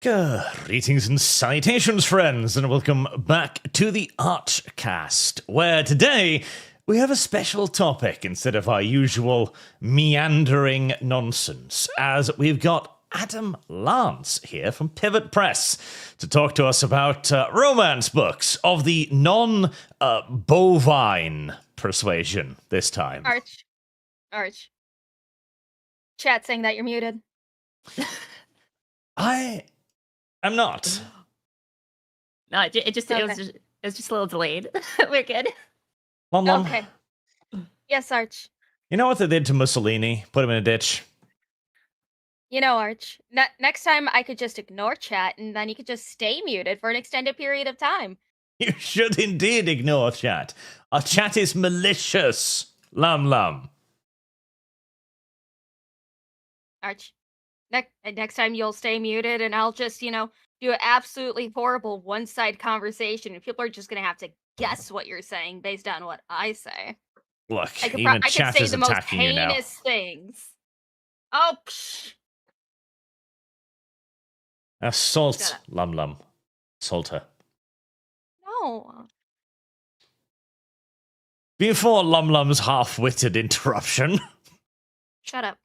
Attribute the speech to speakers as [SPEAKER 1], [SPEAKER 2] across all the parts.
[SPEAKER 1] Greetings and salutations, friends, and welcome back to the ArchCast, where today we have a special topic instead of our usual meandering nonsense, as we've got Adam Lance here from Pivot Press to talk to us about romance books of the non-bovine persuasion this time.
[SPEAKER 2] Arch. Chat saying that you're muted.
[SPEAKER 1] I'm not.
[SPEAKER 3] No, it was just a little delayed. We're good.
[SPEAKER 1] Lum.
[SPEAKER 2] Okay. Yes, Arch.
[SPEAKER 1] You know what they did to Mussolini? Put him in a ditch.
[SPEAKER 2] You know, Arch. Next time I could just ignore chat, and then you could just stay muted for an extended period of time.
[SPEAKER 1] You should indeed ignore chat. Our chat is malicious. Lum.
[SPEAKER 2] Arch. Next time you'll stay muted, and I'll just, do an absolutely horrible one-side conversation, and people are just gonna have to guess what you're saying based on what I say.
[SPEAKER 1] Look,
[SPEAKER 2] I could
[SPEAKER 1] chat
[SPEAKER 2] say
[SPEAKER 1] is
[SPEAKER 2] the most
[SPEAKER 1] attacking you now.
[SPEAKER 2] heinous things. Oh, psh.
[SPEAKER 1] Assault, Lum. Assault her.
[SPEAKER 2] No.
[SPEAKER 1] Before Lum's half-witted interruption.
[SPEAKER 2] Shut up.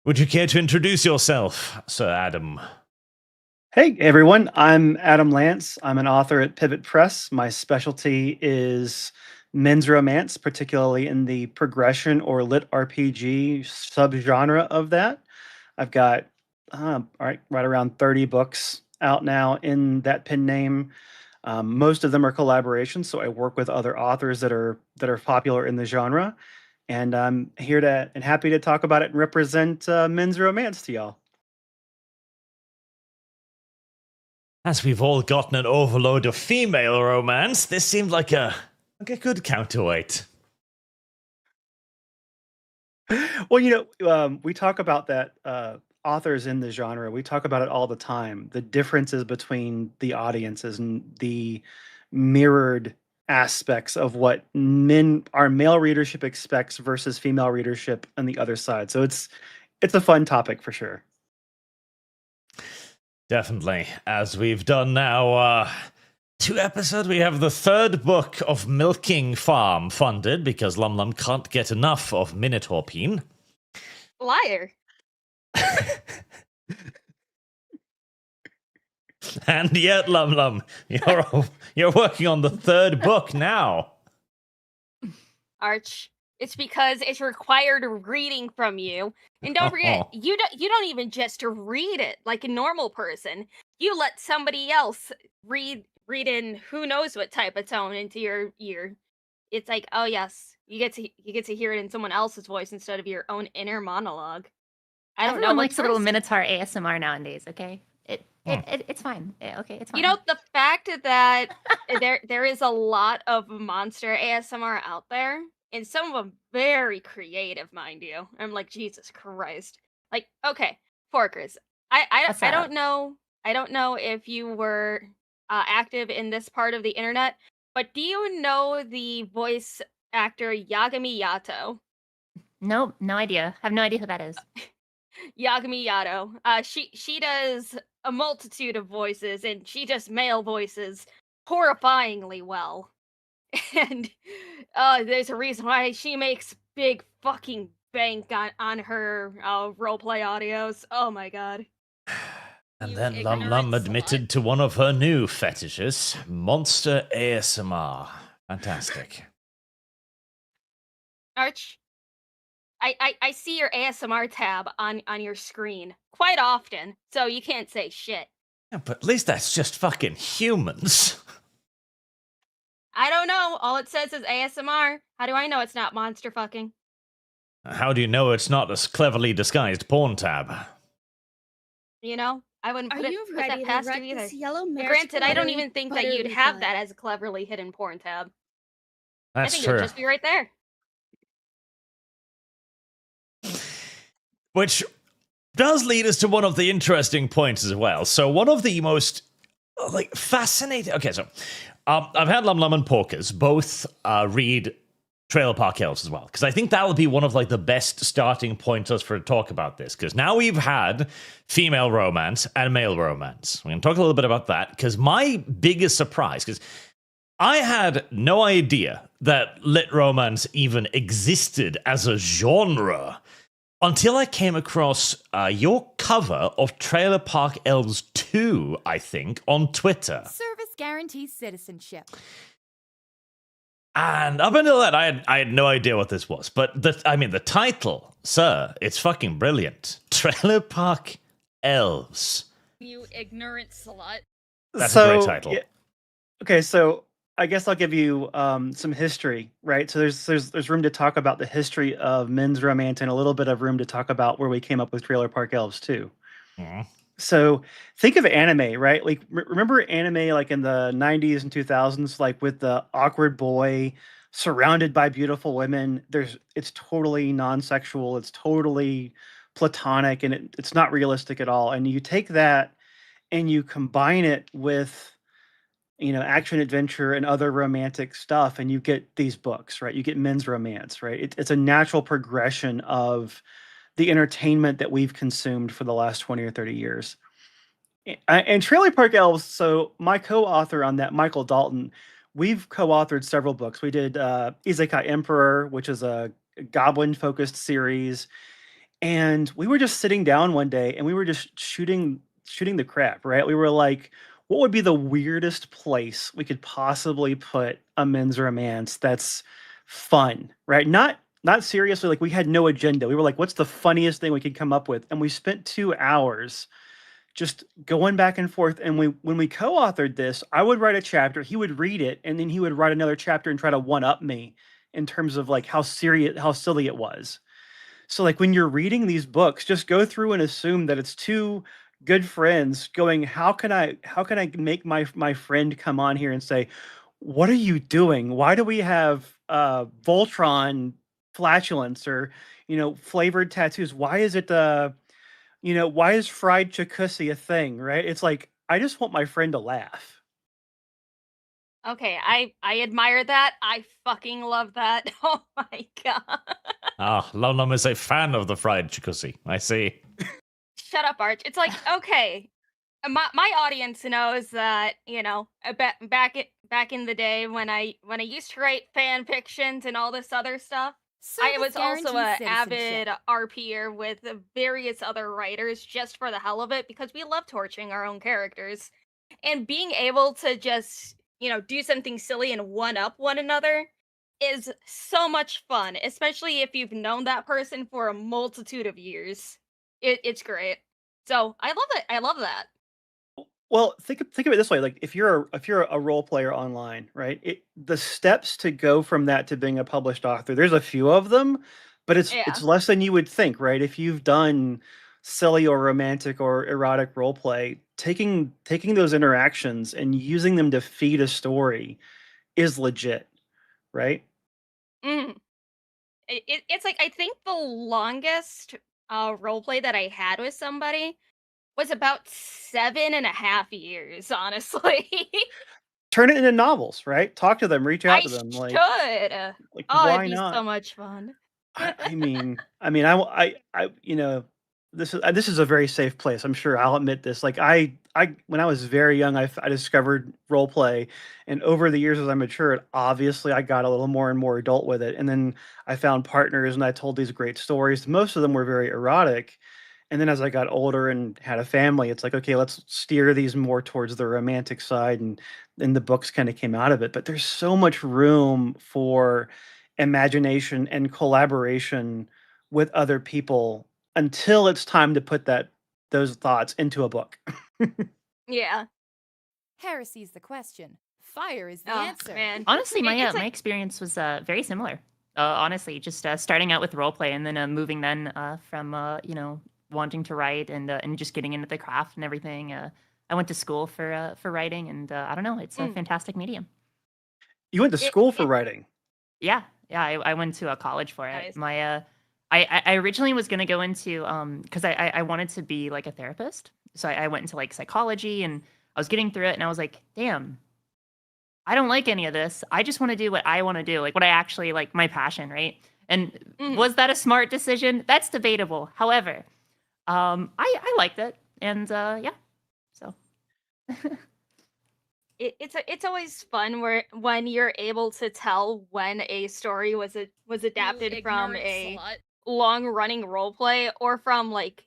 [SPEAKER 1] Would you care to introduce yourself, Sir Adam?
[SPEAKER 4] Hey everyone, I'm Adam Lance. I'm an author at Pivot Press. My specialty is men's romance, particularly in the progression or lit RPG subgenre of that. I've got right around 30 books out now in that pen name. Most of them are collaborations, so I work with other authors that are popular in the genre. And I'm here and happy to talk about it and represent men's romance to y'all.
[SPEAKER 1] As we've all gotten an overload of female romance, this seemed like a good counterweight.
[SPEAKER 4] Well, we talk about that authors in the genre. We talk about it all the time. The differences between the audiences and the mirrored aspects of what our male readership expects versus female readership on the other side. So it's a fun topic for sure.
[SPEAKER 1] Definitely. As we've done now 2 episodes, we have the 3rd book of Milking Farm funded because Lum can't get enough of Minotaur Peen.
[SPEAKER 2] Liar.
[SPEAKER 1] And yet, Lum, you're working on the 3rd book now.
[SPEAKER 2] Arch, it's because it's required reading from you. And don't forget, you don't even just read it like a normal person. You let somebody else read in who knows what type of tone into your ear. It's like, oh yes, you get to hear it in someone else's voice instead of your own inner monologue. I don't know.
[SPEAKER 3] Everyone likes a little Minotaur ASMR nowadays. Okay. It's fine. Okay, it's fine.
[SPEAKER 2] The fact that there is a lot of monster ASMR out there, and some of them very creative, mind you. I'm like, Jesus Christ. Like, okay, Forkers. I don't know if you were active in this part of the internet, but do you know the voice actor Yagami Yato?
[SPEAKER 3] Nope, no idea. I have no idea who that is.
[SPEAKER 2] Yagami Yato. She does a multitude of voices, and she does male voices horrifyingly well. And there's a reason why she makes big fucking bank on her roleplay audios. Oh my god.
[SPEAKER 1] And then Lum admitted to one of her new fetishes, monster ASMR. Fantastic.
[SPEAKER 2] Arch, I see your ASMR tab on your screen quite often, so you can't say shit.
[SPEAKER 1] Yeah, but at least that's just fucking humans.
[SPEAKER 2] I don't know. All it says is ASMR. How do I know it's not monster fucking?
[SPEAKER 1] How do you know it's not a cleverly disguised porn tab?
[SPEAKER 2] I wouldn't put that past you either.
[SPEAKER 5] Yellow
[SPEAKER 2] Granted, I don't even think that you'd have that as a cleverly hidden porn tab.
[SPEAKER 1] That's
[SPEAKER 2] I think
[SPEAKER 1] true.
[SPEAKER 2] it would just be right there.
[SPEAKER 1] Which does lead us to one of the interesting points as well. So one of the most fascinating... Okay, so I've had Lum and Porkers both read Trailer Park Elves as well, because I think that would be one of like the best starting pointers for a talk about this, because now we've had female romance and male romance. We're going to talk a little bit about that, because my biggest surprise, because I had no idea that lit romance even existed as a genre until I came across your cover of Trailer Park Elves 2, I think, on Twitter.
[SPEAKER 5] Service guarantees citizenship.
[SPEAKER 1] And up until that, I had no idea what this was. But the title, sir, it's fucking brilliant. Trailer Park Elves.
[SPEAKER 2] You ignorant slut.
[SPEAKER 1] That's a great title.
[SPEAKER 4] Yeah, okay, so I guess I'll give you some history, right? So there's room to talk about the history of men's romance and a little bit of room to talk about where we came up with Trailer Park Elves too.
[SPEAKER 1] Mhm.
[SPEAKER 4] So think of anime, right? Like remember anime like in the 90s and 2000s, like with the awkward boy surrounded by beautiful women. It's totally non-sexual, it's totally platonic, and it's not realistic at all. And you take that and you combine it with action adventure and other romantic stuff, and you get these books, right? You get men's romance, right? It's a natural progression of the entertainment that we've consumed for the last 20 or 30 years. And Trailer Park Elves, so my co-author on that, Michael Dalton, we've co-authored several books. We did Isekai Emperor, which is a goblin-focused series, and we were just sitting down one day and we were just shooting the crap, right? We were like, what would be the weirdest place we could possibly put a men's romance that's fun, right? Not seriously, like we had no agenda. We were like, what's the funniest thing we could come up with? And we spent 2 hours just going back and forth. And when we co-authored this, I would write a chapter, he would read it, and then he would write another chapter and try to one-up me in terms of like how silly it was. So like when you're reading these books, just go through and assume that it's two good friends going, how can I make my friend come on here and say, what are you doing? Why do we have Voltron flatulence or flavored tattoos? Why is it why is fried chikussi a thing, right? It's like, I just want my friend to laugh.
[SPEAKER 2] Okay, I admire that. I fucking love that. Oh my god.
[SPEAKER 1] Ah, Lum is a fan of the fried chikussi. I see.
[SPEAKER 2] Shut up, Arch. It's like, okay, my audience knows that, back in the day when I used to write fan fictions and all this other stuff, I was also an avid RPer with various other writers just for the hell of it, because we love torturing our own characters. And being able to just, do something silly and one-up one another is so much fun, especially if you've known that person for a multitude of years. It's great. So I love it. I love that.
[SPEAKER 4] Well, think of it this way: like if you're a role player online, right? The steps to go from that to being a published author, there's a few of them, but it's less than you would think, right? If you've done silly or romantic or erotic role play, taking those interactions and using them to feed a story is legit, right?
[SPEAKER 2] Mm. It's like, I think the longest role play that I had with somebody was about 7.5 years, honestly.
[SPEAKER 4] Turn it into novels, right? Talk to them, reach out to them.
[SPEAKER 2] should.
[SPEAKER 4] Like
[SPEAKER 2] Oh,
[SPEAKER 4] why
[SPEAKER 2] it'd be
[SPEAKER 4] not?
[SPEAKER 2] so much fun.
[SPEAKER 4] I mean, this is a very safe place. I'm sure I'll admit this. Like when I was very young, I discovered role play, and over the years as I matured, obviously I got a little more and more adult with it. And then I found partners, and I told these great stories. Most of them were very erotic. And then as I got older and had a family, it's like, okay, let's steer these more towards the romantic side, and then the books kind of came out of it. But there's so much room for imagination and collaboration with other people until it's time to put those thoughts into a book.
[SPEAKER 2] Yeah.
[SPEAKER 5] Heresy's the question. Fire is the
[SPEAKER 2] Oh,
[SPEAKER 5] answer.
[SPEAKER 2] man.
[SPEAKER 3] Honestly, my
[SPEAKER 2] It's
[SPEAKER 3] my
[SPEAKER 2] like-
[SPEAKER 3] experience was very similar. Honestly, just starting out with roleplay and then moving then from wanting to write and just getting into the craft and everything. I went to school for writing, and I don't know, it's a fantastic medium.
[SPEAKER 4] You went to school for writing.
[SPEAKER 3] Yeah, I went to a college for it.
[SPEAKER 2] Nice.
[SPEAKER 3] My I originally was gonna go into because I wanted to be like a therapist, so I went into like psychology, and I was getting through it, and I was like, damn, I don't like any of this. I just want to do what I want to do, like what I actually like, my passion, right? And was that a smart decision? That's debatable. However, I liked it, and yeah, so.
[SPEAKER 2] It's always fun when you're able to tell when a story was adapted from a long running roleplay or from like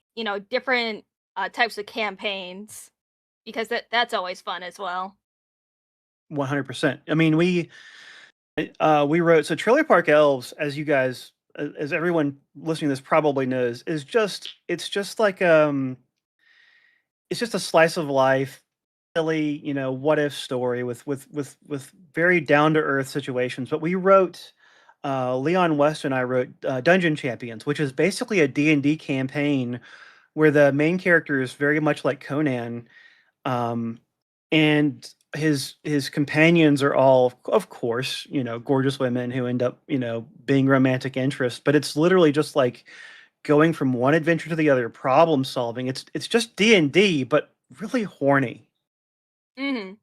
[SPEAKER 2] different types of campaigns, because that's always fun as well.
[SPEAKER 4] 100%. I mean, we wrote, so Trailer Park Elves, as you guys, as everyone listening to this probably knows, it's just like it's just a slice of life, silly, what if story with very down to earth situations. But we wrote, Leon West and I wrote Dungeon Champions, which is basically a D&D campaign where the main character is very much like Conan, and his companions are all, of course, gorgeous women who end up, being romantic interests. But it's literally just like going from one adventure to the other, problem solving. It's just D&D, but really horny.
[SPEAKER 2] Mm-hmm.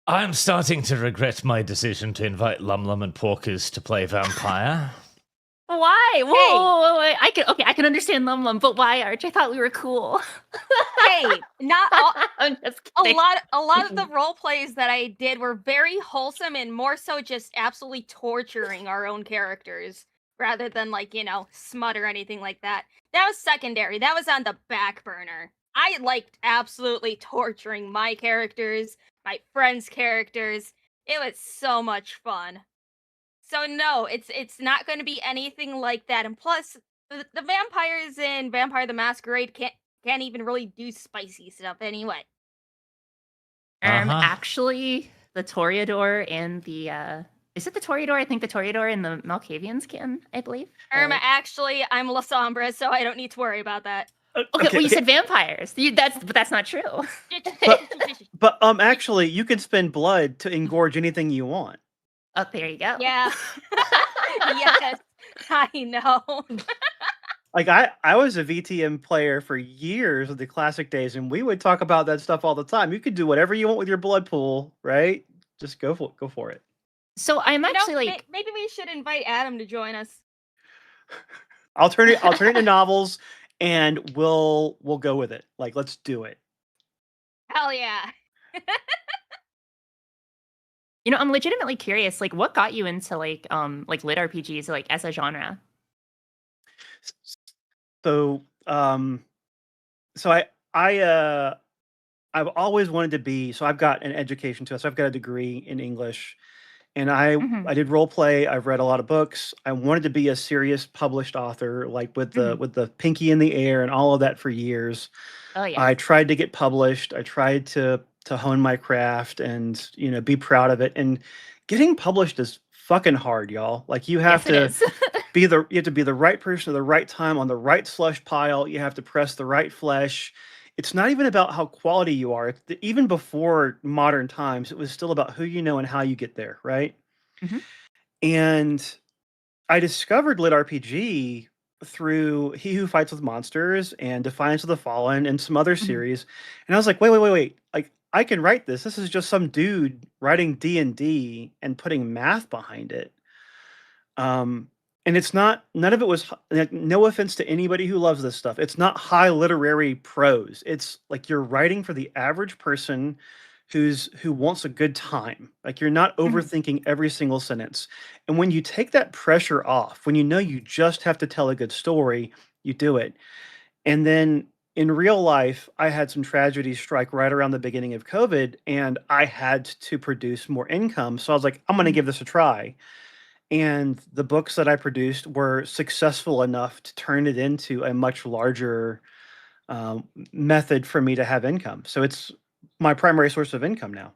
[SPEAKER 1] I'm starting to regret my decision to invite Lum and Porkers to play vampire.
[SPEAKER 3] Why? Whoa, wait. I can understand Lum, but why, Arch? I thought we were cool.
[SPEAKER 2] Hey, not all,
[SPEAKER 3] I'm just
[SPEAKER 2] a
[SPEAKER 3] kidding.
[SPEAKER 2] lot of the role plays that I did were very wholesome and more so just absolutely torturing our own characters rather than like, smut or anything like that. That was secondary. That was on the back burner. I liked absolutely torturing my characters, my friends' characters. It was so much fun. So no, it's not going to be anything like that. And plus, the vampires in Vampire the Masquerade can't even really do spicy stuff anyway.
[SPEAKER 3] Actually, the Toreador and the is it the Toreador? I think the Toreador and the Malkavians can, I believe.
[SPEAKER 2] Actually, I'm La Sombra, so I don't need to worry about that.
[SPEAKER 3] Okay, well, you said vampires. But that's not true.
[SPEAKER 4] But actually, you can spend blood to engorge anything you want.
[SPEAKER 3] Oh, there you go.
[SPEAKER 2] Yeah. Yes, I know.
[SPEAKER 4] Like I was a VTM player for years of the classic days, and we would talk about that stuff all the time. You could do whatever you want with your blood pool, right? Just go for it.
[SPEAKER 3] So I'm actually
[SPEAKER 2] maybe we should invite Adam to join us.
[SPEAKER 4] I'll turn it into novels, and we'll go with it. Like, let's do it.
[SPEAKER 2] Hell yeah.
[SPEAKER 3] I'm legitimately curious, like, what got you into like lit RPGs, like, as a genre?
[SPEAKER 4] So I've always wanted to be. So I've got an education too. So I've got a degree in English, and I did role play. I've read a lot of books. I wanted to be a serious published author, like with the pinky in the air and all of that for years.
[SPEAKER 3] Oh yeah.
[SPEAKER 4] I tried to get published. I tried to hone my craft and be proud of it. And getting published is fucking hard, y'all. Like, you have to you have to be the right person at the right time on the right slush pile. You have to press the right flesh. It's not even about how quality you are. Even before modern times, it was still about who you know and how you get there, right?
[SPEAKER 3] Mm-hmm.
[SPEAKER 4] And I discovered lit RPG through He Who Fights with Monsters and Defiance of the Fallen and some other series. And I was like, wait. Like, I can write this. This is just some dude writing D&D and putting math behind it. And it's not, none of it was, no offense to anybody who loves this stuff, it's not high literary prose. It's like you're writing for the average person who wants a good time. Like, you're not overthinking every single sentence. And when you take that pressure off, when you just have to tell a good story, you do it. And then in real life, I had some tragedies strike right around the beginning of COVID, and I had to produce more income. So I was like, I'm going to give this a try. And the books that I produced were successful enough to turn it into a much larger method for me to have income. So it's my primary source of income now.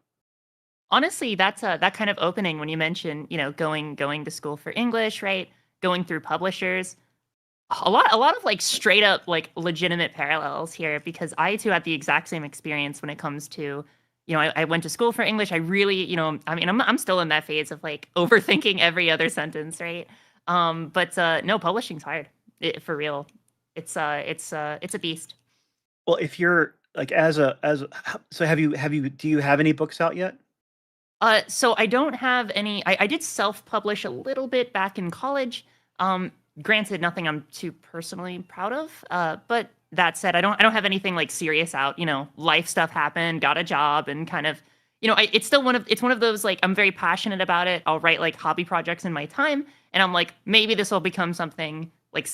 [SPEAKER 3] Honestly, that's that kind of opening when you mention, going to school for English, right? Going through publishers. A lot of like straight up like legitimate parallels here, because I too had the exact same experience when it comes to, I went to school for English. I really, I'm still in that phase of like overthinking every other sentence, right? But no, publishing's hard, for real. It's a beast.
[SPEAKER 4] Well, if you're like so have you do you have any books out yet?
[SPEAKER 3] So I don't have any. I did self-publish a little bit back in college. Granted, nothing I'm too personally proud of. But that said, I don't have anything like serious out. Life stuff happened, got a job, and kind of, it's still it's one of those, like, I'm very passionate about it. I'll write like hobby projects in my time, and I'm like, maybe this will become something like,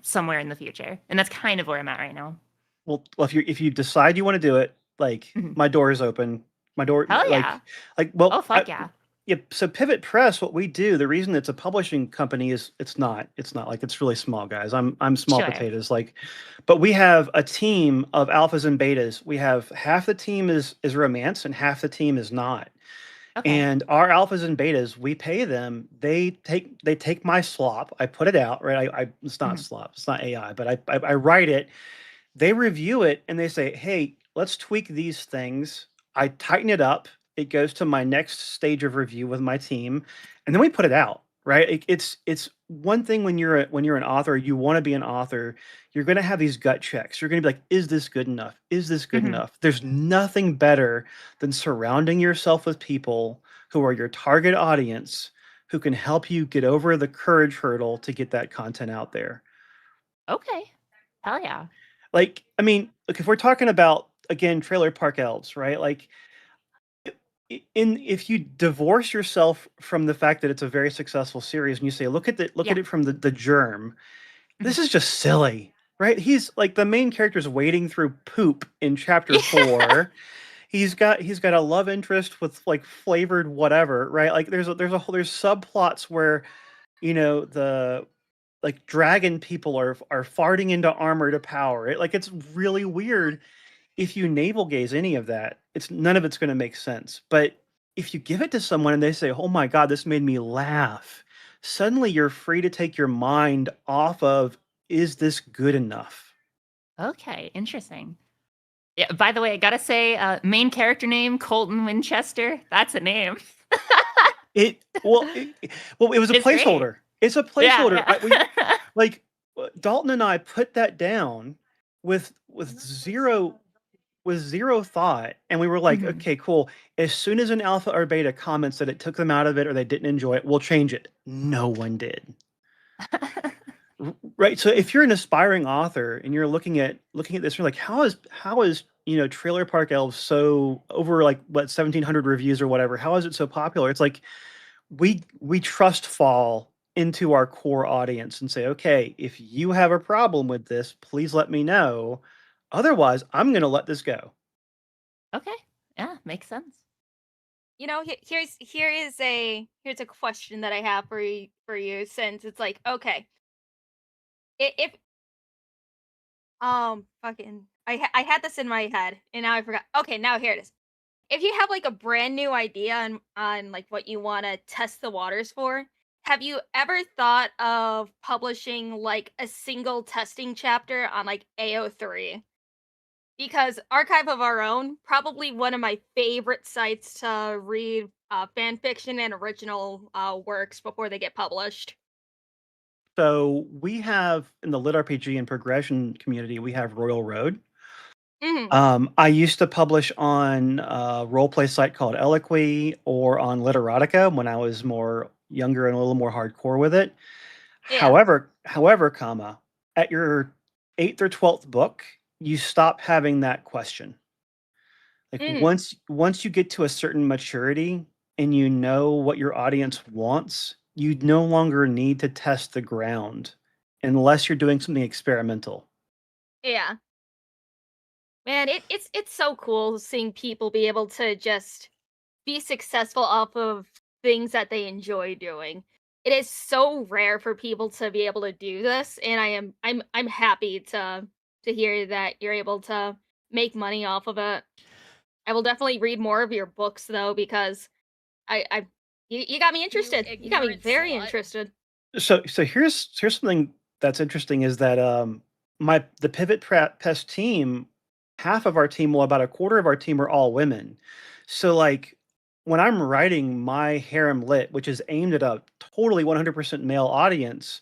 [SPEAKER 3] somewhere in the future. And that's kind of where I'm at right now.
[SPEAKER 4] Well, if you decide you want to do it, like, my door is open. My door,
[SPEAKER 3] Hell yeah.
[SPEAKER 4] well,
[SPEAKER 3] Oh, fuck yeah.
[SPEAKER 4] Yeah. So Pivot Press, what we do, the reason it's a publishing company is it's not like, it's really small, guys. I'm small
[SPEAKER 3] Sure.
[SPEAKER 4] potatoes, but we have a team of alphas and betas. We have half the team is romance and half the team is not.
[SPEAKER 3] Okay.
[SPEAKER 4] And our alphas and betas, we pay them. They take my slop. I put it out, right? It's not slop. It's not AI, but I write it. They review it and they say, hey, let's tweak these things. I tighten it up. It goes to my next stage of review with my team, and then we put it out. Right? It's one thing when you're an author, you want to be an author. You're going to have these gut checks. You're going to be like, is this good enough? Is this good enough? There's nothing better than surrounding yourself with people who are your target audience, who can help you get over the courage hurdle to get that content out there.
[SPEAKER 3] Okay. Hell yeah.
[SPEAKER 4] Like, I mean, look, if we're talking about, again, Trailer Park Elves, right? Like, if you divorce yourself from the fact that it's a very successful series and you say, look at it from the germ, this is just silly, right? He's like, the main character's wading through poop in chapter 4. He's got a love interest with like flavored whatever, right? Like there's subplots where, the like dragon people are farting into armor to power, right? Like, it's really weird. If you navel gaze any of that, none of it's going to make sense. But if you give it to someone and they say, oh my God, this made me laugh, suddenly you're free to take your mind off of, is this good enough?
[SPEAKER 3] Okay, interesting. Yeah, by the way, I gotta say, main character name, Colton Winchester. That's a name.
[SPEAKER 4] It was a placeholder.
[SPEAKER 3] Great.
[SPEAKER 4] It's a placeholder.
[SPEAKER 3] Yeah.
[SPEAKER 4] Dalton and I put that down with zero thought, and we were like, okay, cool. As soon as an alpha or beta comments that it took them out of it or they didn't enjoy it, we'll change it. No one did. Right. So if you're an aspiring author and you're looking at this, you're like, how is Trailer Park Elves so over, like, what, 1,700 reviews or whatever? How is it so popular? It's like we trust fall into our core audience and say, okay, if you have a problem with this, please let me know. Otherwise, I'm going to let this go.
[SPEAKER 3] Okay. Yeah, makes sense.
[SPEAKER 2] Here's a question that I have for you, since it's like, okay, if fucking I had this in my head and now I forgot. Okay, now here it is. If you have like a brand new idea on like what you want to test the waters for, have you ever thought of publishing like a single testing chapter on like AO3? Because Archive of Our Own, probably one of my favorite sites to read fan fiction and original works before they get published.
[SPEAKER 4] So we have, in the lit RPG and progression community, we have Royal Road. I used to publish on a roleplay site called Eloquy or on Literotica when I was more younger and a little more hardcore with it.
[SPEAKER 2] Yeah.
[SPEAKER 4] However, at your 8th or 12th book, you stop having that question. Like, once you get to a certain maturity and you know what your audience wants, you no longer need to test the ground unless you're doing something experimental.
[SPEAKER 2] Yeah. Man, it's so cool seeing people be able to just be successful off of things that they enjoy doing. It is so rare for people to be able to do this, and I'm happy to hear that you're able to make money off of it. I will definitely read more of your books though, because you got me interested. You got me very interested.
[SPEAKER 4] So here's something that's interesting is that the Pivot Press team, half of our team, well, about a quarter of our team are all women. So like when I'm writing my harem lit, which is aimed at a totally 100% male audience,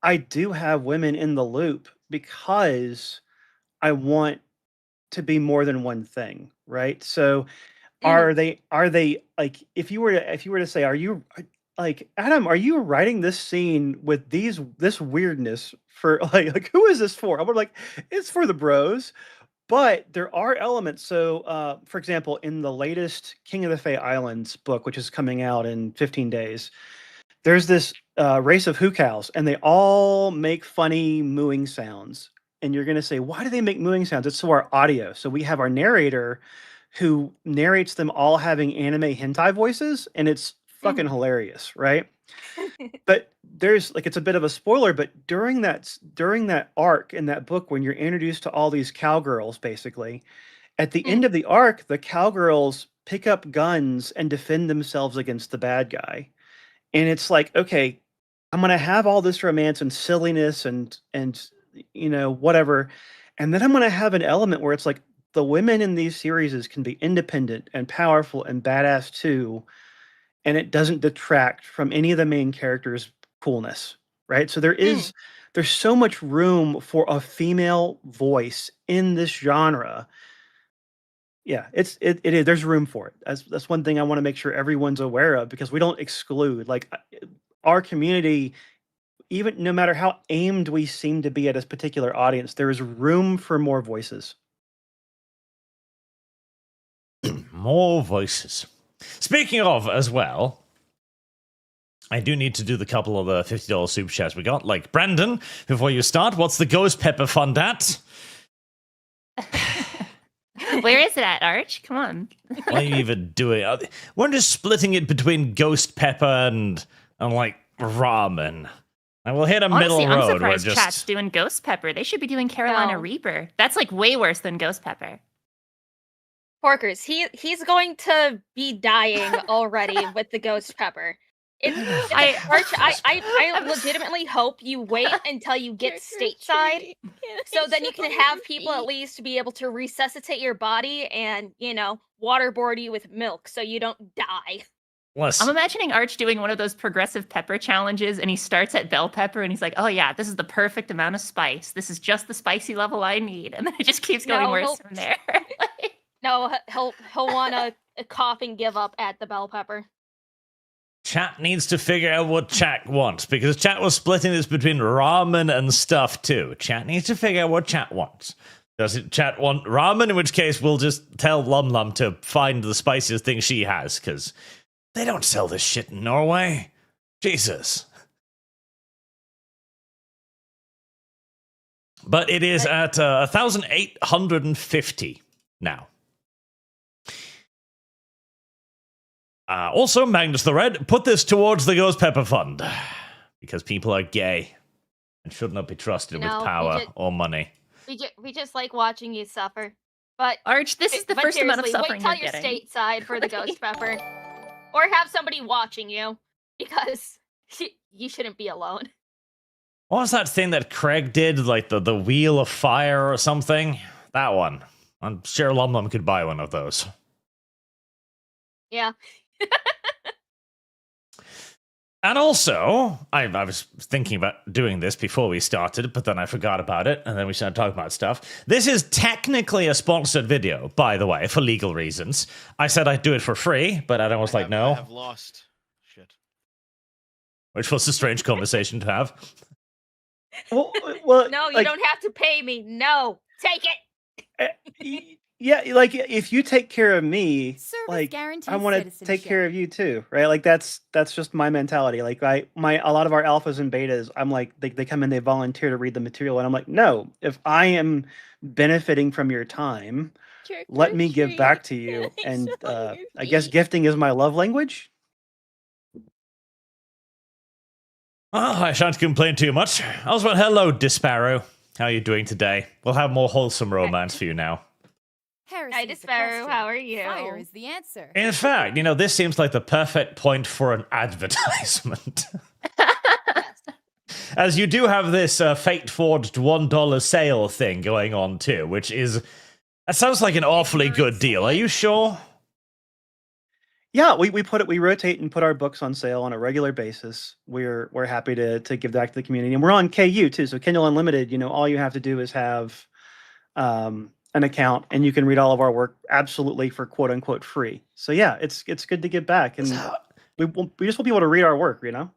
[SPEAKER 4] I do have women in the loop because I want to be more than one thing, right? So
[SPEAKER 2] Mhm.
[SPEAKER 4] are they like if you were to say, like Adam, are you writing this scene with this weirdness for like who is this for? I'm like, it's for the bros. But there are elements. So, for example, in the latest King of the Fae Islands book, which is coming out in 15 days, there's this race of hookals, and they all make funny mooing sounds. And you're going to say, why do they make mooing sounds? It's so our audio. So we have our narrator who narrates them all having anime hentai voices, and it's fucking
[SPEAKER 2] Mhm.
[SPEAKER 4] hilarious, right? But there's like it's a bit of a spoiler, but during that arc in that book when you're introduced to all these cowgirls, basically, at the end
[SPEAKER 2] Mm.
[SPEAKER 4] of the arc, the cowgirls pick up guns and defend themselves against the bad guy. And it's like, okay, I'm gonna have all this romance and silliness and whatever. And then I'm gonna have an element where it's like the women in these series can be independent and powerful and badass too, and it doesn't detract from any of the main characters' coolness, right? So
[SPEAKER 2] Mm.
[SPEAKER 4] there's so much room for a female voice in this genre. Yeah, it is. There's room for it. That's one thing I want to make sure everyone's aware of because we don't exclude like our community. Even no matter how aimed we seem to be at a particular audience, there is room for more voices.
[SPEAKER 1] More voices. Speaking of as well, I do need to do the couple of the $50 super chats we got. Like, Brandon, before you start, what's the ghost pepper fund at?
[SPEAKER 3] Where is it at, Arch? Come on.
[SPEAKER 1] What are you even doing? We're just splitting it between ghost pepper and like ramen. And we'll hit a
[SPEAKER 3] Honestly,
[SPEAKER 1] middle
[SPEAKER 3] I'm
[SPEAKER 1] road where
[SPEAKER 3] surprised Chat's
[SPEAKER 1] just
[SPEAKER 3] doing Ghost Pepper. They should be doing Carolina
[SPEAKER 2] No.
[SPEAKER 3] Reaper. That's like way worse than Ghost Pepper.
[SPEAKER 2] Porkers, he's going to be dying already with the ghost pepper. I legitimately hope you wait until you get stateside, so then you can have people at least be able to resuscitate your body and waterboard you with milk so you don't die.
[SPEAKER 3] I'm
[SPEAKER 1] listen.
[SPEAKER 3] imagining Arch doing one of those progressive pepper challenges, and he starts at bell pepper, and he's like, "Oh yeah, this is the perfect amount of spice. This is just the spicy level I need," and then it just keeps going
[SPEAKER 2] No,
[SPEAKER 3] worse
[SPEAKER 2] he'll-
[SPEAKER 3] from there.
[SPEAKER 2] No, he'll want to cough and give up at the bell pepper.
[SPEAKER 1] Chat needs to figure out what chat wants because chat was splitting this between ramen and stuff too. Chat needs to figure out what chat wants. Does it chat want ramen? In which case, we'll just tell Lum to find the spiciest thing she has because they don't sell this shit in Norway. Jesus. But it is at 1,850 now. Also, Magnus the Red, put this towards the Ghost Pepper Fund. Because people are gay and should not be trusted with power or money.
[SPEAKER 2] We just like watching you suffer. But
[SPEAKER 3] Arch, this is the
[SPEAKER 2] but
[SPEAKER 3] first amount of
[SPEAKER 2] seriously,
[SPEAKER 3] suffering
[SPEAKER 2] wait till
[SPEAKER 3] you're
[SPEAKER 2] you're
[SPEAKER 3] getting.
[SPEAKER 2] stateside for the ghost pepper. Or have somebody watching you, because you shouldn't be alone.
[SPEAKER 1] What was that thing that Craig did? Like the Wheel of Fire or something? That one. I'm sure Lum could buy one of those.
[SPEAKER 2] Yeah.
[SPEAKER 1] And also, I was thinking about doing this before we started, but then I forgot about it, and then we started talking about stuff. This is technically a sponsored video, by the way, for legal reasons. I said I'd do it for free, but Adam was like, no.
[SPEAKER 6] I have lost. Shit.
[SPEAKER 1] Which was a strange conversation to have.
[SPEAKER 4] Well,
[SPEAKER 2] No, you
[SPEAKER 4] like,
[SPEAKER 2] don't have to pay me. No, take it.
[SPEAKER 4] Yeah, like if you take care of me,
[SPEAKER 5] Service
[SPEAKER 4] like
[SPEAKER 5] guarantees
[SPEAKER 4] I want to take
[SPEAKER 5] citizenship.
[SPEAKER 4] care of you too, right? Like that's just my mentality. Like a lot of our alphas and betas, I'm like they come in, they volunteer to read the material, and I'm like, no, if I am benefiting from your time, let me give back to you. And I guess gifting is my love language.
[SPEAKER 1] Well, I shan't complain too much. Also, hello, Disparrow. How are you doing today? We'll have more wholesome romance for you now.
[SPEAKER 5] Heresy
[SPEAKER 2] Hi,
[SPEAKER 5] is the
[SPEAKER 2] Disparrow.
[SPEAKER 5] question.
[SPEAKER 2] How are you?
[SPEAKER 5] Fire is the answer.
[SPEAKER 1] In fact, this seems like the perfect point for an advertisement.
[SPEAKER 2] Yes.
[SPEAKER 1] As you do have this fate-forged $1 sale thing going on too, which is... That sounds like an awfully good deal. Are you sure?
[SPEAKER 4] Yeah, we rotate and put our books on sale on a regular basis. We're happy to give back to the community, and we're on KU too. So Kindle Unlimited, all you have to do is have an account, and you can read all of our work absolutely for quote unquote free. So yeah, it's good to give back, and we just want people to read our work, you know.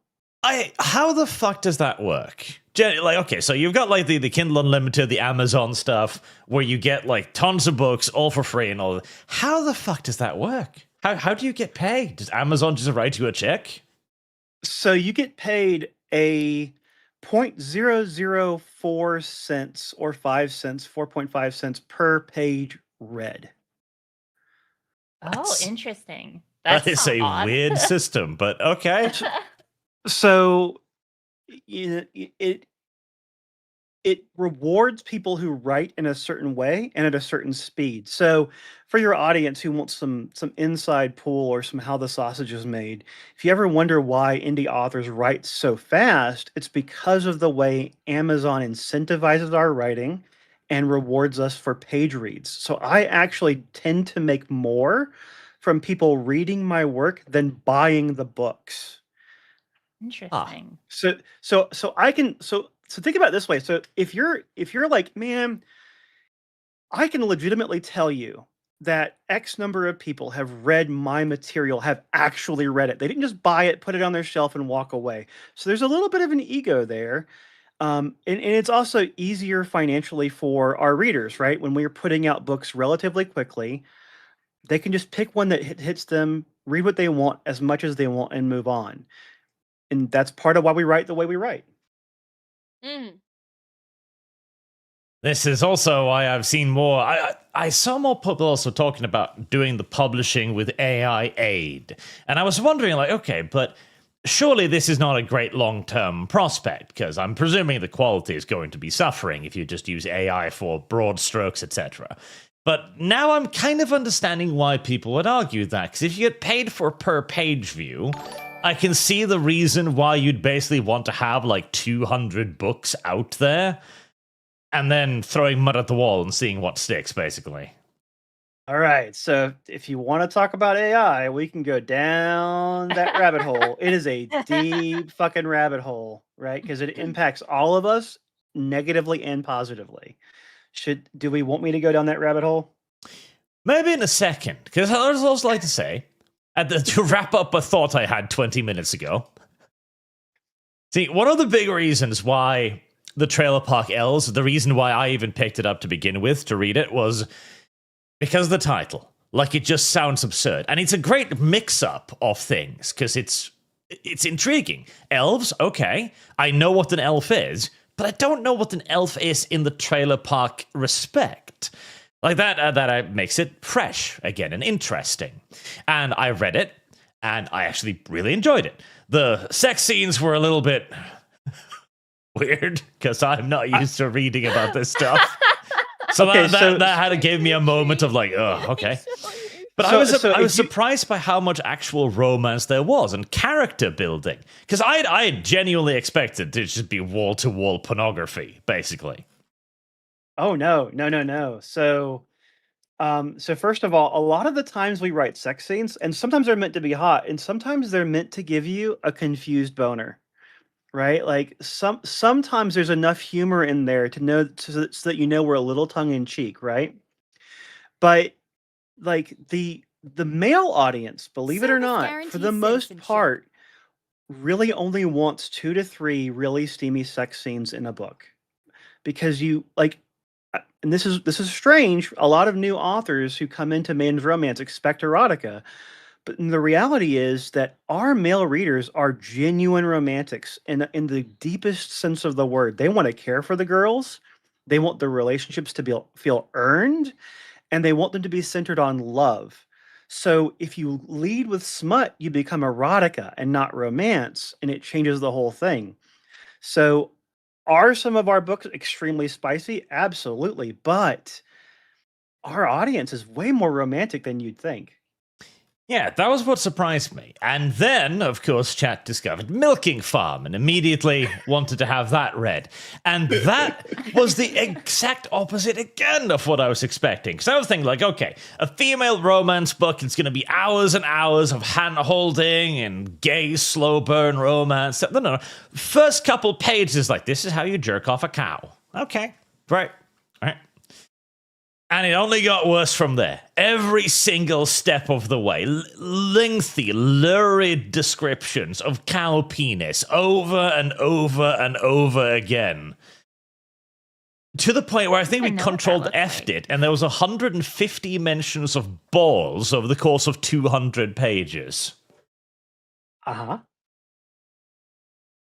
[SPEAKER 1] How the fuck does that work? Like, okay, so you've got like the Kindle Unlimited, the Amazon stuff, where you get like tons of books all for free and all. How the fuck does that work? How do you get paid? Does Amazon just write you a check?
[SPEAKER 4] So you get paid a 0.004 cents or 5 cents, 4.5 cents per page read.
[SPEAKER 3] Oh, interesting.
[SPEAKER 1] That is a
[SPEAKER 3] odd.
[SPEAKER 1] weird system, but okay.
[SPEAKER 4] So it rewards people who write in a certain way and at a certain speed. So for your audience who wants some inside pool or some how the sausage is made, if you ever wonder why indie authors write so fast, it's because of the way Amazon incentivizes our writing and rewards us for page reads. So I actually tend to make more from people reading my work than buying the books.
[SPEAKER 3] Interesting.
[SPEAKER 4] So think about it this way. So if you're like, man, I can legitimately tell you that X number of people have read my material, have actually read it. They didn't just buy it, put it on their shelf, and walk away. So there's a little bit of an ego there. And it's also easier financially for our readers, right? When we're putting out books relatively quickly, they can just pick one that hits them, read what they want as much as they want, and move on. And that's part of why we write the way we write.
[SPEAKER 1] This is also why I've seen more. I saw more people also talking about doing the publishing with AI aid. And I was wondering, like, okay, but surely this is not a great long-term prospect, because I'm presuming the quality is going to be suffering if you just use AI for broad strokes, etc. But now I'm kind of understanding why people would argue that, because if you get paid for per page view, I can see the reason why you'd basically want to have like 200 books out there and then throwing mud at the wall and seeing what sticks, basically.
[SPEAKER 4] All right, so if you want to talk about AI, we can go down that rabbit hole. It is a deep fucking rabbit hole, right? Because it impacts all of us negatively and positively. Do we want me to go down that rabbit hole?
[SPEAKER 1] Maybe in a second, because I would also like to say, to wrap up a thought I had 20 minutes ago. See, one of the big reasons why the Trailer Park Elves, the reason why I even picked it up to begin with to read it, was because of the title. Like, it just sounds absurd. And it's a great mix-up of things, because it's intriguing. Elves, okay. I know what an elf is, but I don't know what an elf is in the Trailer Park respect. Like that makes it fresh again and interesting. And I read it, and I actually really enjoyed it. The sex scenes were a little bit weird, because I'm not used to reading about this stuff. So
[SPEAKER 4] Okay,
[SPEAKER 1] that gave me a moment of like, oh, okay. But I was surprised by how much actual romance there was and character building. Because I genuinely expected to just be wall-to-wall pornography, basically.
[SPEAKER 4] Oh, no. So first of all, a lot of the times we write sex scenes, and sometimes they're meant to be hot, and sometimes they're meant to give you a confused boner, right? Like sometimes there's enough humor in there to know so that you know we're a little tongue in cheek, right? But like the male audience, believe it or
[SPEAKER 5] Service
[SPEAKER 4] not, for
[SPEAKER 5] guarantees
[SPEAKER 4] the most
[SPEAKER 5] citizenship.
[SPEAKER 4] part, really only wants 2 to 3 really steamy sex scenes in a book, because you like. And this is strange. A lot of new authors who come into men's romance expect erotica, but the reality is that our male readers are genuine romantics in the deepest sense of the word. They want to care for the girls, they want the relationships to feel earned, and they want them to be centered on love. So if you lead with smut, you become erotica and not romance, and it changes the whole thing. So are some of our books extremely spicy? Absolutely. But our audience is way more romantic than you'd think.
[SPEAKER 1] Yeah, that was what surprised me. And then, of course, chat discovered Milking Farm and immediately wanted to have that read. And that was the exact opposite again of what I was expecting. Because I was thinking, like, okay, a female romance book, it's going to be hours and hours of hand-holding and gay slow burn romance. No. First couple pages, like, this is how you jerk off a cow. Okay, right. All right. And it only got worse from there. Every single step of the way. Lengthy, lurid descriptions of cow penis over and over and over again. To the point where I think we controlled F'd it, and there was 150 mentions of balls over the course of 200 pages.
[SPEAKER 4] Uh-huh.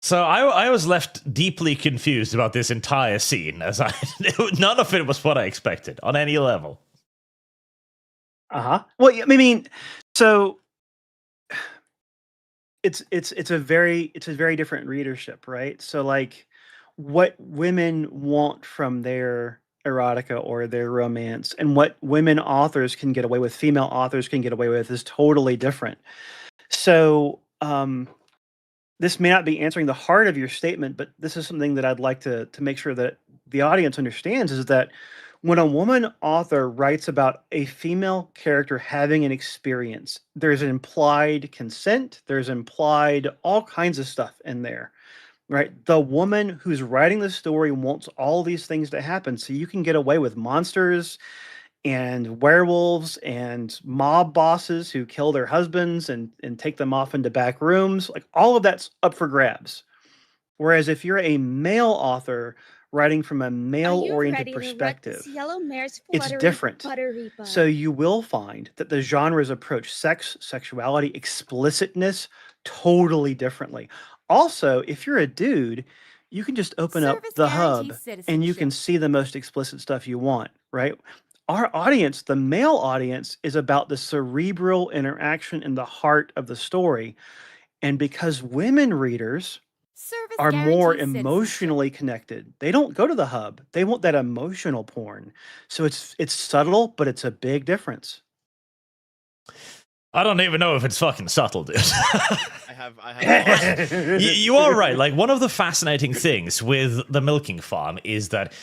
[SPEAKER 1] So I was left deeply confused about this entire scene, as none of it was what I expected on any level.
[SPEAKER 4] Uh-huh. Well, I mean, so it's a very different readership, right? So like what women want from their erotica or their romance and what women authors can get away with, female authors can get away with, is totally different. So this may not be answering the heart of your statement, but this is something that I'd like to make sure that the audience understands, is that when a woman author writes about a female character having an experience, there's implied consent, there's implied all kinds of stuff in there, right? The woman who's writing the story wants all these things to happen so you can get away with monsters and werewolves and mob bosses who kill their husbands and take them off into back rooms. Like, all of that's up for grabs. Whereas if you're a male author writing from a male-oriented perspective, it's different. So you will find that the genres approach sex, sexuality, explicitness totally differently. Also, if you're a dude, you can just open up the hub and you can see the most explicit stuff you want, right? Our audience, the male audience, is about the cerebral interaction in the heart of the story. And because women readers are more emotionally connected, they don't go to the hub. They want that emotional porn. So it's subtle, but it's a big difference.
[SPEAKER 1] I don't even know if it's fucking subtle, dude.
[SPEAKER 6] I have.
[SPEAKER 1] You are right. Like, one of the fascinating things with the milking farm is that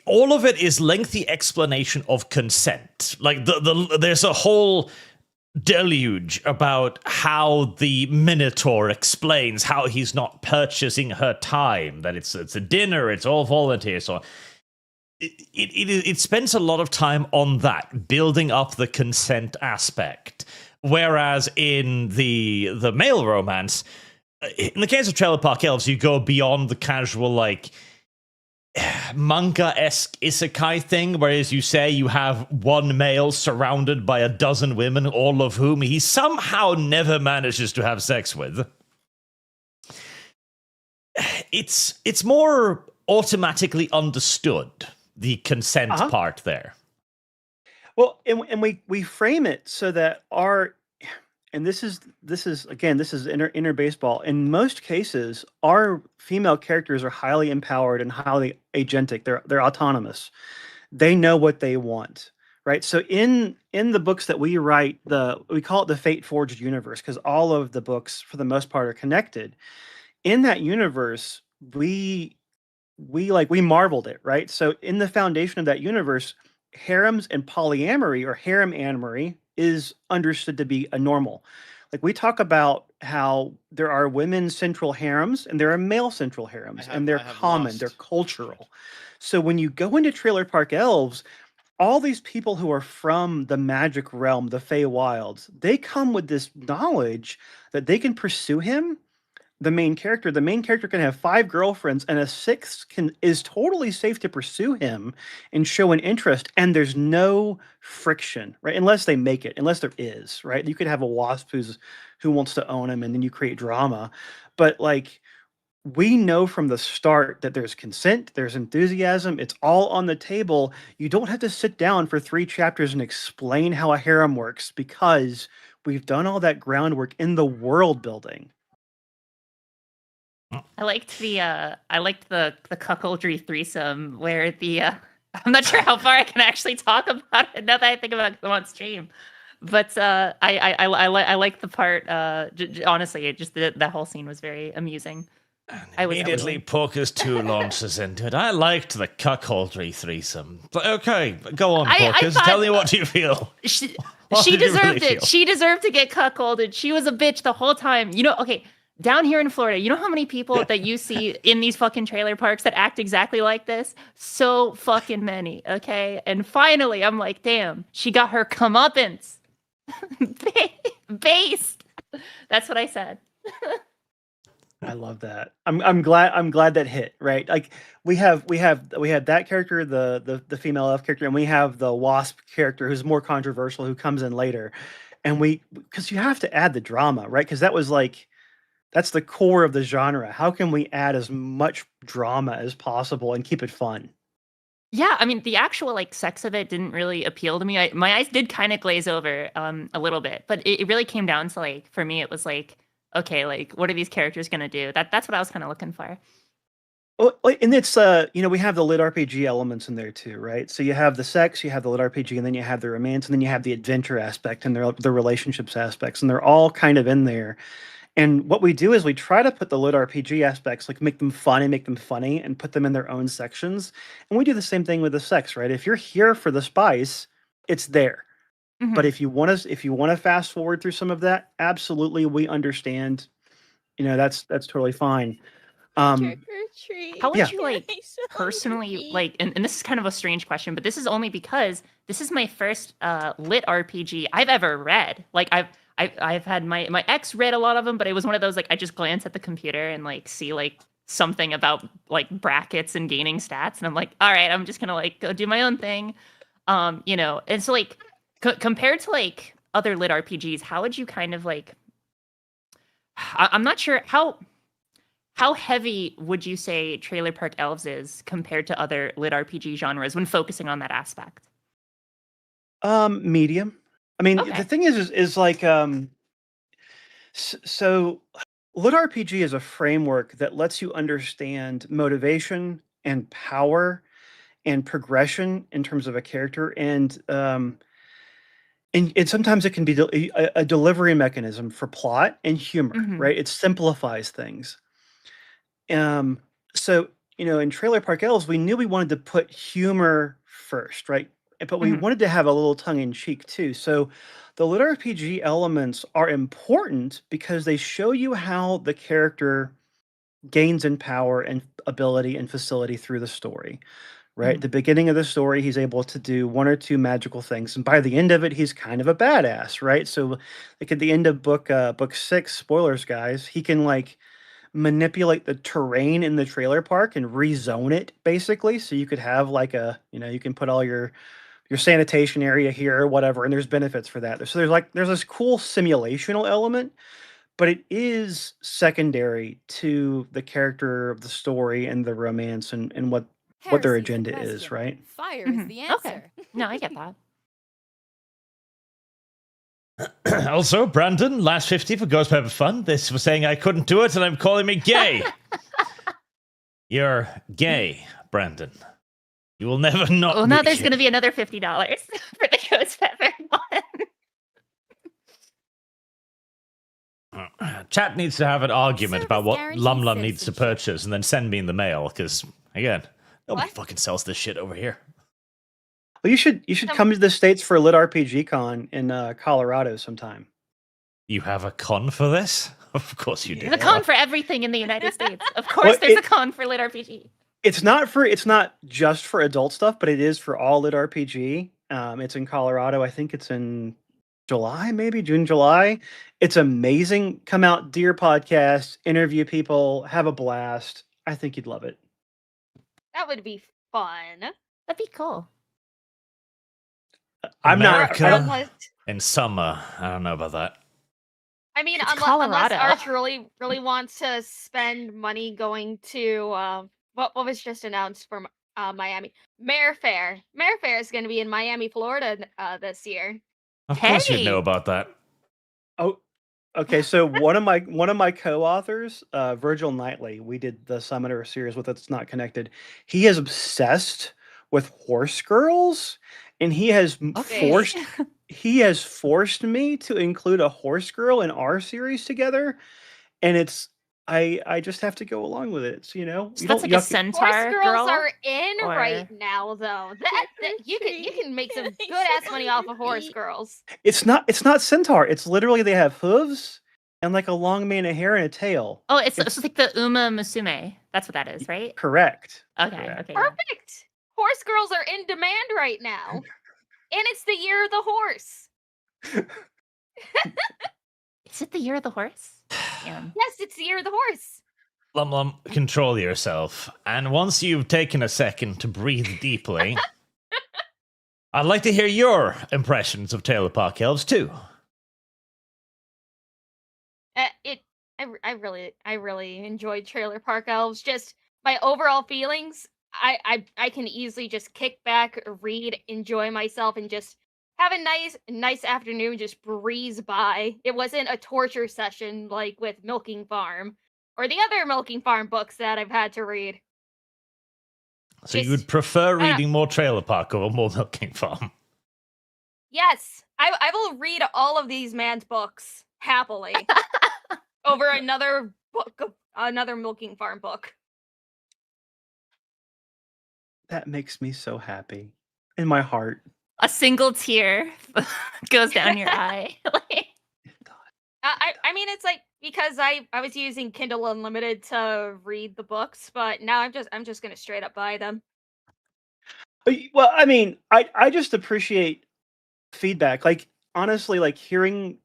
[SPEAKER 1] all of it is lengthy explanation of consent. Like, there's a whole deluge about how the Minotaur explains how he's not purchasing her time, that it's a dinner, it's all volunteer. So it spends a lot of time on that, building up the consent aspect. Whereas in the male romance, in the case of Trailer Park Elves, you go beyond the casual, like, manga-esque isekai thing, whereas you say you have one male surrounded by a dozen women, all of whom he somehow never manages to have sex with. It's more automatically understood, the consent part there.
[SPEAKER 4] Well, and we frame it so that and this is inner baseball. In most cases, our female characters are highly empowered and highly agentic. They're autonomous. They know what they want, right? So in the books that we write, we call it the Fate Forged universe, because all of the books, for the most part, are connected. In that universe, we marveled it, right? So in the foundation of that universe, harems and polyamory, or harem-amory, is understood to be a normal. Like, we talk about how there are women central harems and there are male central harems, and they're common, they're cultural. So when you go into Trailer Park Elves, all these people who are from the magic realm, the Feywilds, they come with this knowledge that they can pursue him. The main character can have 5 girlfriends, and a 6th is totally safe to pursue him and show an interest, and there's no friction, right? Unless they make it, unless there is, right? You could have a wasp who wants to own him, and then you create drama. But like, we know from the start that there's consent, there's enthusiasm, it's all on the table. You don't have to sit down for 3 chapters and explain how a harem works, because we've done all that groundwork in the world building.
[SPEAKER 3] I liked the cuckoldry threesome where I'm not sure how far I can actually talk about it now that I think about it on stream, but I like the part. Honestly, that whole scene was very amusing.
[SPEAKER 1] Immediately, Porkers 2 launches into it. I liked the cuckoldry threesome. But okay, go on, Porkers. Tell me what you feel.
[SPEAKER 3] She deserved it. She deserved to get cuckolded. She was a bitch the whole time. Okay. down here in Florida, you know how many people that you see in these fucking trailer parks that act exactly like this? So fucking many, okay? And finally, I'm like, damn, she got her comeuppance. Based. That's what I said.
[SPEAKER 4] I love that. I'm glad that hit, right? Like we have that character, the female elf character, and we have the wasp character who's more controversial, who comes in later. And because you have to add the drama, right? Because that's the core of the genre. How can we add as much drama as possible and keep it fun?
[SPEAKER 3] Yeah, I mean, the actual like sex of it didn't really appeal to me. My eyes did kind of glaze over a little bit, but it really came down to like, for me, it was like, okay, like what are these characters gonna do? That's what I was kind of looking for.
[SPEAKER 4] Well, and it's we have the lit RPG elements in there too, right? So you have the sex, you have the lit RPG, and then you have the romance, and then you have the adventure aspect and the relationships aspects, and they're all kind of in there. And what we do is we try to put the lit RPG aspects, like make them fun and make them funny, and put them in their own sections. And we do the same thing with the sex, right? If you're here for the spice, it's there.
[SPEAKER 3] Mhm.
[SPEAKER 4] But if you want to fast forward through some of that, absolutely, we understand. That's totally fine.
[SPEAKER 3] How would
[SPEAKER 4] Yeah.
[SPEAKER 3] you like personally like, and this is kind of a strange question, but this is only because this is my first lit RPG I've ever read. Like I've had my ex read a lot of them, but it was one of those like I just glance at the computer and like see like something about like brackets and gaining stats, and I'm like, all right, I'm just gonna like go do my own thing, And so like compared to like other lit RPGs, how would you kind of like? I'm not sure how heavy would you say Trailer Park Elves is compared to other lit RPG genres when focusing on that aspect?
[SPEAKER 4] Medium. I mean,
[SPEAKER 3] Okay.
[SPEAKER 4] the thing is like, so lit RPG is a framework that lets you understand motivation and power and progression in terms of a character, and sometimes it can be a delivery mechanism for plot and humor,
[SPEAKER 3] Mhm.
[SPEAKER 4] right? It simplifies things. So in Trailer Park Elves, we knew we wanted to put humor first, right? But we
[SPEAKER 3] Mhm.
[SPEAKER 4] wanted to have a little tongue in cheek too. So the lit RPG elements are important because they show you how the character gains in power and ability and facility through the story. Right?
[SPEAKER 3] Mhm.
[SPEAKER 4] The beginning of the story, he's able to do one or two magical things, and by the end of it, he's kind of a badass, right? So, like at the end of book 6, spoilers, guys, he can like manipulate the terrain in the trailer park and rezone it basically. So you could have like you can put all your sanitation area here or whatever, and there's benefits for that. So there's this cool simulational element, but it is secondary to the character of the story and the romance and what their
[SPEAKER 5] Heresy's the
[SPEAKER 4] agenda is,
[SPEAKER 5] question.
[SPEAKER 4] right?
[SPEAKER 5] Fire
[SPEAKER 3] Mhm.
[SPEAKER 5] is the
[SPEAKER 3] Okay.
[SPEAKER 5] answer.
[SPEAKER 3] No, I get that.
[SPEAKER 1] Also, Brandon, last 50 for Ghost Pepper Fun. This was saying I couldn't do it and I'm calling me gay. You're gay, Brandon. You will never not
[SPEAKER 3] Well, now
[SPEAKER 1] be
[SPEAKER 3] there's
[SPEAKER 1] gay.
[SPEAKER 3] going to be another $50 for the Ghost Pepper one.
[SPEAKER 1] Chat needs to have an argument about what
[SPEAKER 5] Service
[SPEAKER 1] Lum
[SPEAKER 5] guaranteed
[SPEAKER 1] needs to
[SPEAKER 5] citizenship.
[SPEAKER 1] purchase and then send me in the mail, because, again, nobody
[SPEAKER 2] What?
[SPEAKER 1] fucking sells this shit over here.
[SPEAKER 4] Well, you should come to the States for Lit RPG Con in Colorado sometime.
[SPEAKER 1] You have a con for this? Of course you do.
[SPEAKER 3] There's a con for everything in the United States. Of course,
[SPEAKER 4] Well,
[SPEAKER 3] there's a con for lit RPG.
[SPEAKER 4] It's not just for adult stuff, but it is for all Lit RPG. It's in Colorado. I think it's in July, maybe June, July. It's amazing. Come out, do your podcast, interview people, have a blast. I think you'd love it.
[SPEAKER 2] That would be fun.
[SPEAKER 3] That'd be cool.
[SPEAKER 4] I'm not.
[SPEAKER 1] America.
[SPEAKER 4] I don't-
[SPEAKER 2] Unless,
[SPEAKER 1] In summer, I don't know about that.
[SPEAKER 2] I mean,
[SPEAKER 3] It's
[SPEAKER 2] unless
[SPEAKER 3] Colorado.
[SPEAKER 2] Arch really wants to spend money going to what was just announced for Miami, Mare Fair. Mare Fair is going to be in Miami, Florida this year.
[SPEAKER 1] Of course you'd
[SPEAKER 3] Hey!
[SPEAKER 1] know about that.
[SPEAKER 4] Oh, okay. So one of my co-authors, Virgil Knightley, we did the Summoner series with It's Not Connected. He is obsessed with horse girls, and he has
[SPEAKER 2] Okay.
[SPEAKER 4] forced me to include a horse girl in our series together, and it's I just have to go along with it. It's,
[SPEAKER 3] So
[SPEAKER 4] you
[SPEAKER 3] that's
[SPEAKER 4] don't
[SPEAKER 3] like
[SPEAKER 4] yuck
[SPEAKER 3] a
[SPEAKER 4] it.
[SPEAKER 3] centaur
[SPEAKER 2] Horse girls
[SPEAKER 3] girl?
[SPEAKER 2] are in
[SPEAKER 3] or-
[SPEAKER 2] right now, though. That you can make some good ass money off of horse girls.
[SPEAKER 4] It's not centaur. It's literally they have hooves and like a long mane of hair and a tail.
[SPEAKER 3] Oh, it's like the Uma Musume. That's what that is, right?
[SPEAKER 4] Correct.
[SPEAKER 3] Okay.
[SPEAKER 4] Correct.
[SPEAKER 3] Okay. Yeah.
[SPEAKER 2] Perfect. Horse girls are in demand right now. And it's the year of the horse.
[SPEAKER 3] Is it the year of the horse? Yeah.
[SPEAKER 2] Yes, it's the year of the horse.
[SPEAKER 1] Lum, control yourself. And once you've taken a second to breathe deeply, I'd like to hear your impressions of Tale of Park Elves too.
[SPEAKER 2] I really enjoyed Trailer Park Elves. Just my overall feelings. I can easily just kick back, read, enjoy myself, and just have a nice afternoon. Just breeze by. It wasn't a torture session like with Milking Farm or the other Milking Farm books that I've had to read.
[SPEAKER 1] So you would prefer
[SPEAKER 2] I don't-
[SPEAKER 1] reading more Trailer Park over more Milking Farm?
[SPEAKER 2] Yes, I will read all of these man's books happily over another book, another Milking Farm book.
[SPEAKER 4] That makes me so happy in my heart.
[SPEAKER 3] A single tear goes down your eye.
[SPEAKER 2] I mean, it's like because I was using Kindle Unlimited to read the books, but now I'm just gonna straight up buy them.
[SPEAKER 4] Well, I mean, I just appreciate feedback. Like honestly, like hearing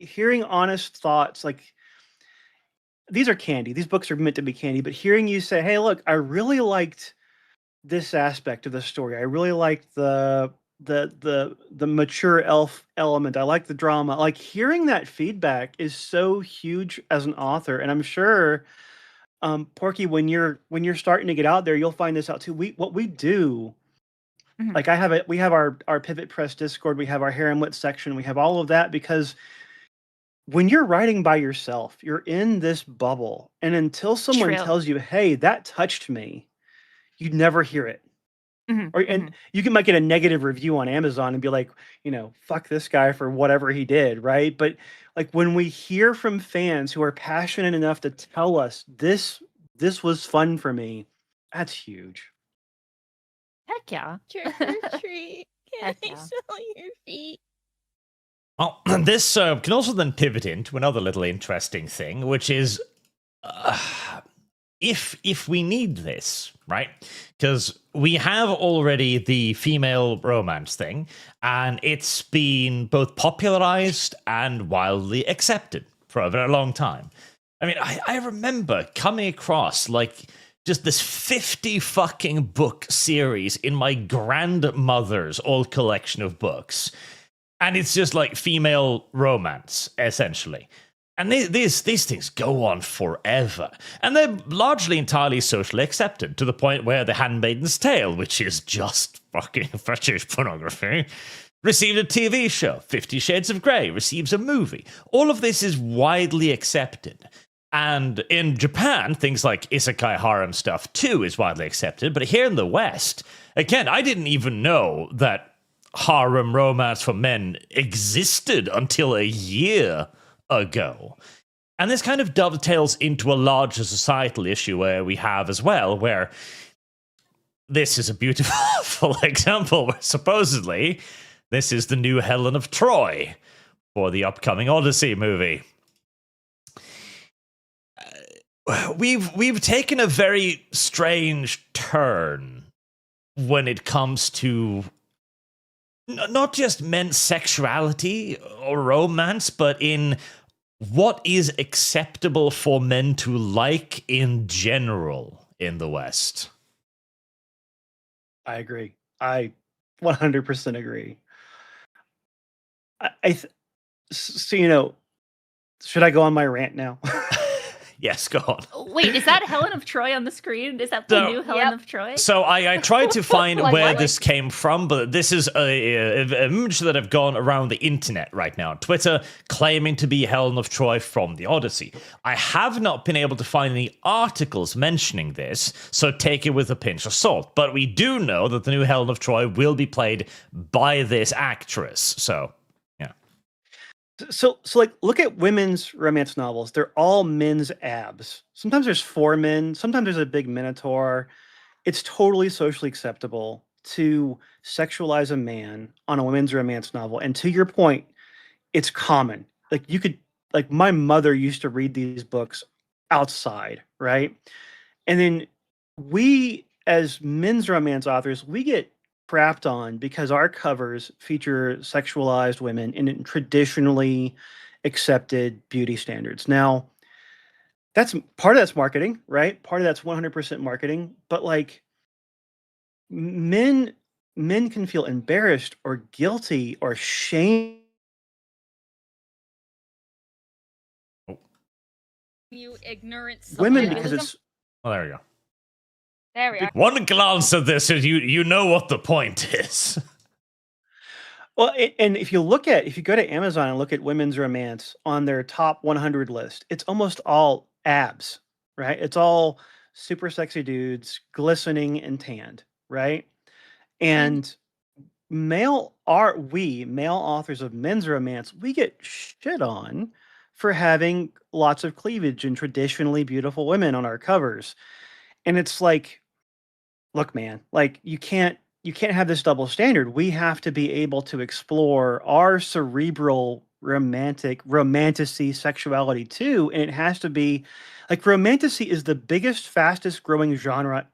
[SPEAKER 4] honest thoughts. Like these are candy. These books are meant to be candy. But hearing you say, "Hey, look, I really liked this aspect of the story. I really liked the mature elf element. I like the drama." Like hearing that feedback is so huge as an author, and I'm sure, Porky, when you're starting to get out there, you'll find this out too. What we do,
[SPEAKER 3] Mhm.
[SPEAKER 4] like we have our Pivot Press Discord, we have our Harem Lit section, we have all of that because when you're writing by yourself, you're in this bubble, and until someone
[SPEAKER 3] True.
[SPEAKER 4] tells you, "Hey, that touched me," you'd never hear it.
[SPEAKER 3] Mhm,
[SPEAKER 4] Or and you might get a negative review on Amazon and be like, fuck this guy for whatever he did, right? But like when we hear from fans who are passionate enough to tell us this was fun for me, that's huge.
[SPEAKER 3] Heck yeah.
[SPEAKER 7] Trick or treat. Can
[SPEAKER 3] Heck
[SPEAKER 7] I
[SPEAKER 3] yeah.
[SPEAKER 7] smell your feet?
[SPEAKER 1] Well, this can also then pivot into another little interesting thing, which is if we need this, right? Because we have already the female romance thing, and it's been both popularized and wildly accepted for a very long time. I mean, I remember coming across like just this 50 fucking book series in my grandmother's old collection of books. And it's just like female romance, essentially. And these things go on forever. And they're largely entirely socially accepted, to the point where The Handmaid's Tale, which is just fucking fetish pornography, received a TV show. 50 Shades of Grey receives a movie. All of this is widely accepted. And in Japan, things like isekai harem stuff too is widely accepted. But here in the West, again, I didn't even know that harem romance for men existed until a year ago. And this kind of dovetails into a larger societal issue where we have as well, where this is a beautiful example where supposedly this is the new Helen of Troy for the upcoming Odyssey movie. We've taken a very strange turn when it comes to not just men's sexuality or romance, but in what is acceptable for men to like in general in the West.
[SPEAKER 4] I agree. I 100% agree. So, should I go on my rant now?
[SPEAKER 1] Yes, go on.
[SPEAKER 3] Wait, is that Helen of Troy on the screen? Is that the
[SPEAKER 1] No.
[SPEAKER 3] new Helen of Troy?
[SPEAKER 1] So I tried to find
[SPEAKER 2] Like,
[SPEAKER 1] where
[SPEAKER 2] what?
[SPEAKER 1] this came from, but this is an image that have gone around the internet right now on Twitter, claiming to be Helen of Troy from the Odyssey. I have not been able to find any articles mentioning this, so take it with a pinch of salt. But we do know that the new Helen of Troy will be played by this actress. So, yeah.
[SPEAKER 4] So like, look at women's romance novels. They're all men's abs. Sometimes there's 4 men. Sometimes there's a big minotaur. It's totally socially acceptable to sexualize a man on a women's romance novel. And to your point, it's common. Like you could, like my mother used to read these books outside, right? And then we, as men's romance authors, we get crapped on because our covers feature sexualized women in traditionally accepted beauty standards. Now, that's part of that's marketing, right? Part of that's 100% marketing, but like men can feel embarrassed or guilty or shame.
[SPEAKER 2] You ignorant
[SPEAKER 4] Women
[SPEAKER 2] slut.
[SPEAKER 4] because it's
[SPEAKER 1] Oh, there we go.
[SPEAKER 2] There we are.
[SPEAKER 1] One glance at this, and you know what the point is.
[SPEAKER 4] well, and if you go to Amazon and look at women's romance on their top 100 list, it's almost all abs, right? It's all super sexy dudes, glistening and tanned, right? And male authors of men's romance, we get shit on for having lots of cleavage and traditionally beautiful women on our covers. And it's like, look, man, like you can't have this double standard. We have to be able to explore our cerebral romanticy sexuality too. And it has to be like romanticy is the biggest, fastest growing genre,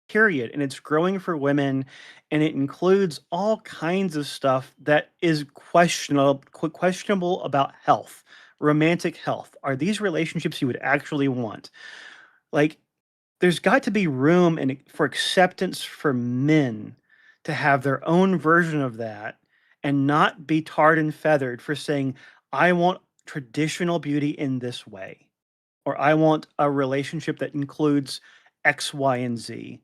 [SPEAKER 4] period. And it's growing for women, and it includes all kinds of stuff that is questionable about health, romantic health. Are these relationships you would actually want? Like, there's got to be room for acceptance for men to have their own version of that and not be tarred and feathered for saying, I want traditional beauty in this way, or I want a relationship that includes X, Y, and Z.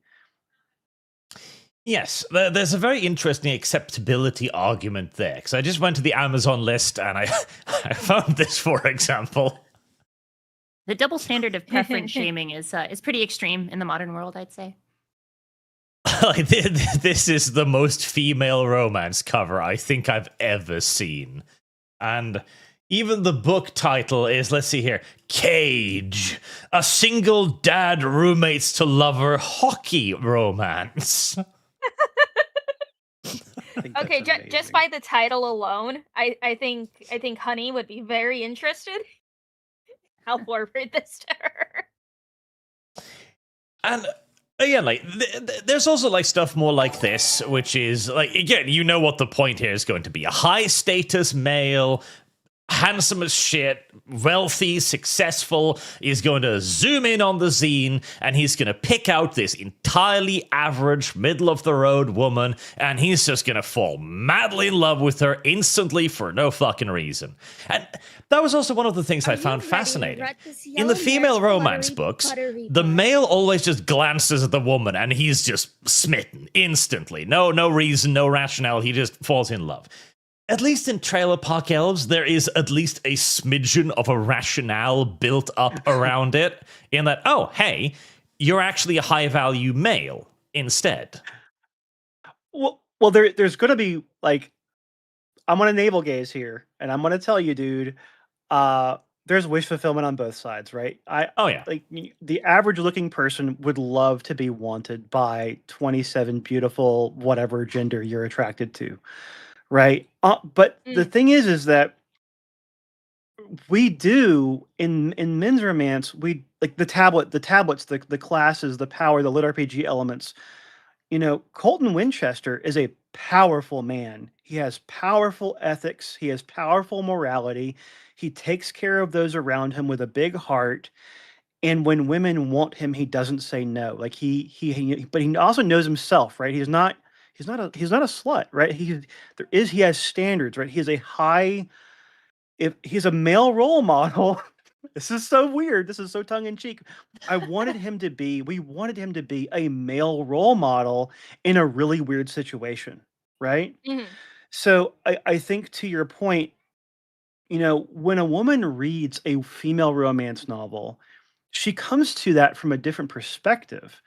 [SPEAKER 1] Yes, there's a very interesting acceptability argument there, because I just went to the Amazon list and I found this, for example.
[SPEAKER 3] The double standard of preference shaming is pretty extreme in the modern world, I'd say.
[SPEAKER 1] This is the most female romance cover I think I've ever seen. And even the book title is, let's see here, Cage, a single dad roommates to lover hockey romance.
[SPEAKER 2] Okay, just by the title alone, I think Honey would be very interested. I'll forward this to her.
[SPEAKER 1] And again, like, there's also like stuff more like this, which is like, again, you know what the point here is going to be: a high status male, handsome as shit, wealthy, successful, is going to zoom in on the zine, and he's going to pick out this entirely average, middle-of-the-road woman, and he's just going to fall madly in love with her instantly for no fucking reason. And that was also one of the things I found fascinating. In the female romance books, the male always just glances at the woman, and he's just smitten instantly. No reason, no rationale, he just falls in love. At least in Trailer Park Elves, there is at least a smidgen of a rationale built up around it, in that, oh, hey, you're actually a high-value male instead.
[SPEAKER 4] Well, there's going to be, like, I'm going to navel gaze here, and I'm going to tell you, dude, there's wish fulfillment on both sides, right? Like, the average-looking person would love to be wanted by 27 beautiful, whatever gender you're attracted to. Right. But the thing is that we do in men's romance, we like the tablets, the classes, the power, the lit RPG elements. You know, Colton Winchester is a powerful man. He has powerful ethics. He has powerful morality. He takes care of those around him with a big heart. And when women want him, he doesn't say no. Like but he also knows himself, right? He's not a slut, right? He has standards, right? If he's a male role model. This is so weird. This is so tongue in cheek. We wanted him to be a male role model in a really weird situation, right?
[SPEAKER 2] Mm-hmm.
[SPEAKER 4] So I think, to your point, you know, when a woman reads a female romance novel, she comes to that from a different perspective.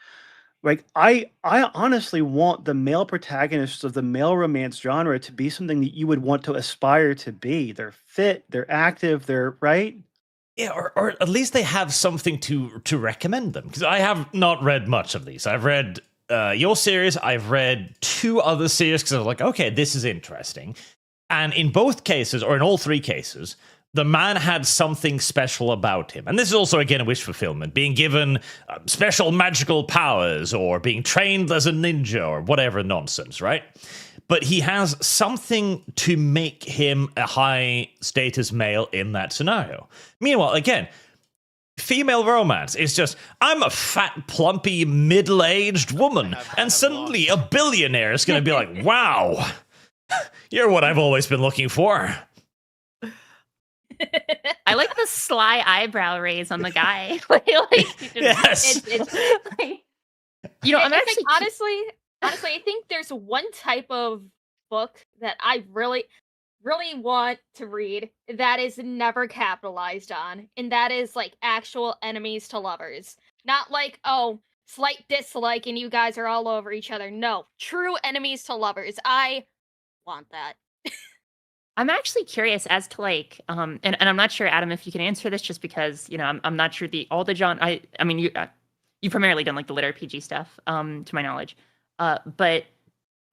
[SPEAKER 4] Like, I honestly want the male protagonists of the male romance genre to be something that you would want to aspire to be. They're fit, they're active, they're right.
[SPEAKER 1] Yeah, or at least they have something to recommend them. Because I have not read much of these. I've read your series, I've read 2 other series, because I was like, okay, this is interesting. And in both cases, or in all 3 cases, the man had something special about him. And this is also, again, a wish fulfillment, being given special magical powers or being trained as a ninja or whatever nonsense, right? But he has something to make him a high-status male in that scenario. Meanwhile, again, female romance is just, I'm a fat, plumpy, middle-aged woman, and suddenly a billionaire is going to be like, wow, you're what I've always been looking for.
[SPEAKER 3] I like the sly eyebrow raise on the guy.
[SPEAKER 1] Yes.
[SPEAKER 3] Like, you know, I'm actually
[SPEAKER 2] honestly, I think there's one type of book that I really want to read that is never capitalized on, and that is like actual enemies to lovers. Not like, oh, slight dislike and you guys are all over each other. No, true enemies to lovers. I want that.
[SPEAKER 3] I'm actually curious as to like, and I'm not sure, Adam, if you can answer this, just because, you know, I'm not sure all the genre. I mean, you primarily done like the lit RPG stuff, to my knowledge, but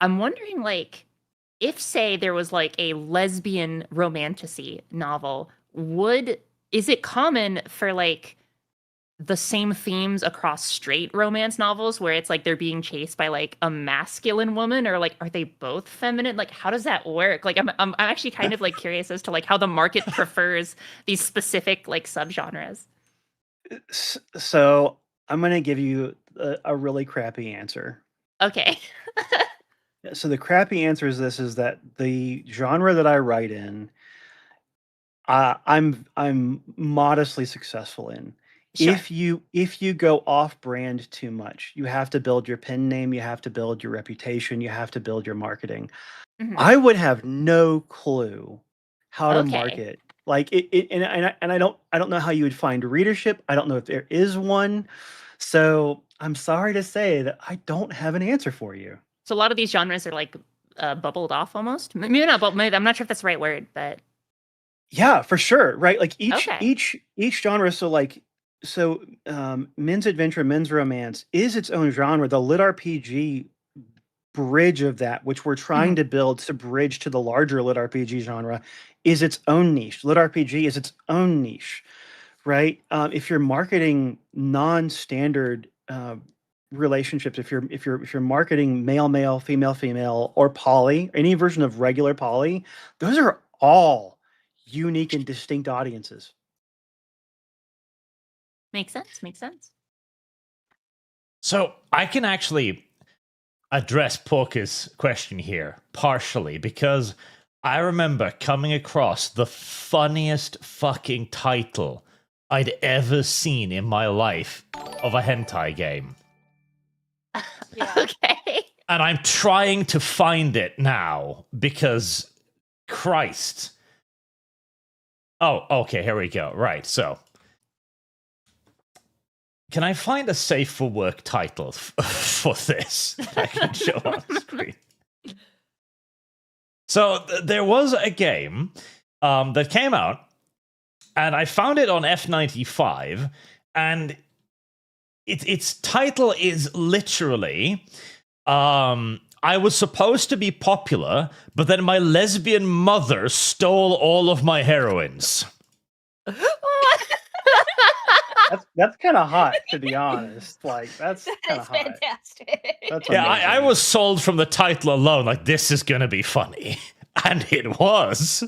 [SPEAKER 3] I'm wondering, like, if say there was like a lesbian romantasy novel, is it common for like the same themes across straight romance novels where it's like they're being chased by like a masculine woman, or like are they both feminine? Like, how does that work? Like, I'm actually kind of like curious as to like how the market prefers these specific like subgenres.
[SPEAKER 4] So I'm going to give you a really crappy answer.
[SPEAKER 3] Okay.
[SPEAKER 4] So the crappy answer is that the genre that I write in, I'm modestly successful in.
[SPEAKER 3] Sure.
[SPEAKER 4] If you go off brand too much, you have to build your pen name, you have to build your reputation, you have to build your marketing.
[SPEAKER 3] Mhm.
[SPEAKER 4] I would have no clue how to
[SPEAKER 3] Okay.
[SPEAKER 4] market. Like and I don't know how you would find readership. I don't know if there is one. So I'm sorry to say that I don't have an answer for you.
[SPEAKER 3] So a lot of these genres are like bubbled off almost. Maybe not, but maybe, I'm not sure if that's the right word, but
[SPEAKER 4] Yeah, for sure. Right. Like
[SPEAKER 3] Okay.
[SPEAKER 4] each genre. So men's adventure, men's romance is its own genre. The lit RPG bridge of that, which we're trying to build to bridge to the larger lit RPG genre, is its own niche. Lit RPG is its own niche, right? If you're marketing non-standard relationships, if you're marketing male, female, or poly, any version of regular poly, those are all unique and distinct audiences.
[SPEAKER 3] Makes sense.
[SPEAKER 1] So I can actually address Porker's question here partially, because I remember coming across the funniest fucking title I'd ever seen in my life of a hentai game.
[SPEAKER 2] Yeah.
[SPEAKER 3] Okay.
[SPEAKER 1] And I'm trying to find it now because, Christ. Oh, okay, here we go. Right, so. Can I find a safe for work title for this that I can show on screen? So there was a game that came out, and I found it on F95, and its title is literally, I was supposed to be popular, but then my lesbian mother stole all of my heroines.
[SPEAKER 4] That's kind of hot, to be honest. Like that's kind of
[SPEAKER 2] That's
[SPEAKER 4] hot.
[SPEAKER 2] fantastic.
[SPEAKER 4] That's
[SPEAKER 1] Yeah, I
[SPEAKER 4] amazing.
[SPEAKER 1] was sold from the title alone, like, this is gonna be funny. And it was.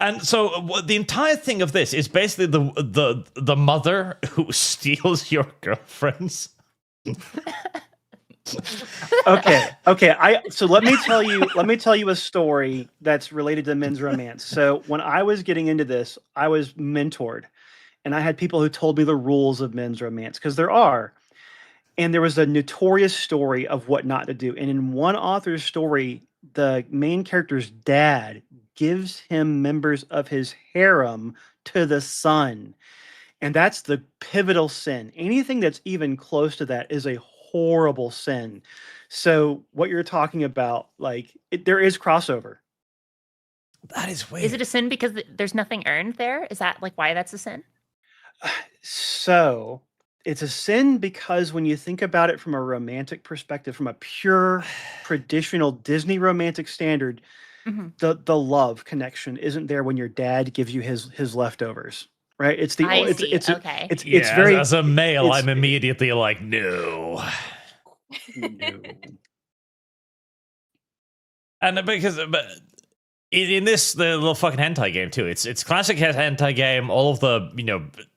[SPEAKER 1] And so the entire thing of this is basically the mother who steals your girlfriends.
[SPEAKER 4] Okay. So let me tell you a story that's related to men's romance. So when I was getting into this, I was mentored, and I had people who told me the rules of men's romance, because there are. And there was a notorious story of what not to do. And in one author's story, the main character's dad gives him members of his harem to the son. And that's the pivotal sin. Anything that's even close to that is a horrible sin. So what you're talking about, like, there is crossover.
[SPEAKER 1] That is weird.
[SPEAKER 3] Is it a sin because there's nothing earned there? Is that like why that's a sin?
[SPEAKER 4] So it's a sin because when you think about it from a romantic perspective, from a pure traditional Disney romantic standard, the love connection isn't there when your dad gives you his leftovers, right? It's the
[SPEAKER 3] I
[SPEAKER 4] it's
[SPEAKER 3] see.
[SPEAKER 4] it's
[SPEAKER 3] Okay.
[SPEAKER 4] it's
[SPEAKER 1] Yeah,
[SPEAKER 4] very
[SPEAKER 1] as a male,
[SPEAKER 4] it's-
[SPEAKER 1] I'm immediately like, no.
[SPEAKER 4] no.
[SPEAKER 1] And because but in this the little fucking hentai game too, it's classic hentai game. All of the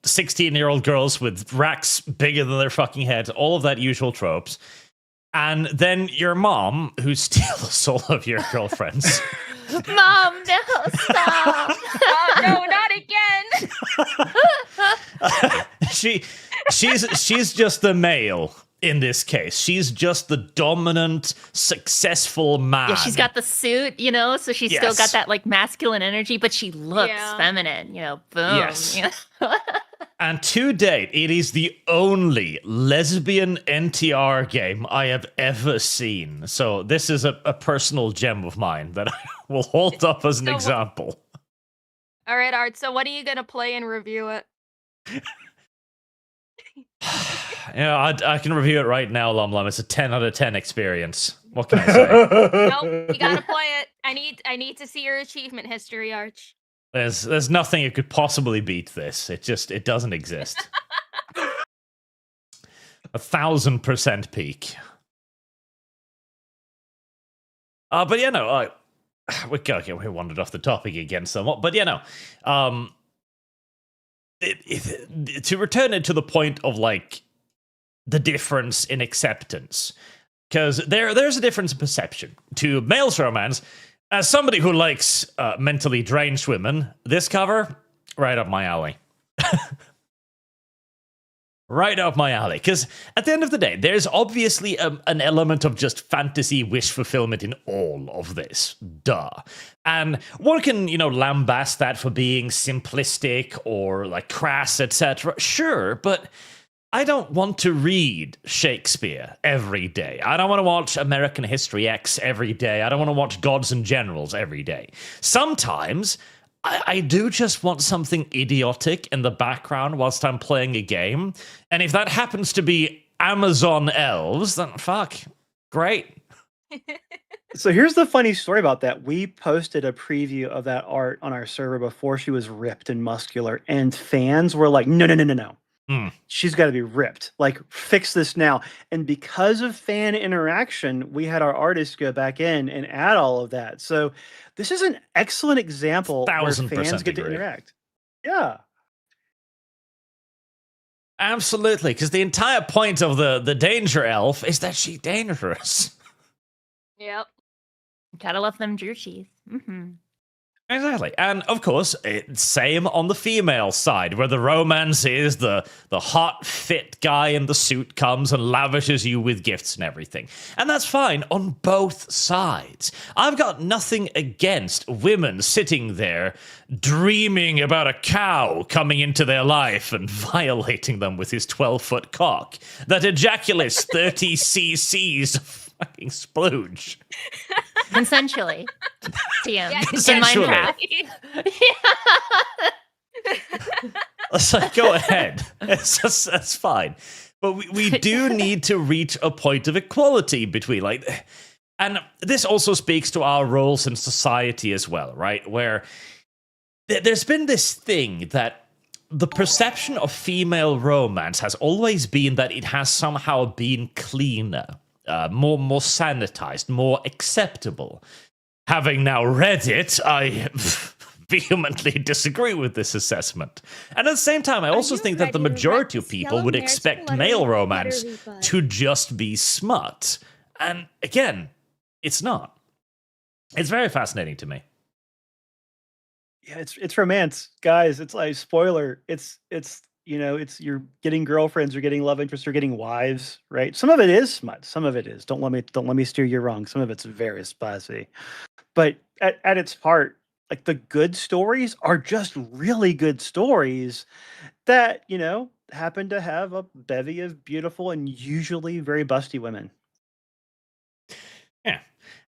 [SPEAKER 1] 16-year-old girls with racks bigger than their fucking heads, all of that usual tropes. And then your mom, who steals all of your girlfriends.
[SPEAKER 3] Mom, no, stop.
[SPEAKER 2] Oh no, not again!
[SPEAKER 1] she's just the male in this case. She's just the dominant, successful man.
[SPEAKER 3] Yeah, she's got the suit, so she's still got that like masculine energy, but she looks feminine, boom.
[SPEAKER 1] Yes.
[SPEAKER 3] You know?
[SPEAKER 1] And to date, it is the only lesbian NTR game I have ever seen. So this is a personal gem of mine that I will hold up as an example.
[SPEAKER 2] All right, Art. So what are you gonna play and review it?
[SPEAKER 1] I can review it right now, Lum. It's a 10 out of 10 experience. What can I say?
[SPEAKER 2] Nope, you gotta play it. I need to see your achievement history, Arch.
[SPEAKER 1] There's nothing that could possibly beat this. It doesn't exist. 1,000% peak. But we wandered off the topic again somewhat. But to return it to the point of like the difference in acceptance, because there's a difference in perception to male's romance. As somebody who likes mentally deranged women, this cover, right up my alley. Right up my alley. Because at the end of the day, there's obviously an element of just fantasy wish fulfillment in all of this. Duh. And one can, lambast that for being simplistic or like crass, etc. Sure, but I don't want to read Shakespeare every day. I don't want to watch American History X every day. I don't want to watch Gods and Generals every day. Sometimes I do just want something idiotic in the background whilst I'm playing a game. And if that happens to be Amazon Elves, then fuck, great.
[SPEAKER 4] So here's the funny story about that. We posted a preview of that art on our server before she was ripped and muscular, and fans were like, no. She's got to be ripped. Like, fix this now. And because of fan interaction, we had our artists go back in and add all of that. So this is an excellent example where fans get to interact. Yeah.
[SPEAKER 1] Absolutely, because the entire point of the danger elf is that she's dangerous.
[SPEAKER 2] Yep.
[SPEAKER 3] Gotta love them jerseys. Mm-hmm.
[SPEAKER 1] Exactly. And of course, it's same on the female side, where the romance is the hot, fit guy in the suit comes and lavishes you with gifts and everything. And that's fine on both sides. I've got nothing against women sitting there dreaming about a cow coming into their life and violating them with his 12-foot cock that ejaculates 30 cc's of fucking splooge.
[SPEAKER 3] Consensually. TM.
[SPEAKER 2] Yeah,
[SPEAKER 3] In
[SPEAKER 1] consensually.
[SPEAKER 3] Minecraft.
[SPEAKER 1] It's like, go ahead. That's fine. But we do need to reach a point of equality between, like, and this also speaks to our roles in society as well, right? Where there's been this thing that the perception of female romance has always been that it has somehow been cleaner. More sanitized, more acceptable. Having now read it, I vehemently disagree with this assessment. And at the same time, I also think that the majority of people would expect male romance to just be smut. And again, it's not. It's very fascinating to me.
[SPEAKER 4] Yeah, it's romance, guys. It's like, spoiler. It's you're getting girlfriends, you're getting love interests, you're getting wives, right? Some of it is smut, some of it is. Don't let me steer you wrong. Some of it's very spicy. But at its heart, like, the good stories are just really good stories that, happen to have a bevy of beautiful and usually very busty women.
[SPEAKER 1] Yeah.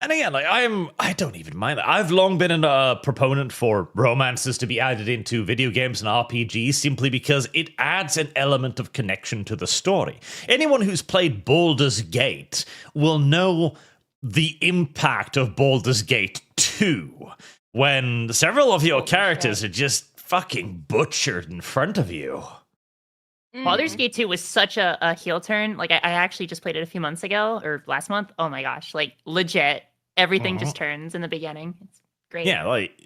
[SPEAKER 1] And again, like, I don't even mind that. I've long been a proponent for romances to be added into video games and RPGs simply because it adds an element of connection to the story. Anyone who's played Baldur's Gate will know the impact of Baldur's Gate 2 when several of your
[SPEAKER 3] Holy
[SPEAKER 1] characters
[SPEAKER 3] shit.
[SPEAKER 1] are just fucking butchered in front of you.
[SPEAKER 3] Baldur's
[SPEAKER 2] Mhm.
[SPEAKER 3] Gate 2 was such a heel turn. Like, I actually just played it a few months ago or last month. Oh my gosh. Like, legit, everything just turns in the beginning. It's great.
[SPEAKER 1] Yeah, like,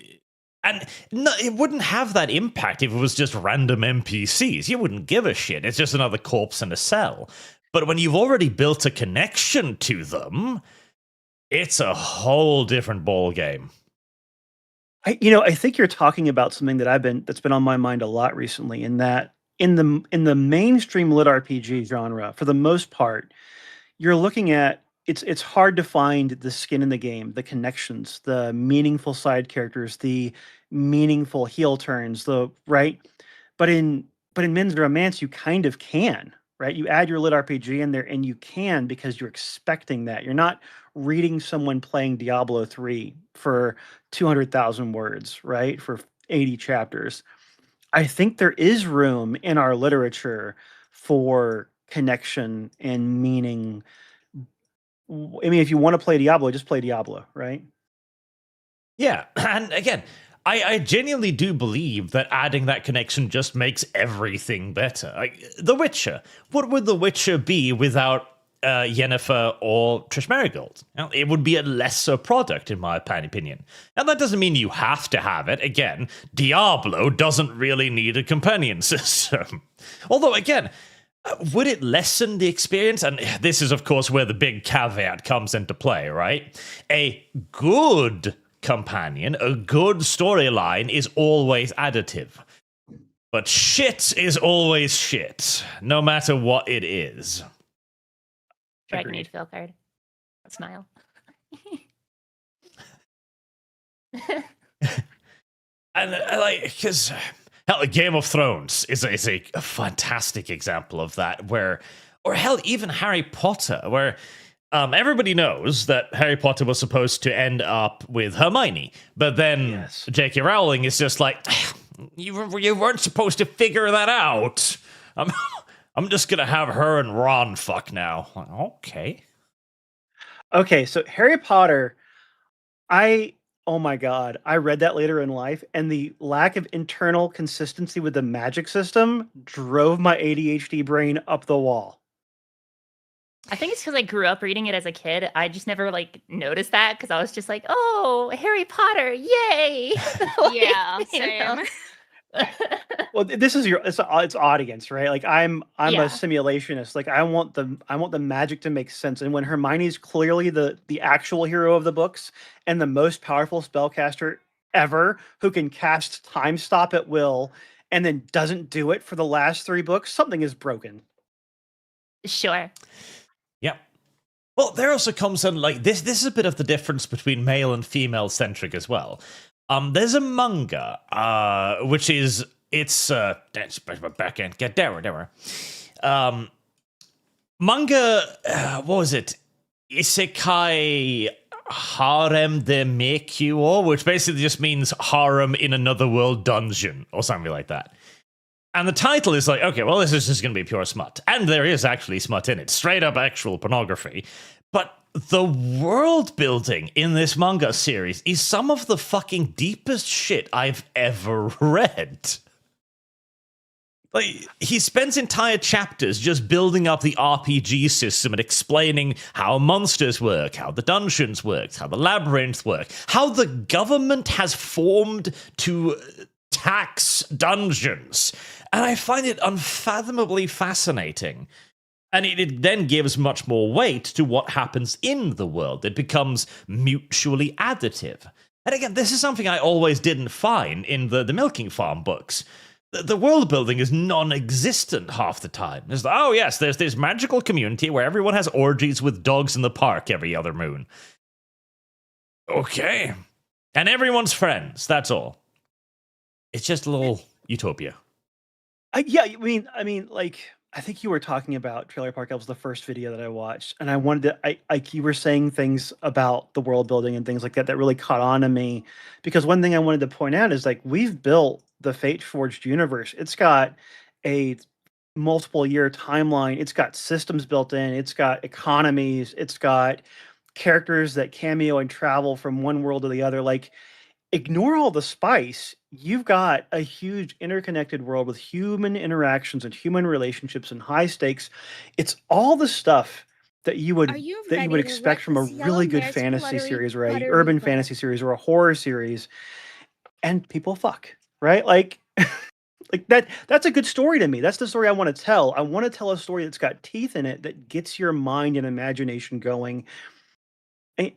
[SPEAKER 1] and no, it wouldn't have that impact if it was just random NPCs. You wouldn't give a shit. It's just another corpse in a cell. But when you've already built a connection to them, it's a whole different ball game.
[SPEAKER 4] I think you're talking about something that's been on my mind a lot recently, in that in the mainstream lit RPG genre, for the most part, you're looking at it's hard to find the skin in the game, the connections, the meaningful side characters, the meaningful heel turns, the right. But in Men's Romance, you kind of can, right? You add your lit RPG in there, and you can because you're expecting that. You're not reading someone playing Diablo 3 for 200,000 words, right? For 80 chapters. I think there is room in our literature for connection and meaning. I mean, if you want to play Diablo, just play Diablo, right?
[SPEAKER 1] Yeah, and again, I genuinely do believe that adding that connection just makes everything better. Like The Witcher, what would The Witcher be without Yennefer or Trish Merigold? Well, it would be a lesser product, in my opinion. And that doesn't mean you have to have it. Again, Diablo doesn't really need a companion system. Although, again, would it lessen the experience? And this is, of course, where the big caveat comes into play, right? A good companion, a good storyline is always additive. But shit is always shit, no matter what it is.
[SPEAKER 3] Dragon
[SPEAKER 4] Agreed.
[SPEAKER 3] Age fail card. Smile.
[SPEAKER 1] And like, because hell, Game of Thrones is a fantastic example of that. Where, or hell, even Harry Potter, where everybody knows that Harry Potter was supposed to end up with Hermione, but then
[SPEAKER 4] Yes.
[SPEAKER 1] J.K. Rowling is just like, you weren't supposed to figure that out. I'm just gonna have her and Ron fuck now. Like, okay.
[SPEAKER 4] Okay, so Harry Potter, oh my God, I read that later in life, and the lack of internal consistency with the magic system drove my ADHD brain up the wall.
[SPEAKER 3] I think it's because I grew up reading it as a kid. I just never like noticed that because I was just like, "Oh, Harry Potter, yay!" Like,
[SPEAKER 2] Yeah,
[SPEAKER 3] you know?
[SPEAKER 2] same.
[SPEAKER 4] Well, this is it's audience, right? Like I'm a
[SPEAKER 3] Yeah.
[SPEAKER 4] simulationist. Like I want the magic to make sense. And when Hermione's clearly the actual hero of the books and the most powerful spellcaster ever, who can cast time stop at will and then doesn't do it for the last 3 books, something is broken.
[SPEAKER 3] Sure.
[SPEAKER 1] Yep. Well, there also comes in like this. This is a bit of the difference between male and female centric as well. There's a manga, which is that's my back end. Get there. Manga. What was it? Isekai Harem de Mekyuo, which basically just means harem in another world dungeon or something like that. And the title is like, okay, well, this is just going to be pure smut. And there is actually smut in it. Straight up actual pornography. But the world building in this manga series is some of the fucking deepest shit I've ever read. Like, he spends entire chapters just building up the RPG system and explaining how monsters work, how the dungeons work, how the labyrinth work, how the government has formed to tax dungeons. And I find it unfathomably fascinating. And it then gives much more weight to what happens in the world. It becomes mutually additive. And again, this is something I always didn't find in the Milking Farm books. The world building is non-existent half the time. It's like, oh yes, there's this magical community where everyone has orgies with dogs in the park every other moon. Okay. And everyone's friends, that's all. It's just a little utopia.
[SPEAKER 4] Yeah, I mean, like I think you were talking about Trailer Park Elves, the first video that I watched, and I wanted to. You were saying things about the world building and things like that that really caught on to me, because one thing I wanted to point out is like we've built the Fate Forged universe. It's got a multiple year timeline. It's got systems built in. It's got economies. It's got characters that cameo and travel from one world to the other. Like, ignore all the spice. You've got a huge interconnected world with human interactions and human relationships and high stakes. It's all the stuff that you would
[SPEAKER 7] Are you
[SPEAKER 4] that you
[SPEAKER 7] ready
[SPEAKER 4] would
[SPEAKER 7] to
[SPEAKER 4] expect
[SPEAKER 7] let
[SPEAKER 4] from a
[SPEAKER 7] this yellow
[SPEAKER 4] really good
[SPEAKER 7] mare's
[SPEAKER 4] fantasy
[SPEAKER 7] fluttery
[SPEAKER 4] series or a
[SPEAKER 7] buttery
[SPEAKER 4] urban
[SPEAKER 7] butt?
[SPEAKER 4] fantasy series or a horror series, and people fuck, right? Like like that's a good story to me. That's the story I want to tell. I want to tell a story that's got teeth in it that gets your mind and imagination going. And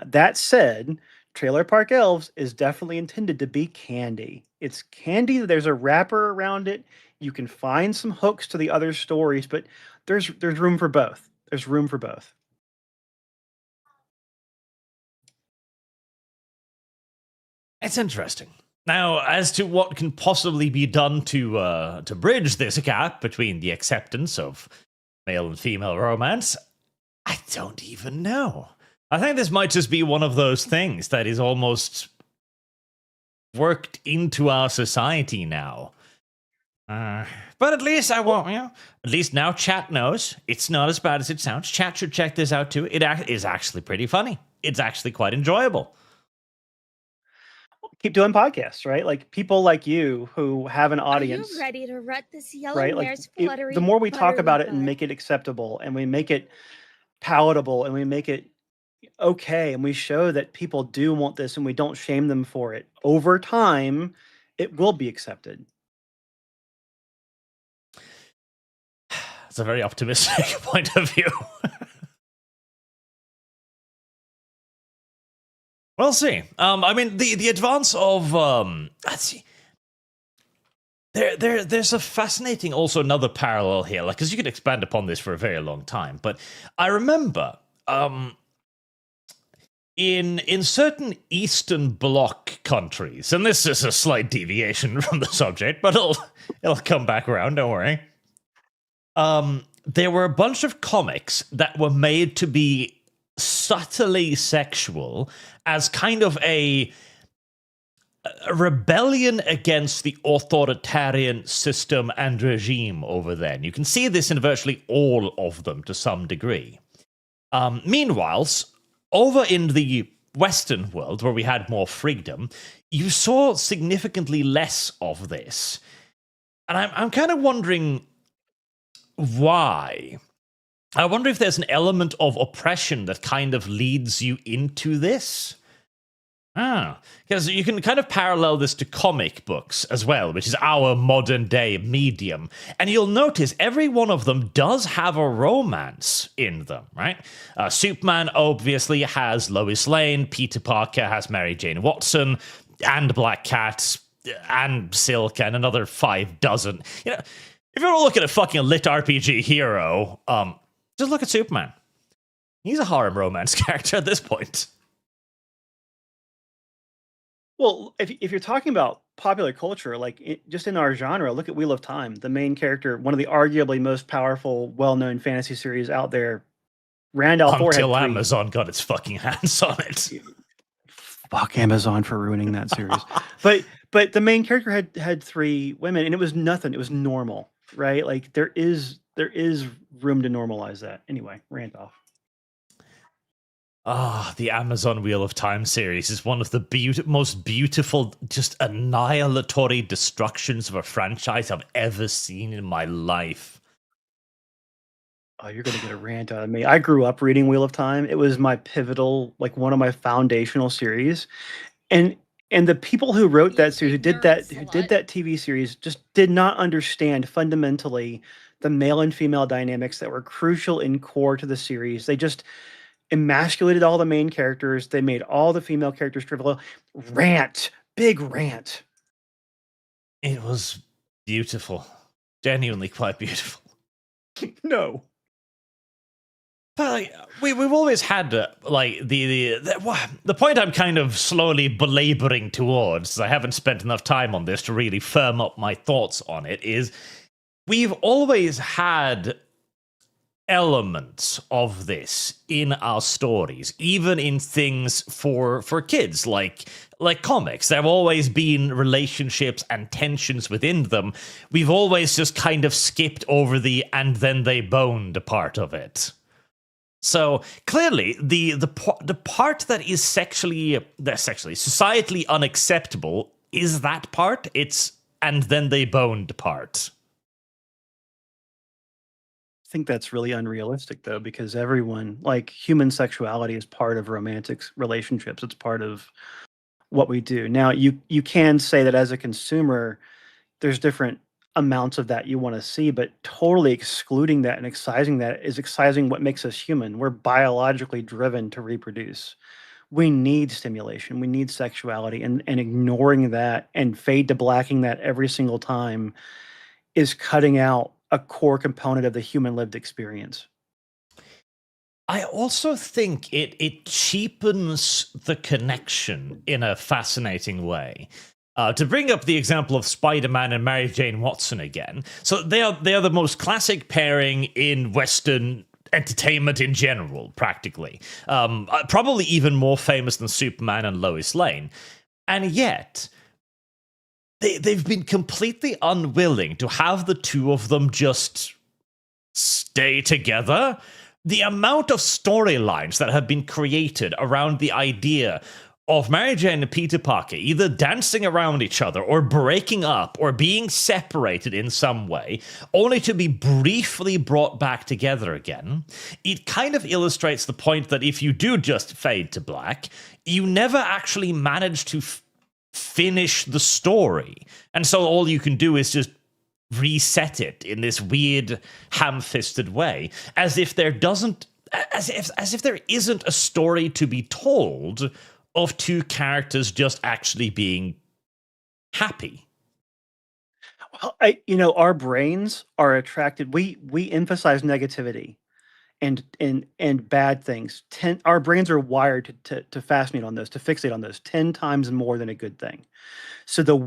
[SPEAKER 4] that said, Trailer Park Elves is definitely intended to be candy. It's candy. There's a wrapper around it. You can find some hooks to the other stories, but there's room for both. There's room for both.
[SPEAKER 1] It's interesting. Now, as to what can possibly be done to bridge this gap between the acceptance of male and female romance, I don't even know. I think this might just be one of those things that is almost worked into our society now. But at least I won't, at least now chat knows it's not as bad as it sounds. Chat should check this out too. It is actually pretty funny. It's actually quite enjoyable.
[SPEAKER 4] Keep doing podcasts, right? Like people like you who have an audience.
[SPEAKER 7] Are you ready to rut this yellow
[SPEAKER 4] Right? Like
[SPEAKER 7] mare's fluttery
[SPEAKER 4] the more we talk
[SPEAKER 7] buttery
[SPEAKER 4] about it and
[SPEAKER 7] butt?
[SPEAKER 4] make it acceptable and we make it palatable and we make it okay and we show that people do want this and we don't shame them for it, over time it will be accepted.
[SPEAKER 1] It's a very optimistic point of view. We'll see. I mean, the advance of let's see. There's a fascinating, also another parallel here, like because you could expand upon this for a very long time. But I remember, in certain Eastern Bloc countries, and this is a slight deviation from the subject, but it'll come back around. Don't worry. There were a bunch of comics that were made to be subtly sexual as kind of a rebellion against the authoritarian system and regime over there. And you can see this in virtually all of them to some degree. Meanwhile, over in the Western world, where we had more freedom, you saw significantly less of this. And I'm kind of wondering why. I wonder if there's an element of oppression that kind of leads you into this. Because you can kind of parallel this to comic books as well, which is our modern day medium. And you'll notice every one of them does have a romance in them, right? Superman obviously has Lois Lane, Peter Parker has Mary Jane Watson, and Black Cat, and Silk, and another 5 dozen. You know, if you're looking at a fucking lit RPG hero, just look at Superman. He's a harem romance character at this point.
[SPEAKER 4] Well, if you're talking about popular culture, like just in our genre, look at Wheel of Time. The main character, one of the arguably most powerful, well-known fantasy series out there, Randall Thor had
[SPEAKER 1] Until
[SPEAKER 4] 3.
[SPEAKER 1] Amazon got its fucking hands on it.
[SPEAKER 4] Fuck Amazon for ruining that series. But the main character had 3 women, and it was nothing. It was normal, right? Like there is room to normalize that. Anyway, rant off.
[SPEAKER 1] The Amazon Wheel of Time series is one of the most beautiful, just annihilatory destructions of a franchise I've ever seen in my life.
[SPEAKER 4] Oh, you're going to get a rant out of me. I grew up reading Wheel of Time. It was my pivotal, like one of my foundational series. And the people who wrote that series, who did that TV series, just did not understand fundamentally the male and female dynamics that were crucial and core to the series. They just emasculated all the main characters. They made all the female characters trivial. Rant. Big rant.
[SPEAKER 1] It was beautiful. Genuinely quite beautiful.
[SPEAKER 4] No.
[SPEAKER 1] But like, we've always had like the point I'm kind of slowly belaboring towards, I haven't spent enough time on this to really firm up my thoughts on it, is we've always had elements of this in our stories, even in things for kids, like comics. There have always been relationships and tensions within them. We've always just kind of skipped over the "and then they boned" part of it. So clearly, the part that is societally unacceptable is that part. And then they boned part.
[SPEAKER 4] I think that's really unrealistic, though, because everyone, like, human sexuality is part of romantic relationships. It's part of what we do. Now, you can say that as a consumer, there's different amounts of that you want to see, but totally excluding that and excising that is excising what makes us human. We're biologically driven to reproduce. We need stimulation. We need sexuality, and ignoring that and fade to blacking that every single time is cutting out a core component of the human lived experience.
[SPEAKER 1] I also think it cheapens the connection in a fascinating way. To bring up the example of Spider-Man and Mary Jane Watson again, so they are the most classic pairing in Western entertainment in general, practically. Probably even more famous than Superman and Lois Lane. And yet, they've been completely unwilling to have the two of them just stay together. The amount of storylines that have been created around the idea of Mary Jane and Peter Parker either dancing around each other or breaking up or being separated in some way, only to be briefly brought back together again, it kind of illustrates the point that if you do just fade to black, you never actually manage to finish the story. And so all you can do is just reset it in this weird ham-fisted way, as if there isn't a story to be told of two characters just actually being happy.
[SPEAKER 4] Well, our brains are attracted. We emphasize negativity and bad things. Our brains are wired to fascinate on those, to fixate on those 10 times more than a good thing. So the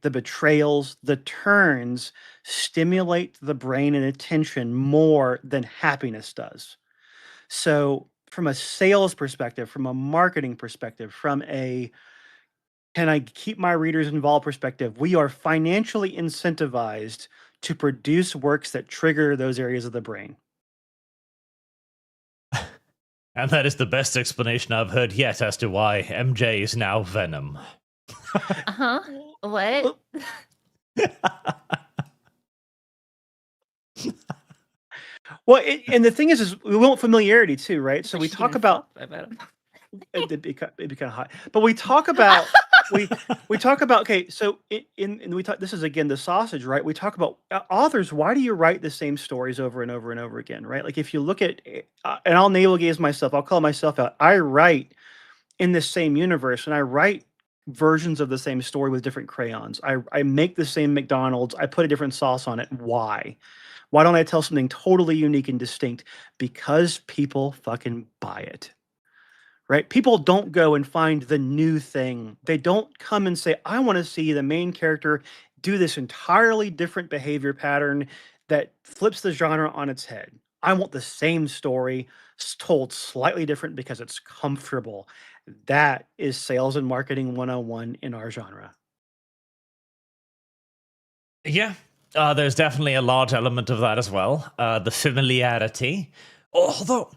[SPEAKER 4] the betrayals, the turns stimulate the brain and attention more than happiness does. So from a sales perspective, from a marketing perspective, from a can I keep my readers involved perspective, we are financially incentivized to produce works that trigger those areas of the brain.
[SPEAKER 1] And that is the best explanation I've heard yet as to why MJ is now Venom.
[SPEAKER 3] Uh-huh. What?
[SPEAKER 4] Well, and the thing is we want familiarity too, right? So we talk about it'd be kind of hot, but we talk about we talk about okay. So this is again the sausage, right? We talk about authors. Why do you write the same stories over and over and over again, right? Like if you look at and I'll navel gaze myself, I'll call myself out. I write in the same universe, and I write versions of the same story with different crayons. I make the same McDonald's. I put a different sauce on it. Why? Why don't I tell something totally unique and distinct? Because people fucking buy it, right? People don't go and find the new thing. They don't come and say, I want to see the main character do this entirely different behavior pattern that flips the genre on its head. I want the same story told slightly different because it's comfortable. That is sales and marketing 101 in our genre.
[SPEAKER 1] Yeah. There's definitely a large element of that as well. The familiarity. Although,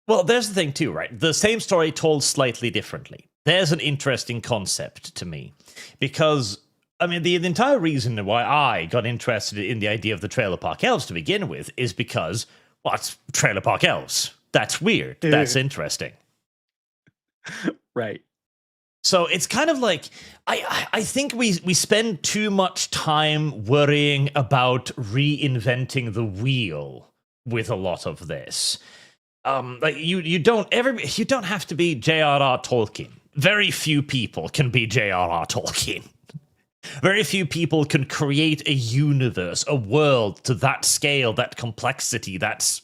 [SPEAKER 1] well, there's the thing too, right? The same story told slightly differently. There's an interesting concept to me. Because, I mean, the entire reason why I got interested in the idea of the Trailer Park Elves to begin with is because, well, it's Trailer Park Elves. That's weird. That's interesting.
[SPEAKER 4] Right.
[SPEAKER 1] So it's kind of like, I think we spend too much time worrying about reinventing the wheel with a lot of this. Like you don't have to be J.R.R. Tolkien. Very few people can be J.R.R. Tolkien. Very few people can create a universe, a world to that scale, that complexity, that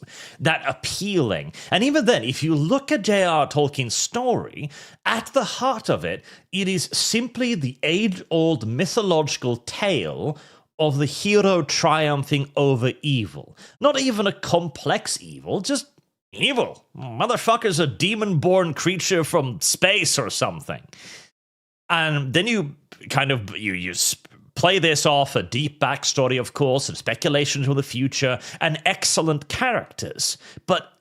[SPEAKER 1] appealing. And even then, if you look at J.R.R. Tolkien's story, at the heart of it, it is simply the age-old mythological tale of the hero triumphing over evil. Not even a complex evil, just evil. Motherfucker's a demon-born creature from space or something. And then you kind of you play this off, a deep backstory, of course, and speculations from the future, and excellent characters. But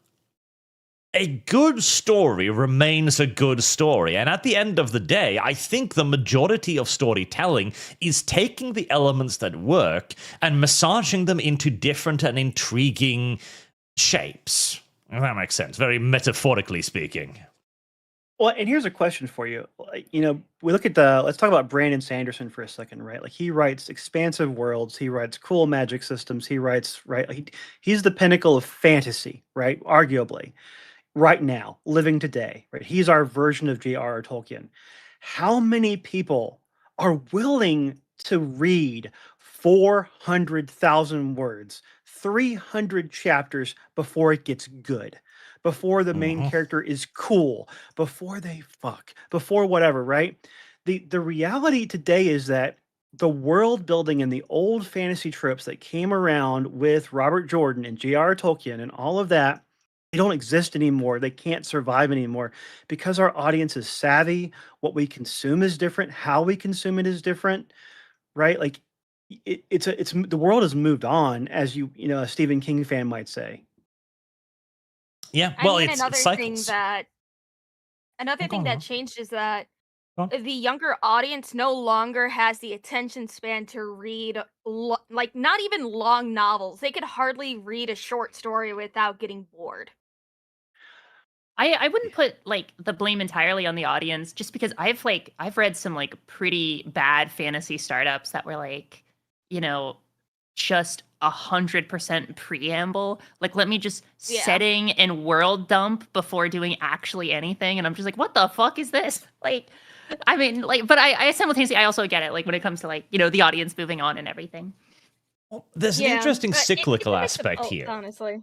[SPEAKER 1] a good story remains a good story. And at the end of the day, I think the majority of storytelling is taking the elements that work and massaging them into different and intriguing shapes. If that makes sense, very metaphorically speaking.
[SPEAKER 4] Well, and here's a question for you. We look at let's talk about Brandon Sanderson for a second, right? Like he writes expansive worlds, he writes cool magic systems, he writes, right? He's the pinnacle of fantasy, right? Arguably, right now, living today, right? He's our version of J.R.R. Tolkien. How many people are willing to read 400,000 words, 300 chapters before it gets good? Before the main character is cool, before they fuck, before whatever, right? The reality today is that the world building and the old fantasy tropes that came around with Robert Jordan and J.R.R. Tolkien and all of that, they don't exist anymore. They can't survive anymore because our audience is savvy. What we consume is different. How we consume it is different, right? Like it's the world has moved on, as a Stephen King fan might say.
[SPEAKER 1] Yeah, well,
[SPEAKER 2] I mean,
[SPEAKER 1] it's
[SPEAKER 2] another thing
[SPEAKER 1] cycles.
[SPEAKER 2] that changed is that
[SPEAKER 1] Go on.
[SPEAKER 2] the younger audience no longer has the attention span to read like not even long novels. They could hardly read a short story without getting bored.
[SPEAKER 3] I wouldn't put like the blame entirely on the audience, just because I've read some like pretty bad fantasy startups that were like, just 100% preamble. Like, let me just setting and world dump before doing actually anything. And I'm just like, what the fuck is this? Like, I mean, like, but I simultaneously, I also get it. Like when it comes to like, the audience moving on and everything.
[SPEAKER 1] Well, there's an interesting cyclical aspect here.
[SPEAKER 2] Honestly.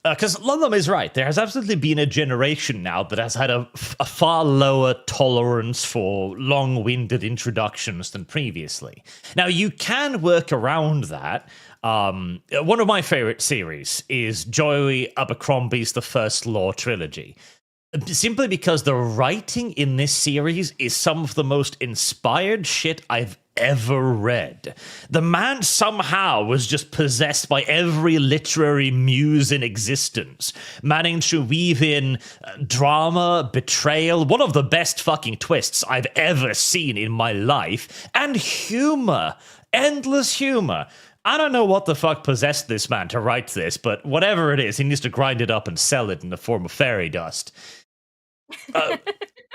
[SPEAKER 1] Because Lum is right. There has absolutely been a generation now that has had a far lower tolerance for long-winded introductions than previously. Now, you can work around that. One of my favorite series is Joey Abercrombie's The First Law trilogy. Simply because the writing in this series is some of the most inspired shit I've ever read. The man somehow was just possessed by every literary muse in existence, managed to weave in drama, betrayal, one of the best fucking twists I've ever seen in my life, and humor, endless humor. I don't know what the fuck possessed this man to write this, but whatever it is, he needs to grind it up and sell it in the form of fairy dust.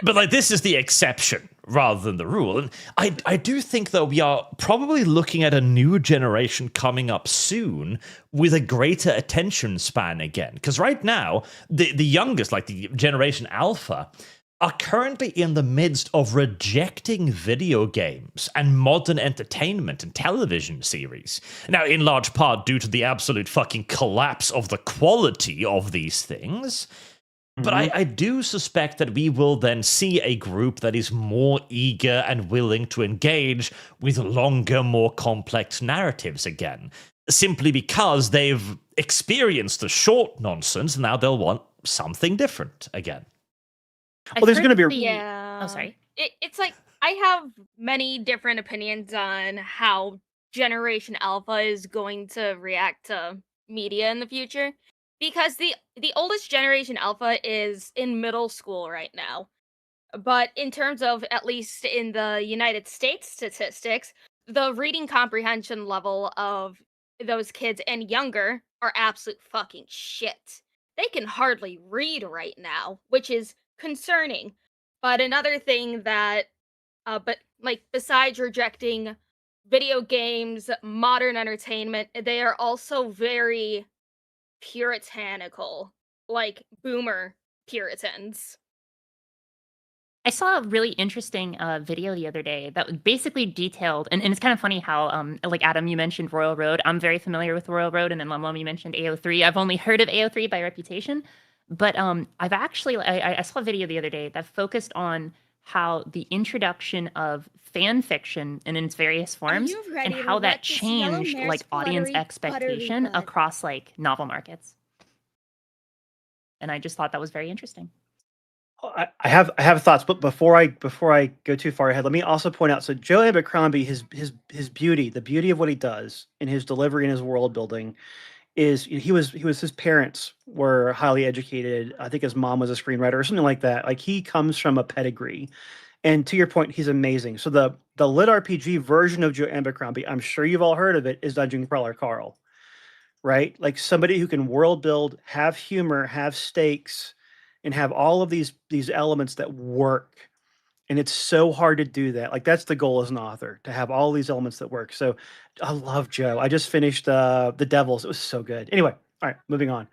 [SPEAKER 1] But like, this is the exception rather than the rule. And I do think, though, we are probably looking at a new generation coming up soon with a greater attention span again. Because right now, the youngest, like the Generation Alpha, are currently in the midst of rejecting video games and modern entertainment and television series. Now, in large part due to the absolute fucking collapse of the quality of these things. But I do suspect that we will then see a group that is more eager and willing to engage with longer, more complex narratives again. Simply because they've experienced the short nonsense, and now they'll want something different again.
[SPEAKER 4] Well, there's going to be...
[SPEAKER 2] Yeah.
[SPEAKER 3] Oh, sorry.
[SPEAKER 2] It's like, I have many different opinions on how Generation Alpha is going to react to media in the future. Because the oldest Generation Alpha is in middle school right now. But in terms of, at least in the United States statistics, the reading comprehension level of those kids and younger are absolute fucking shit. They can hardly read right now, which is concerning. But another thing that, besides rejecting video games, modern entertainment, they are also very puritanical, like boomer Puritans.
[SPEAKER 3] I saw a really interesting video the other day that basically detailed, and it's kind of funny how, like Adam, you mentioned Royal Road. I'm very familiar with Royal Road, and then Lum, you mentioned AO3. I've only heard of AO3 by reputation, but I've actually, I saw a video the other day that focused on how the introduction of fan fiction and in its various forms and how that changed like audience expectation across like novel markets. And I just thought that was very interesting.
[SPEAKER 4] I have thoughts, but before I go too far ahead, let me also point out. So Joe Abercrombie, his beauty, the beauty of what he does in his delivery and his world building, is his parents were highly educated. I think his mom was a screenwriter or something like that. Like he comes from a pedigree. And to your point, he's amazing. So the lit RPG version of Joe Abercrombie, I'm sure you've all heard of it, is Dungeon Crawler Carl, right? Like somebody who can world build, have humor, have stakes, and have all of these elements that work. And it's so hard to do that. Like that's the goal as an author, to have all these elements that work. So I love Joe. I just finished The Devils. It was so good. Anyway, all right, moving on.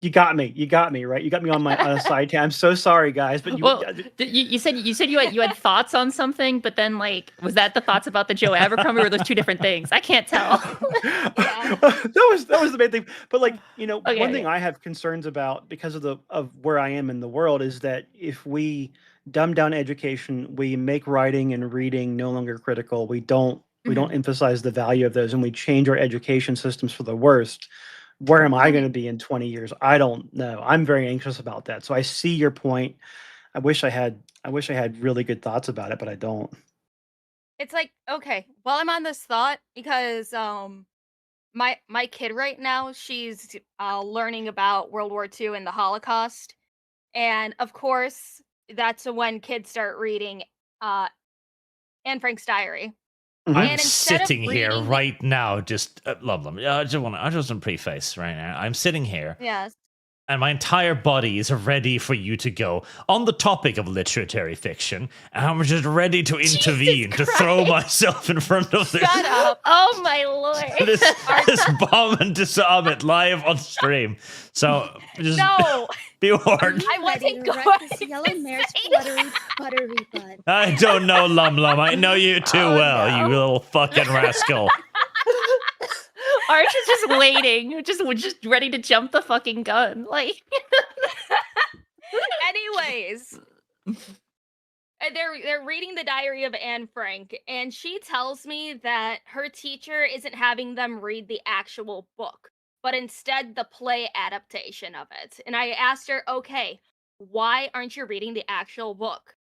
[SPEAKER 4] You got me, right? You got me on my side. I'm so sorry, guys, but
[SPEAKER 3] you said you had thoughts on something, but then like, was that the thoughts about the Joe Abercrombie, or those two different things? I can't tell.
[SPEAKER 4] that was the main thing. But like,
[SPEAKER 3] Okay,
[SPEAKER 4] one thing I have concerns about because of where I am in the world is that if we dumb down education, we make writing and reading no longer critical. We don't emphasize the value of those, and we change our education systems for the worst. Where am I going to be in 20 years? I don't know. I'm very anxious about that. So I see your point. I wish I had really good thoughts about it, but I don't.
[SPEAKER 2] It's like, okay, while I'm on this thought, because my kid right now, she's learning about World War II and the Holocaust. And of course, that's when kids start reading Anne Frank's diary.
[SPEAKER 4] Mhm.
[SPEAKER 1] I'm
[SPEAKER 2] And instead of
[SPEAKER 1] sitting here
[SPEAKER 2] reading-
[SPEAKER 1] right now, just love them. I just want to preface right now. I'm sitting here,
[SPEAKER 2] Yes.
[SPEAKER 1] and my entire body is ready for you to go on the topic of literary fiction, and I'm just ready to intervene, to throw myself in front of this
[SPEAKER 2] Shut up.
[SPEAKER 3] Oh my lord!
[SPEAKER 1] this bomb and disarm it live on stream. So just
[SPEAKER 2] No,
[SPEAKER 1] be warned.
[SPEAKER 2] I wasn't
[SPEAKER 7] to wreck
[SPEAKER 2] going
[SPEAKER 7] this yellow
[SPEAKER 2] to
[SPEAKER 7] mare's
[SPEAKER 2] say
[SPEAKER 7] fluttery, buttery butt.
[SPEAKER 1] I don't know, Lum. I know you too
[SPEAKER 3] Oh,
[SPEAKER 1] well,
[SPEAKER 3] no.
[SPEAKER 1] you little fucking rascal.
[SPEAKER 3] Arch is just waiting, just ready to jump the fucking gun. Like,
[SPEAKER 2] Anyways, they're reading the diary of Anne Frank, and she tells me that her teacher isn't having them read the actual book, but instead the play adaptation of it. And I asked her, okay, why aren't you reading the actual book?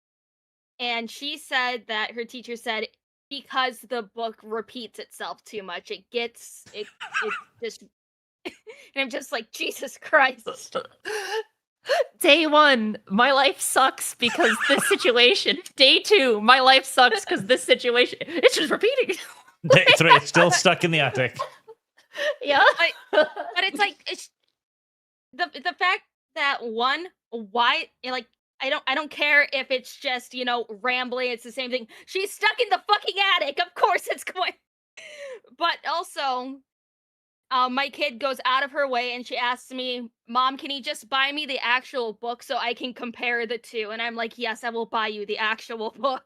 [SPEAKER 2] And she said that her teacher said because the book repeats itself too much. It just and I'm just like, Jesus Christ.
[SPEAKER 3] day 1, my life sucks because this situation. Day 2, my life sucks because this situation. It's just repeating.
[SPEAKER 1] Day 3, still stuck in the attic.
[SPEAKER 3] Yeah.
[SPEAKER 2] But it's like it's the fact that why like I don't care if it's just, rambling, it's the same thing. She's stuck in the fucking attic. Of course it's going. But also, my kid goes out of her way and she asks me, Mom, can you just buy me the actual book so I can compare the two? And I'm like, yes, I will buy you the actual book.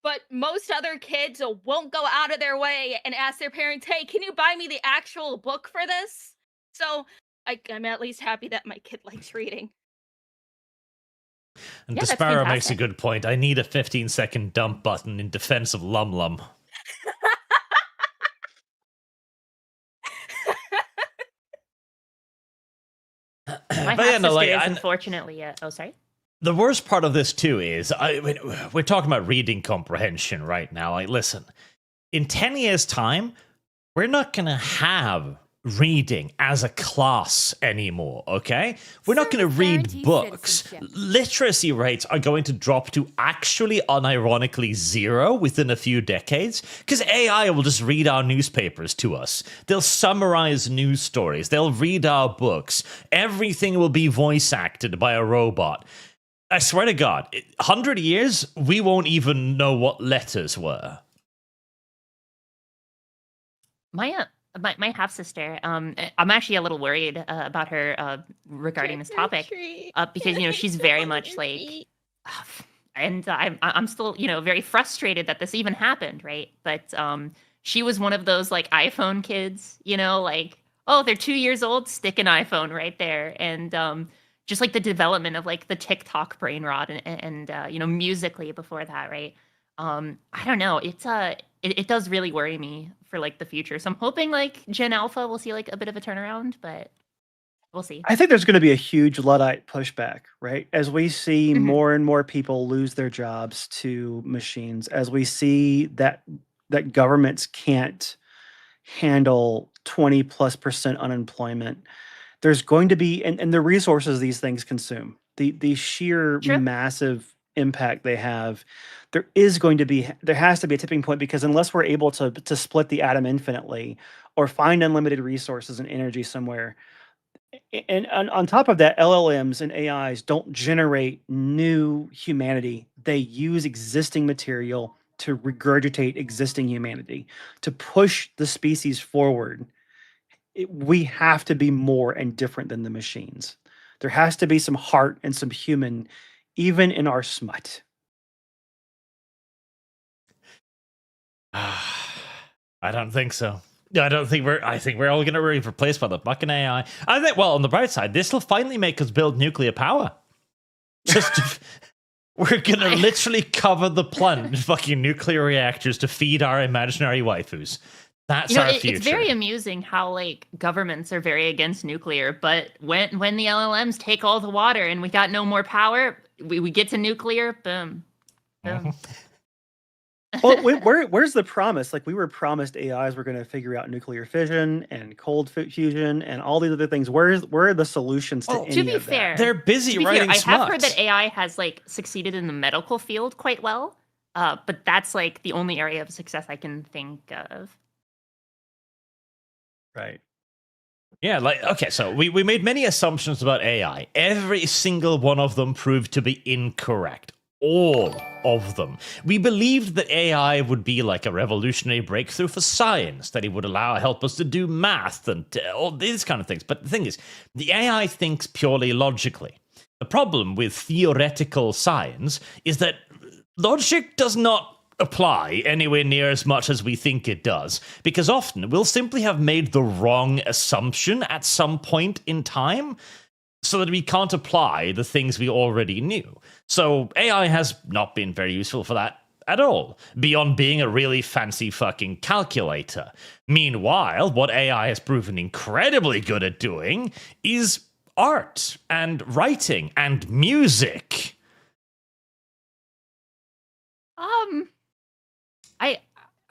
[SPEAKER 2] But most other kids won't go out of their way and ask their parents, hey, can you buy me the actual book for this? So I'm at least happy that my kid likes reading.
[SPEAKER 1] And
[SPEAKER 3] Yeah, that's
[SPEAKER 1] Desparrow makes a
[SPEAKER 3] fantastic.
[SPEAKER 1] good point. I need a 15-second dump button in defense of Lum.
[SPEAKER 3] My
[SPEAKER 1] But yeah,
[SPEAKER 3] half
[SPEAKER 1] no,
[SPEAKER 3] sister
[SPEAKER 1] like,
[SPEAKER 3] is
[SPEAKER 1] I-
[SPEAKER 3] unfortunately. Oh, sorry.
[SPEAKER 1] The worst part of this too is we're talking about reading comprehension right now. Like, listen, in 10 years' time, we're not going to have reading as a class anymore, okay? We're not going to read
[SPEAKER 5] Guaranteed
[SPEAKER 1] books.
[SPEAKER 5] citizenship.
[SPEAKER 1] Literacy rates are going to drop to actually unironically 0 within a few decades because AI will just read our newspapers to us. They'll summarize news stories. They'll read our books. Everything will be voice acted by a robot. I swear to God, 100 years, we won't even know what letters were.
[SPEAKER 3] My half sister. I'm actually a little worried about her regarding this topic because she's very much like, and I'm still very frustrated that this even happened, right? But she was one of those like iPhone kids, like, oh, they're 2 years old, stick an iPhone right there, and just like the development of like the TikTok brain rot and musically before that, right? I don't know. It does really worry me for like the future. So I'm hoping like Gen Alpha will see like a bit of a turnaround, but We'll see.
[SPEAKER 4] I think there's going to be a huge Luddite pushback, right? As we see
[SPEAKER 3] Mhm.
[SPEAKER 4] more and more people lose their jobs to machines, as we see that governments can't handle 20+% unemployment, there's going to be and the resources these things consume, the sheer
[SPEAKER 3] True.
[SPEAKER 4] massive impact they have, there has to be a tipping point, because unless we're able to split the atom infinitely or find unlimited resources and energy somewhere, and on top of that, LLMs and AIs don't generate new humanity. They use existing material to regurgitate existing humanity, to push the species forward. We have to be more and different than the machines. There has to be some heart and some human, even in our smut.
[SPEAKER 1] I don't think so. I think we're all going to be replaced by the fucking AI. I think, well, on the bright side, this will finally make us build nuclear power. We're going to literally cover the planet in fucking nuclear reactors to feed our imaginary waifus. That's our future.
[SPEAKER 3] It's very amusing how like governments are very against nuclear, but when the LLMs take all the water and we got no more power, we get to nuclear, boom.
[SPEAKER 4] Well, where's the promise? Like, we were promised AIs were going to figure out nuclear fission and cold fusion and all these other things. Where are the solutions to any
[SPEAKER 3] to be
[SPEAKER 4] of that?
[SPEAKER 3] fair,
[SPEAKER 1] They're busy writing
[SPEAKER 3] I
[SPEAKER 1] smuts.
[SPEAKER 3] have heard that AI has like succeeded in the medical field quite well, but that's like the only area of success I can think of.
[SPEAKER 4] Right.
[SPEAKER 1] Yeah, like, okay, so we made many assumptions about AI. Every single one of them proved to be incorrect. All of them. We believed that AI would be like a revolutionary breakthrough for science, that it would help us to do math and all these kind of things. But the thing is, the AI thinks purely logically. The problem with theoretical science is that logic does not apply anywhere near as much as we think it does, because often we'll simply have made the wrong assumption at some point in time, so that we can't apply the things we already knew. So AI has not been very useful for that at all, beyond being a really fancy fucking calculator. Meanwhile, what AI has proven incredibly good at doing is art and writing and music.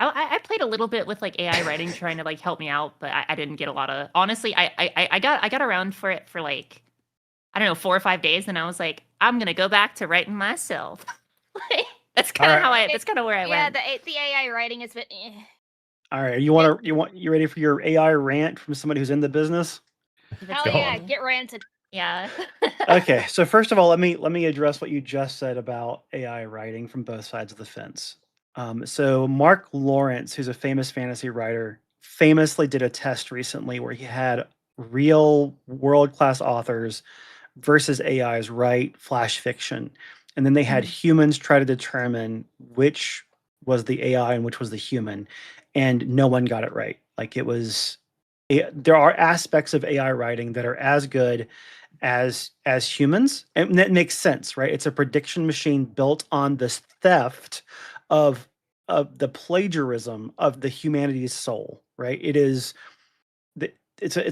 [SPEAKER 3] I played a little bit with like AI writing, trying to like help me out, but I didn't get a lot of. Honestly, I got around for it for like, I don't know, 4 or 5 days, and I was like, I'm gonna go back to writing myself. That's kind of that's kind of where I went.
[SPEAKER 2] Yeah, the AI writing is a bit.
[SPEAKER 4] All right. You ready for your AI rant from somebody who's in the business?
[SPEAKER 2] Hell yeah, get ranted.
[SPEAKER 3] Yeah.
[SPEAKER 4] Okay. So first of all, let me address what you just said about AI writing from both sides of the fence. So Mark Lawrence, who's a famous fantasy writer, famously did a test recently where he had real world-class authors versus AIs write flash fiction. And then they had humans try to determine which was the AI and which was the human. And no one got it right. Like, there are aspects of AI writing that are as good as humans. And that makes sense, right? It's a prediction machine built on this theft of the plagiarism of the humanity's soul, right? It's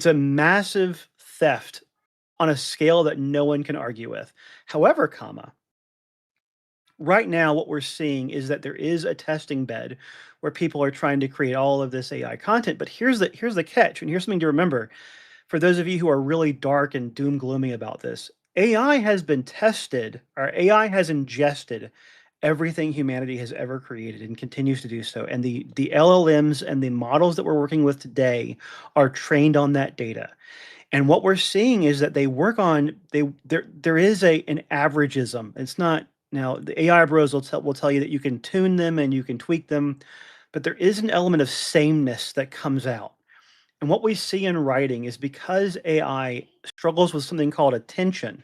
[SPEAKER 4] a massive theft on a scale that no one can argue with. However, right now what we're seeing is that there is a testing bed where people are trying to create all of this AI content. But here's the catch, and here's something to remember for those of you who are really dark and doom gloomy about this. AI has been tested, or AI has ingested everything humanity has ever created and continues to do so. And the LLMs and the models that we're working with today are trained on that data. And what we're seeing is that they work on there is an averagism. It's not, now the AI bros will tell you that you can tune them and you can tweak them, but there is an element of sameness that comes out. And what we see in writing is, because AI struggles with something called attention,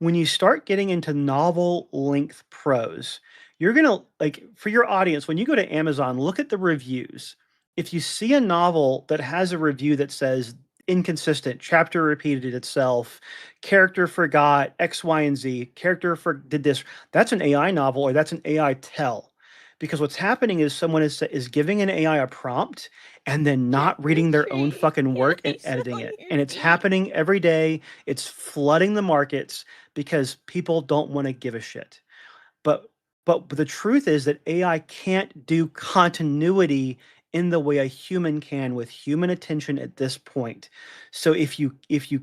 [SPEAKER 4] when you start getting into novel length prose, you're going to, like, for your audience, when you go to Amazon, look at the reviews. If you see a novel that has a review that says inconsistent, chapter repeated itself, character forgot X, Y, and Z, character did this, that's an AI novel, or that's an AI tell. because what's happening is someone is giving an AI a prompt and then not reading their own fucking work and editing it. And it's happening every day. It's flooding the markets because people don't want to give a shit. But the truth is that AI can't do continuity in the way a human can with human attention at this point. So if you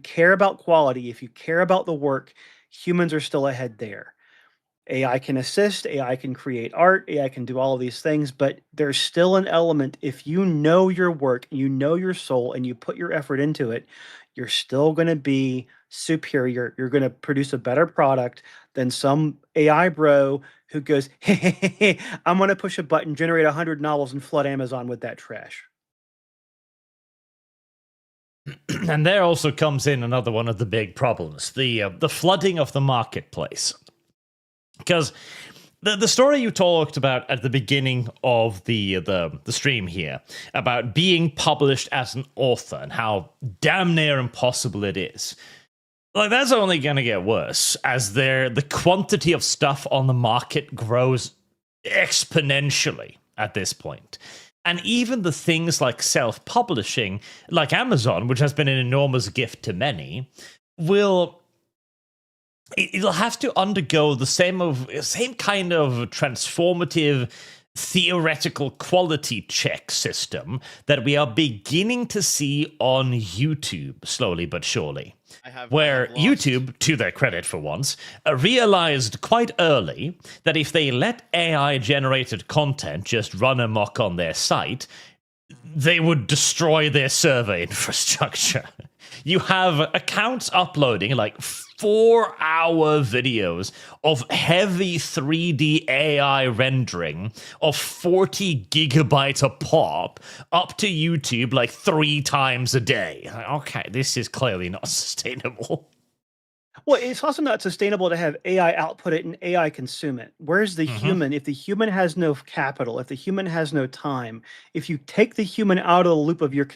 [SPEAKER 4] care about quality, if you care about the work, humans are still ahead there. AI can assist, AI can create art, AI can do all of these things, but there's still an element. If you know your work, you know your soul, and you put your effort into it, you're still going to be superior. You're going to produce a better product than some AI bro who goes, hey, I'm going to push a button, generate 100 novels, and flood Amazon with that trash.
[SPEAKER 1] And there also comes in another one of the big problems, the flooding of the marketplace. Because the story you talked about at the beginning of the stream here about being published as an author and how damn near impossible it is, like, that's only going to get worse as the quantity of stuff on the market grows exponentially at this point. And even the things like self-publishing, like Amazon, which has been an enormous gift to many, it'll have to undergo the same kind of transformative theoretical quality check system that we are beginning to see on YouTube slowly but surely. Where YouTube, to their credit for once, realized quite early that if they let AI-generated content just run amok on their site, they would destroy their server infrastructure. You have accounts uploading like 4-hour videos of heavy 3D AI rendering of 40 gigabytes a pop up to YouTube like 3 times a day. Okay, this is clearly not sustainable.
[SPEAKER 4] Well, it's also not sustainable to have AI output it and AI consume it. Where's the human? If the human has no capital, if the human has no time, if you take the human out of the loop of your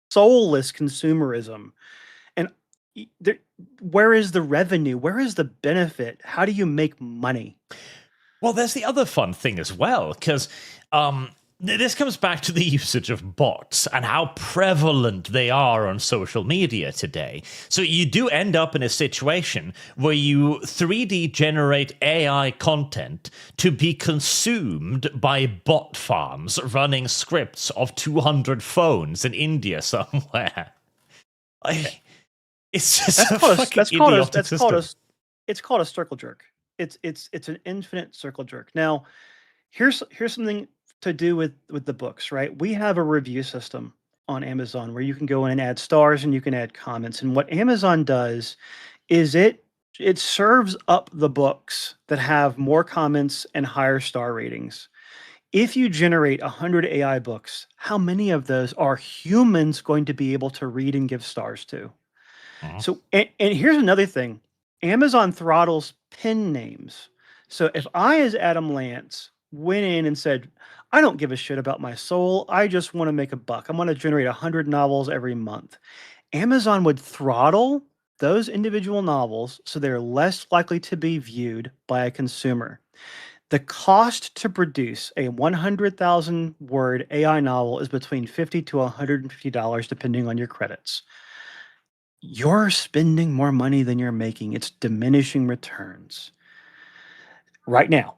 [SPEAKER 4] soulless consumerism, and where is the revenue? Where is the benefit? How do you make money?
[SPEAKER 1] Well, there's the other fun thing as well, because this comes back to the usage of bots and how prevalent they are on social media today. So you do end up in a situation where you 3D generate AI content to be consumed by bot farms running scripts of 200 phones in India somewhere. It's just
[SPEAKER 4] it's called a circle jerk. It's an infinite circle jerk. Now, here's something to do with the books, right? We have a review system on Amazon where you can go in and add stars and you can add comments. And what Amazon does is it serves up the books that have more comments and higher star ratings. If you generate 100 AI books, how many of those are humans going to be able to read and give stars to? So, and here's another thing. Amazon throttles pen names. So if I, as Adam Lance, went in and said, I don't give a shit about my soul, I just want to make a buck, I'm going to generate 100 novels every month, Amazon would throttle those individual novels so they're less likely to be viewed by a consumer. The cost to produce a 100,000 word AI novel is between $50 to $150, depending on your credits. You're spending more money than you're making. It's diminishing returns right now.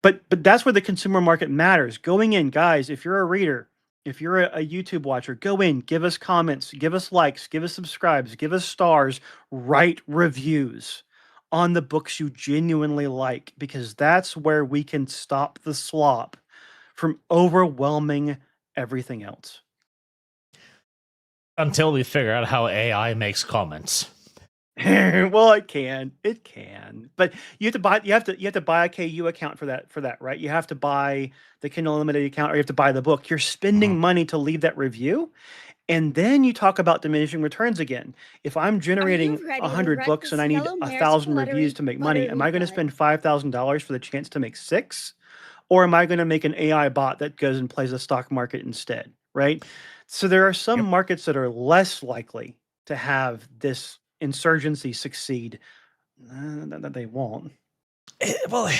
[SPEAKER 4] But that's where the consumer market matters. Going in, guys, if you're a reader, if you're a YouTube watcher, go in, give us comments, give us likes, give us subscribes, give us stars, write reviews on the books you genuinely like, because that's where we can stop the slop from overwhelming everything else.
[SPEAKER 1] Until we figure out how AI makes comments.
[SPEAKER 4] Well, it can, but you have to buy a KU account for that, right? You have to buy the Kindle Unlimited account, or you have to buy the book. You're spending money to leave that review, and then you talk about diminishing returns again. If I'm generating 100 books and I need 1,000 reviews to make money, am I going to spend $5,000 for the chance to make 6, or am I going to make an AI bot that goes and plays the stock market instead, right? So there are some markets that are less likely to have this insurgency succeed. That they won't.
[SPEAKER 1] Well,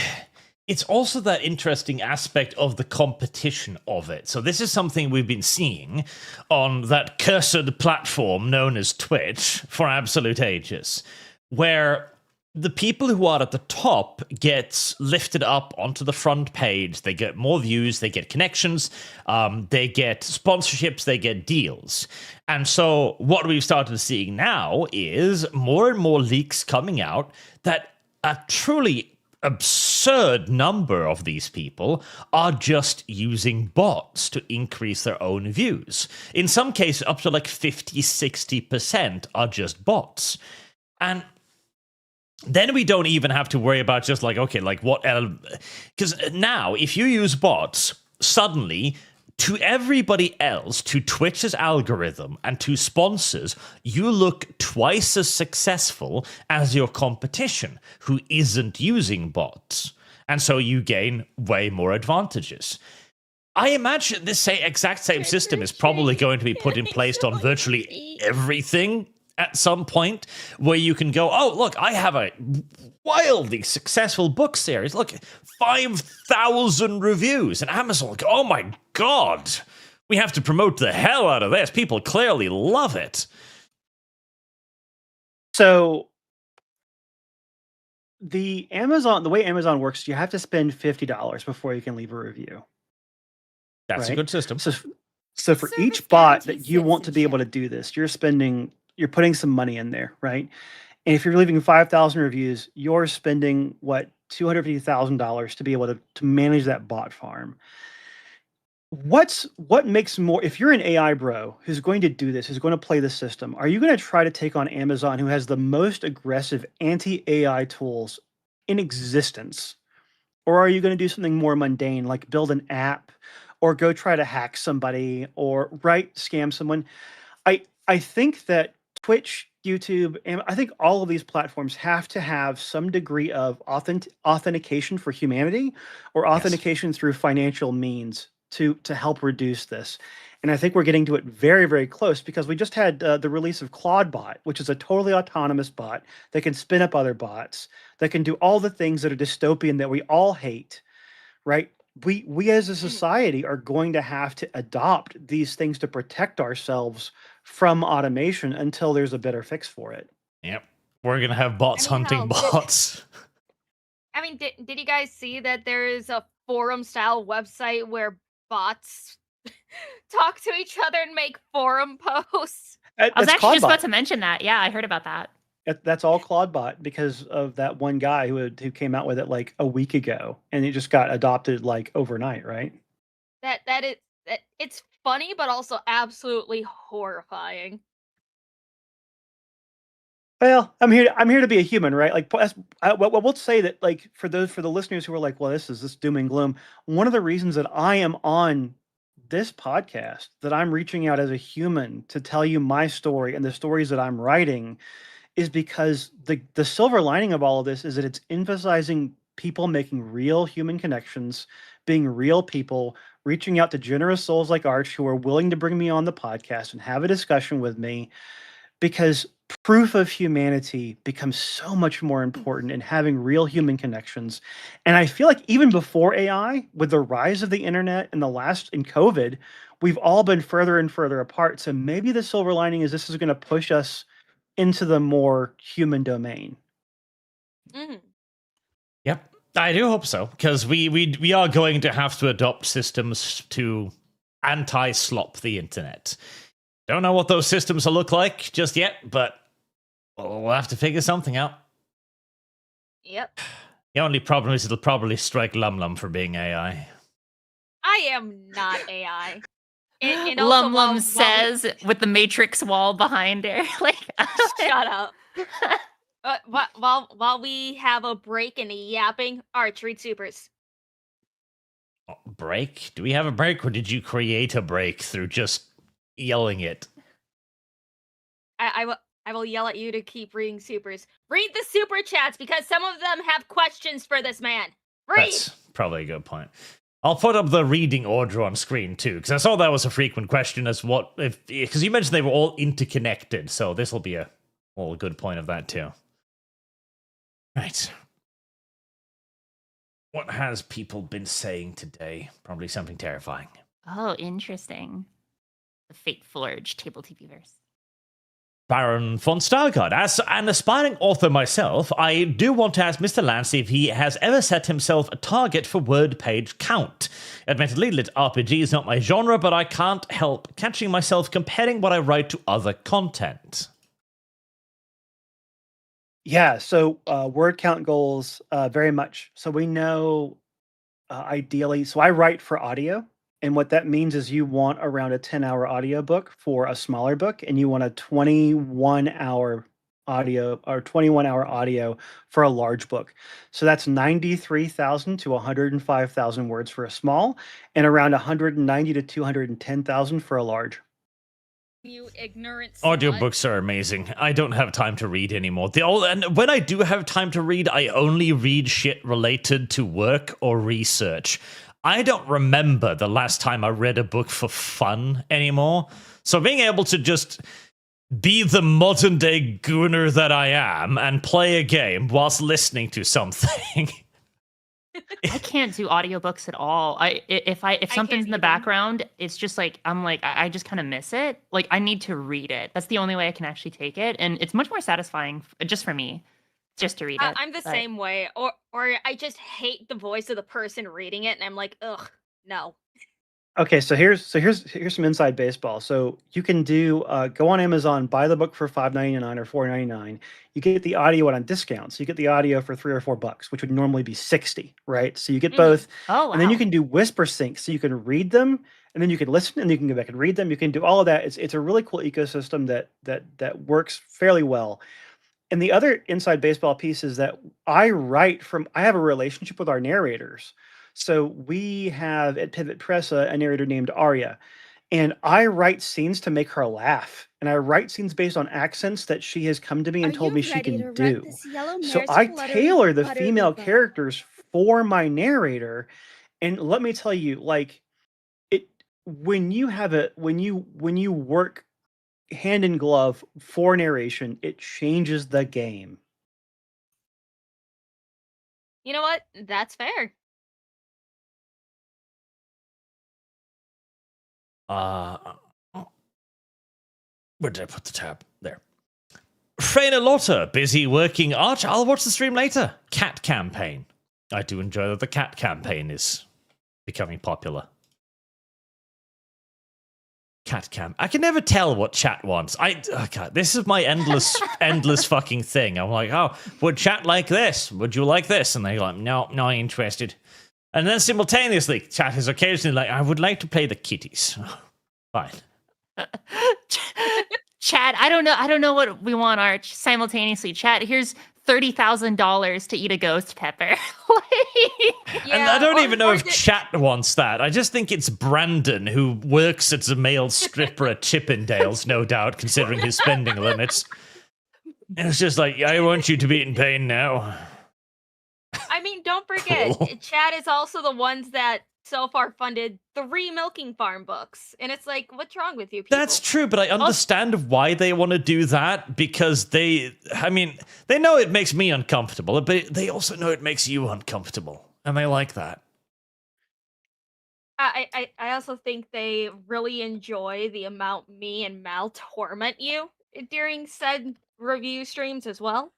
[SPEAKER 1] it's also that interesting aspect of the competition of it. So this is something we've been seeing on that cursed platform known as Twitch for absolute ages, where the people who are at the top get lifted up onto the front page. They get more views, they get connections, they get sponsorships, they get deals. And so what we've started seeing now is more and more leaks coming out that a truly absurd number of these people are just using bots to increase their own views. In some cases, up to like 50-60% are just bots. And then we don't even have to worry about just like, okay, like what else? Because now, if you use bots, suddenly, to everybody else, to Twitch's algorithm and to sponsors, you look twice as successful as your competition who isn't using bots. And so you gain way more advantages. I imagine this exact same system is probably going to be put in place on virtually everything at some point, where you can go, oh, look, I have a wildly successful book series. Look, 5,000 reviews. And Amazon, like, oh my God, we have to promote the hell out of this. People clearly love it.
[SPEAKER 4] So the way Amazon works, you have to spend $50 before you can leave a review.
[SPEAKER 1] That's a good system.
[SPEAKER 4] So for
[SPEAKER 5] Service
[SPEAKER 4] each bot that
[SPEAKER 5] guaranteed
[SPEAKER 4] you want to be able to
[SPEAKER 5] citizenship.
[SPEAKER 4] do this, you're putting some money in there, right? And if you're leaving 5,000 reviews, you're spending $250,000 to be able to manage that bot farm. What makes more, if you're an AI bro who's going to do this, who's going to play the system, are you going to try to take on Amazon, who has the most aggressive anti-AI tools in existence? Or are you going to do something more mundane, like build an app or go try to hack somebody or scam someone? I think that Twitch, YouTube, and I think all of these platforms have to have some degree of authentication for humanity or authentication through financial means to help reduce this. And I think we're getting to it very, very close, because we just had the release of Claude which is a totally autonomous bot that can spin up other bots, that can do all the things that are dystopian that we all hate, right? We as a society are going to have to adopt these things to protect ourselves from automation until there's a better fix for it.
[SPEAKER 1] Yep. We're going to have bots hunting bots.
[SPEAKER 2] I mean, did you guys see that there is a forum-style website where bots talk to each other and make forum posts?
[SPEAKER 3] I was actually just
[SPEAKER 4] Claudebot.
[SPEAKER 3] about to mention that. Yeah, I heard about that.
[SPEAKER 4] That's all Claudebot, because of that one guy who came out with it like a week ago, and it just got adopted like overnight, right?
[SPEAKER 2] It's funny, but also absolutely horrifying.
[SPEAKER 4] Well, I'm here to be a human, right? Like, we'll say that, like, for the listeners who are like, well, this is doom and gloom. One of the reasons that I am on this podcast, that I'm reaching out as a human to tell you my story and the stories that I'm writing, is because the silver lining of all of this is that it's emphasizing people making real human connections, being real people, reaching out to generous souls like Arch who are willing to bring me on the podcast and have a discussion with me, because proof of humanity becomes so much more important in having real human connections. And I feel like even before AI, with the rise of the internet and in COVID, we've all been further and further apart. So maybe the silver lining is this is going to push us into the more human domain.
[SPEAKER 1] Yep, I do hope so, because we are going to have to adopt systems to anti-slop the internet. Don't know what those systems will look like just yet, but we'll have to figure something out.
[SPEAKER 2] Yep.
[SPEAKER 1] The only problem is it'll probably strike Lum for being AI.
[SPEAKER 2] I am not AI. And also,
[SPEAKER 3] Lum says with the matrix wall behind her. Like,
[SPEAKER 2] shut up. While we have a break and a yapping, Arch, read supers.
[SPEAKER 1] Break? Do we have a break, or did you create a break through just yelling it?
[SPEAKER 2] I will yell at you to keep reading supers. Read the super chats, because some of them have questions for this man. Read.
[SPEAKER 1] That's probably a good point. I'll put up the reading order on screen too, because I saw that was a frequent question as because you mentioned they were all interconnected, so this will be a good point of that too. Right. What has people been saying today? Probably something terrifying.
[SPEAKER 3] Oh, interesting. The Fate Forge Table TV verse.
[SPEAKER 1] Baron von Stargard. As an aspiring author myself, I do want to ask Mr. Lance if he has ever set himself a target for word page count. Admittedly, lit RPG is not my genre, but I can't help catching myself comparing what I write to other content.
[SPEAKER 4] Yeah, so word count goals, very much. So we know ideally, so I write for audio. And what that means is you want around a 10-hour audiobook for a smaller book, and you want a 21-hour audio or 21-hour audio for a large book. So that's 93,000 to 105,000 words for a small, and around 190 to 210,000 for a large.
[SPEAKER 2] You ignorant slut.
[SPEAKER 1] Audiobooks are amazing. I don't have time to read anymore. And when I do have time to read, I only read shit related to work or research. I don't remember the last time I read a book for fun anymore. So being able to just be the modern day gooner that I am and play a game whilst listening to something.
[SPEAKER 3] I can't do audiobooks at all. If something's in the background, it's just like I just kind of miss it. Like I need to read it. That's the only way I can actually take it, and it's much more satisfying just for me, just to read it.
[SPEAKER 2] I'm the same way. Or I just hate the voice of the person reading it, and I'm like, ugh, no.
[SPEAKER 4] Okay, so here's some inside baseball. So you can do go on Amazon, buy the book for $5.99 or $4.99. You get the audio on discount. So you get the audio for $3 or $4, which would normally be 60, right? So you get both.
[SPEAKER 3] Oh, wow.
[SPEAKER 4] And then you can do whisper sync, so you can read them, and then you can listen, and you can go back and read them. You can do all of that. It's a really cool ecosystem that works fairly well. And the other inside baseball piece is that I have a relationship with our narrators. So we have at Pivot Press a narrator named Arya, and I write scenes to make her laugh. And I write scenes based on accents that she has come to me and told me she can do. So I tailor the female characters for my narrator. And let me tell you, like when you work hand in glove for narration, it changes the game.
[SPEAKER 2] You know what? That's fair.
[SPEAKER 1] Where did I put the tab? There. Freyna Lotta, busy working Arch. I'll watch the stream later. Cat campaign. I do enjoy that the cat campaign is becoming popular. Cat cam. I can never tell what chat wants. God, this is my endless fucking thing. I'm like, oh, would chat like this? Would you like this? And they're like, no, not interested. And then simultaneously, chat is occasionally like, I would like to play the kitties. Fine.
[SPEAKER 3] Chat, I don't know what we want, Arch. Simultaneously, chat, here's $30,000 to eat a ghost pepper.
[SPEAKER 1] And I don't even know if chat wants that. I just think it's Brandon, who works as a male stripper at Chippendales, no doubt, considering his spending limits. And it's just like, I want you to be in pain now.
[SPEAKER 2] I mean, don't forget,
[SPEAKER 1] Cool.
[SPEAKER 2] chat is also the ones that so far funded 3 milking farm books. And it's like, what's wrong with you people?
[SPEAKER 1] That's true, but I understand why they want to do that, because they know it makes me uncomfortable, but they also know it makes you uncomfortable, and they like that.
[SPEAKER 2] I also think they really enjoy the amount me and Mal torment you during said review streams as well.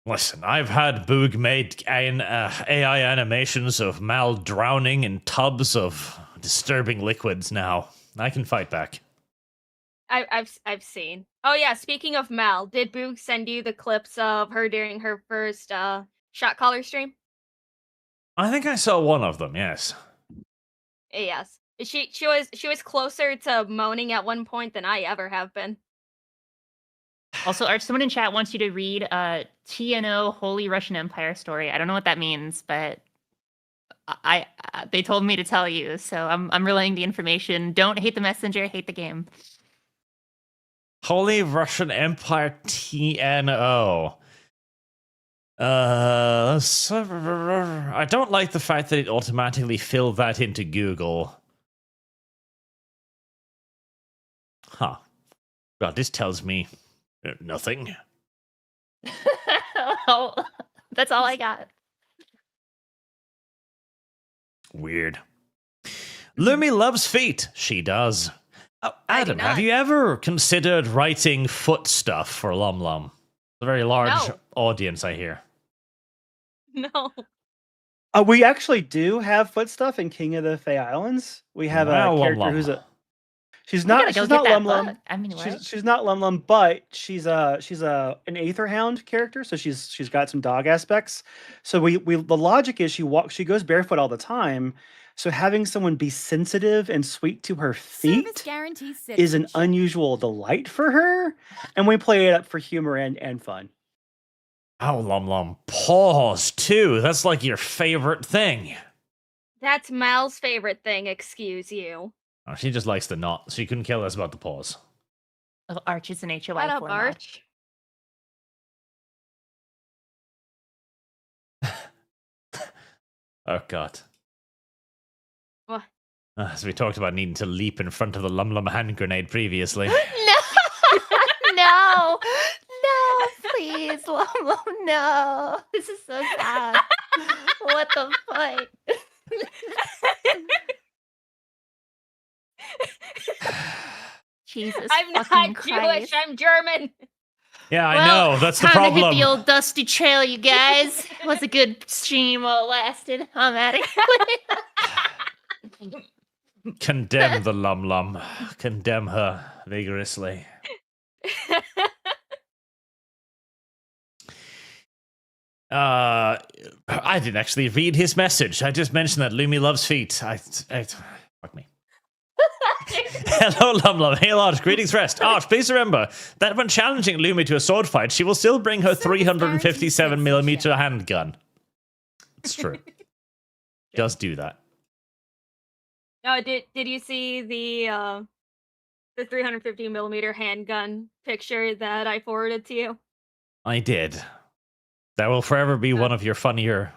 [SPEAKER 1] Listen, I've had Boog made AI animations of Mal drowning in tubs of disturbing liquids now. I can fight back.
[SPEAKER 2] I've seen. Oh yeah, speaking of Mal, did Boog send you the clips of her during her first shot caller stream?
[SPEAKER 1] I think I saw one of them, yes.
[SPEAKER 2] Yes. She was closer to moaning at one point than I ever have been.
[SPEAKER 3] Also, Arch, someone in chat wants you to read TNO Holy Russian Empire story. I don't know what that means, but they told me to tell you, so I'm relaying the information. Don't hate the messenger, hate the game.
[SPEAKER 1] Holy Russian Empire TNO. I don't like the fact that it automatically filled that into Google. Huh. Well, this tells me nothing.
[SPEAKER 3] Well, that's all I got.
[SPEAKER 1] Weird. Lumi loves feet. She does. Oh,
[SPEAKER 2] I do
[SPEAKER 1] Adam, have
[SPEAKER 2] not.
[SPEAKER 1] you ever considered writing foot stuff for Lum Lum? It's a very large
[SPEAKER 2] No.
[SPEAKER 1] audience, I hear.
[SPEAKER 2] No.
[SPEAKER 4] We actually do have foot stuff in King of the Fey Islands. We have
[SPEAKER 1] Wow,
[SPEAKER 4] a
[SPEAKER 1] Lum
[SPEAKER 4] character
[SPEAKER 1] Lum.
[SPEAKER 4] who's a. She's
[SPEAKER 3] We gotta
[SPEAKER 4] not.
[SPEAKER 3] go
[SPEAKER 4] She's
[SPEAKER 3] get
[SPEAKER 4] not
[SPEAKER 3] that
[SPEAKER 4] Lum Lum.
[SPEAKER 3] book. I mean, what?
[SPEAKER 4] She's not Lum Lum, but she's an Aetherhound character, so she's got some dog aspects. So we the logic is she goes barefoot all the time. So having someone be sensitive and sweet to her
[SPEAKER 5] Service
[SPEAKER 4] feet
[SPEAKER 5] guarantees
[SPEAKER 4] is an
[SPEAKER 5] citizenship.
[SPEAKER 4] unusual delight for her, and we play it up for humor and fun.
[SPEAKER 1] Oh, Lum Lum. Paws, too. That's like your favorite thing.
[SPEAKER 2] That's Mal's favorite thing, excuse you.
[SPEAKER 1] Oh, she just likes the knot. She couldn't kill us about the paws.
[SPEAKER 3] Oh, Arch is an HOI
[SPEAKER 2] Shut up,
[SPEAKER 3] format.
[SPEAKER 2] Arch.
[SPEAKER 1] Oh, God.
[SPEAKER 2] What?
[SPEAKER 1] As we talked about needing to leap in front of the Lum Lum hand grenade previously.
[SPEAKER 3] No, no, no, please, Lum Lum, no. This is so sad. What the fuck? Jesus
[SPEAKER 2] I'm not
[SPEAKER 3] fucking
[SPEAKER 2] Jewish,
[SPEAKER 3] Christ.
[SPEAKER 2] I'm German.
[SPEAKER 1] Yeah, I
[SPEAKER 3] Well,
[SPEAKER 1] know. That's the
[SPEAKER 3] time to hit
[SPEAKER 1] problem.
[SPEAKER 3] the old dusty trail, you guys. It was a good stream while it lasted. I'm out of here.
[SPEAKER 1] Condemn the Lum Lum. Condemn her vigorously. I didn't actually read his message. I just mentioned that Lumi loves feet. Fuck me. Hello, Lum Lum. Hail, Arch. Greetings, rest. Arch, please remember that when challenging Lumi to a sword fight, she will still bring her 357mm handgun. It's true. Just do that.
[SPEAKER 2] Oh, did you see the 350mm handgun picture that I forwarded to you?
[SPEAKER 1] I did. That will forever be one of your funnier,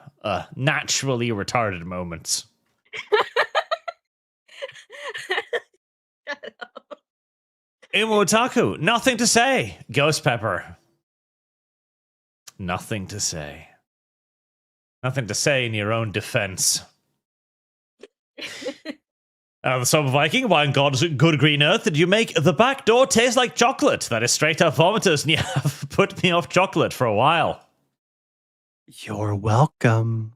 [SPEAKER 1] naturally retarded moments. Imotaku, nothing to say. Ghost Pepper. Nothing to say. Nothing to say in your own defense. The Sober Viking, why in God's good green earth did you make the back door taste like chocolate? That is straight up vomitous, and you have put me off chocolate for a while.
[SPEAKER 4] You're welcome.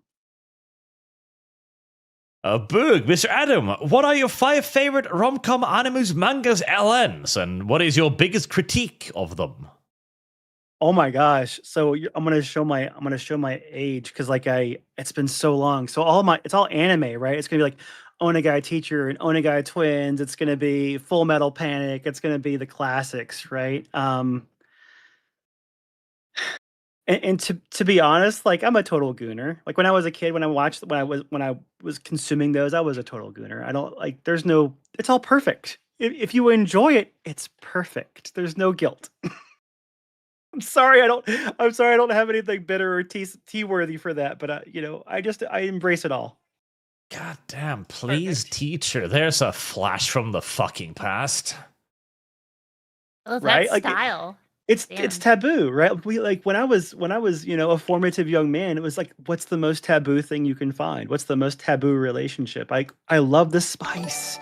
[SPEAKER 1] Boog, Mr. Adam, what are your 5 favorite rom-com animus, mangas, LNs, and what is your biggest critique of them?
[SPEAKER 4] Oh my gosh! So I'm gonna show my age because it's been so long. So it's all anime, right? It's gonna be like Onegai Teacher and Onegai Twins. It's gonna be Full Metal Panic. It's gonna be the classics, right? And to be honest, like I'm a total gooner. Like when I was a kid, when I was consuming those, I was a total gooner. I don't like. It's all perfect. If you enjoy it, it's perfect. There's no guilt. I'm sorry I don't have anything bitter or tea worthy for that, but I embrace it all.
[SPEAKER 1] God damn, please, teacher. There's a flash from the fucking past.
[SPEAKER 3] Oh, that
[SPEAKER 4] Right? Like,
[SPEAKER 3] style.
[SPEAKER 4] It's
[SPEAKER 3] Damn.
[SPEAKER 4] taboo, right? We like when I was a formative young man, it was like, what's the most taboo thing you can find? What's the most taboo relationship? I love the spice,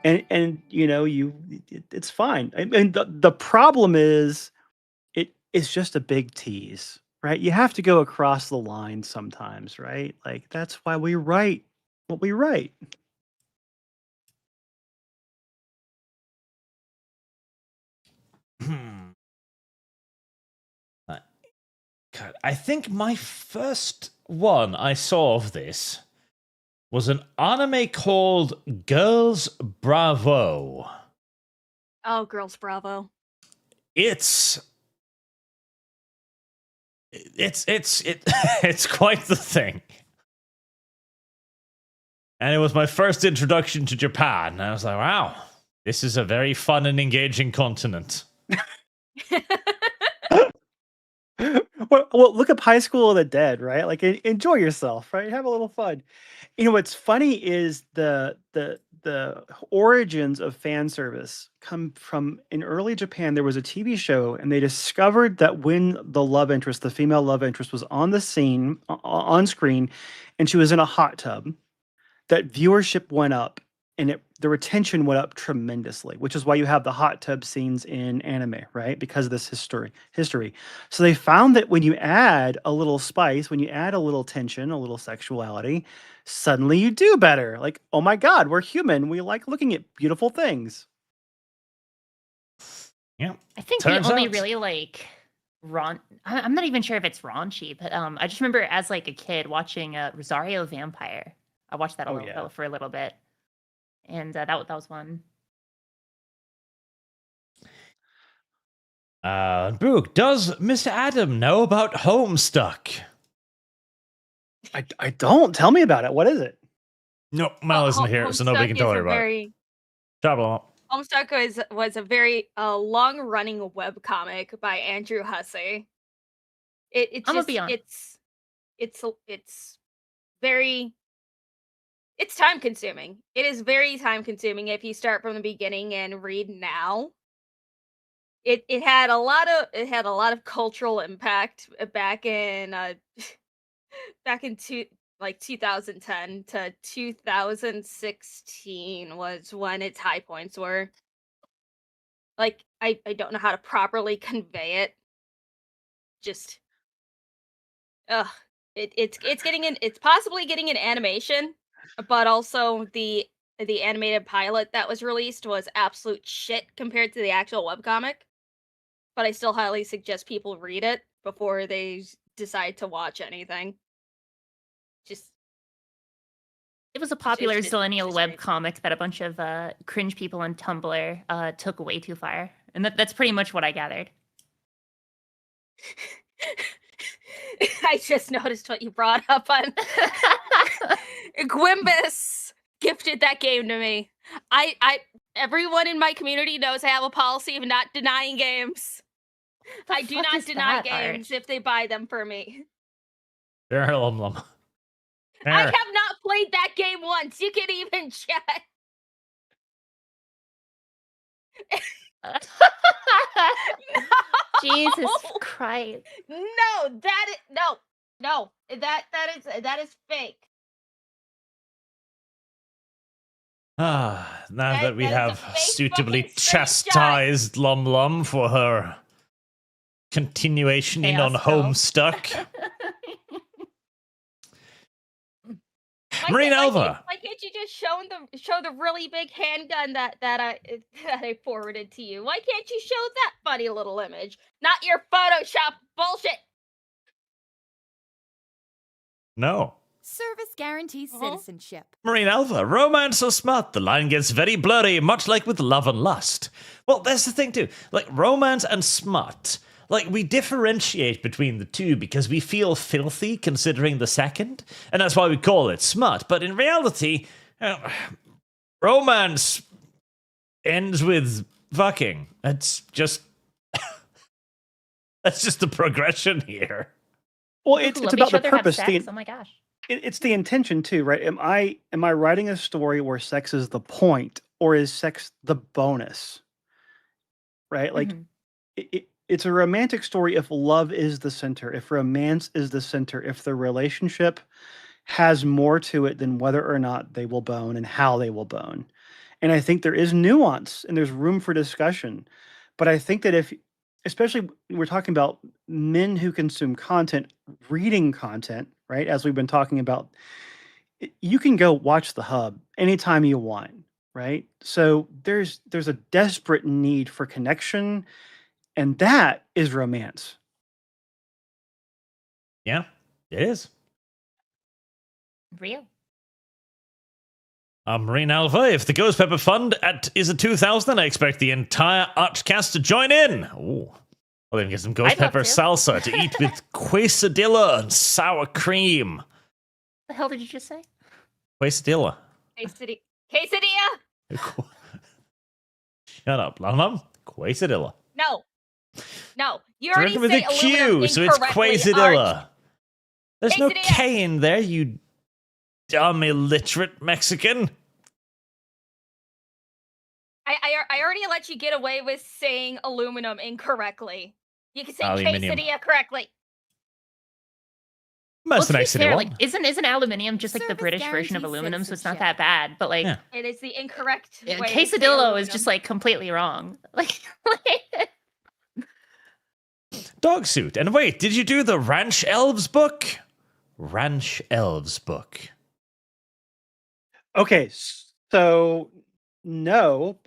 [SPEAKER 4] and it's fine. And the problem is, it's just a big tease, right? You have to go across the line sometimes, right? Like that's why we write what we write.
[SPEAKER 1] God, I think my first one I saw of this was an anime called Girls Bravo.
[SPEAKER 2] Oh, Girls Bravo.
[SPEAKER 1] It's quite the thing. And it was my first introduction to Japan. And I was like, wow, this is a very fun and engaging continent.
[SPEAKER 4] Well, look up High School of the Dead, right? Like enjoy yourself, right? Have a little fun. What's funny is the origins of fan service come from in early Japan. There was a TV show, and they discovered that when the female love interest, was on the scene on screen, and she was in a hot tub, that viewership went up and the retention went up tremendously, which is why you have the hot tub scenes in anime, right? Because of this history. So they found that when you add a little spice, when you add a little tension, a little sexuality, suddenly you do better. Like, oh my God, we're human. We like looking at beautiful things.
[SPEAKER 1] Yeah.
[SPEAKER 3] I think
[SPEAKER 1] Turns
[SPEAKER 3] the only
[SPEAKER 1] out.
[SPEAKER 3] really like I'm not even sure if it's raunchy, but I just remember as like a kid watching Rosario Vampire. I watched that for a little bit, and that was one.
[SPEAKER 1] Brooke, does Mr. Adam know about Homestuck?
[SPEAKER 4] I don't. Tell me about it. What is it?
[SPEAKER 1] No, Mal isn't here, so nobody can tell her about it.
[SPEAKER 2] Homestuck was a very long-running webcomic by Andrew Hussey. It's
[SPEAKER 3] I'm
[SPEAKER 2] just
[SPEAKER 3] gonna be
[SPEAKER 2] it's very time-consuming. It is very time-consuming if you start from the beginning and read now. It had a lot of cultural impact back in 2010 to 2016 was when its high points were. Like I don't know how to properly convey it. Just it's possibly getting an animation, but also the animated pilot that was released was absolute shit compared to the actual webcomic. But I still highly suggest people read it before they decide to watch anything. Just
[SPEAKER 3] It was a popular
[SPEAKER 2] just
[SPEAKER 3] Zillennial
[SPEAKER 2] great.
[SPEAKER 3] webcomic that a bunch of cringe people on Tumblr took way too far. And that's pretty much what I gathered.
[SPEAKER 2] I just noticed what you brought up on Gwimbus gifted that game to me. Everyone in my community knows I have a policy of not denying games. I do not deny games if they buy them for me.
[SPEAKER 1] There, Lum.
[SPEAKER 2] I have not played that game once. You can even check.
[SPEAKER 3] Jesus Christ.
[SPEAKER 2] No, that is fake.
[SPEAKER 1] Now that we have
[SPEAKER 2] that is a
[SPEAKER 1] suitably
[SPEAKER 2] fake fucking
[SPEAKER 1] chastised Lum for her continuation in on Homestuck. Marine Alva.
[SPEAKER 2] Why can't you just show the really big handgun that I forwarded to you? Why can't you show that funny little image? Not your Photoshop bullshit.
[SPEAKER 5] No. Service guarantees citizenship.
[SPEAKER 1] Marine Alva, romance or smut? The line gets very blurry, much like with love and lust. Well, that's the thing too. Like romance and smut. Like, we differentiate between the two because we feel filthy considering the second, and that's why we call it smut. But in reality, romance ends with fucking. That's just that's just the progression here.
[SPEAKER 4] Well, it's about the purpose.
[SPEAKER 3] Oh my gosh.
[SPEAKER 4] It's the intention too, right? Am I writing a story where sex is the point, or is sex the bonus? Right? Like, it's a romantic story if love is the center, if romance is the center, if the relationship has more to it than whether or not they will bone and how they will bone. And I think there is nuance and there's room for discussion. But I think that especially we're talking about men who consume content, reading content, right? As we've been talking about, you can go watch the Hub anytime you want, right? So there's a desperate need for connection. And that is romance.
[SPEAKER 1] Yeah, it is.
[SPEAKER 3] Real.
[SPEAKER 1] Marine Alva, if the Ghost Pepper Fund is a 2,000, I expect the entire ArchCast to join in. Ooh. Well, then get some Ghost Pepper salsa to eat with quesadilla and sour cream.
[SPEAKER 3] What the hell did you just say?
[SPEAKER 1] Quesadilla.
[SPEAKER 2] Quesadilla?
[SPEAKER 1] Shut up, Lum. Quesadilla.
[SPEAKER 2] No, you already
[SPEAKER 1] with
[SPEAKER 2] say
[SPEAKER 1] a Q, so it's quesadilla. There's no K in there, you dumb illiterate Mexican.
[SPEAKER 2] I already let you get away with saying aluminum incorrectly. You can say
[SPEAKER 1] Aluminum.
[SPEAKER 2] quesadilla correctly.
[SPEAKER 1] That's the
[SPEAKER 3] to be
[SPEAKER 1] nice city
[SPEAKER 3] fair,
[SPEAKER 1] one.
[SPEAKER 3] like, isn't aluminium just like the
[SPEAKER 5] Service
[SPEAKER 3] British version of
[SPEAKER 5] guarantee
[SPEAKER 3] aluminum? So it's not
[SPEAKER 5] citizenship.
[SPEAKER 3] that bad. But like,
[SPEAKER 1] Yeah.
[SPEAKER 2] It is the incorrect way. to say
[SPEAKER 3] quesadillo is
[SPEAKER 2] aluminum.
[SPEAKER 3] just like completely wrong. Like,
[SPEAKER 1] Dog suit. And wait, did you do the Ranch Elves book? Ranch Elves book.
[SPEAKER 4] Okay, so no.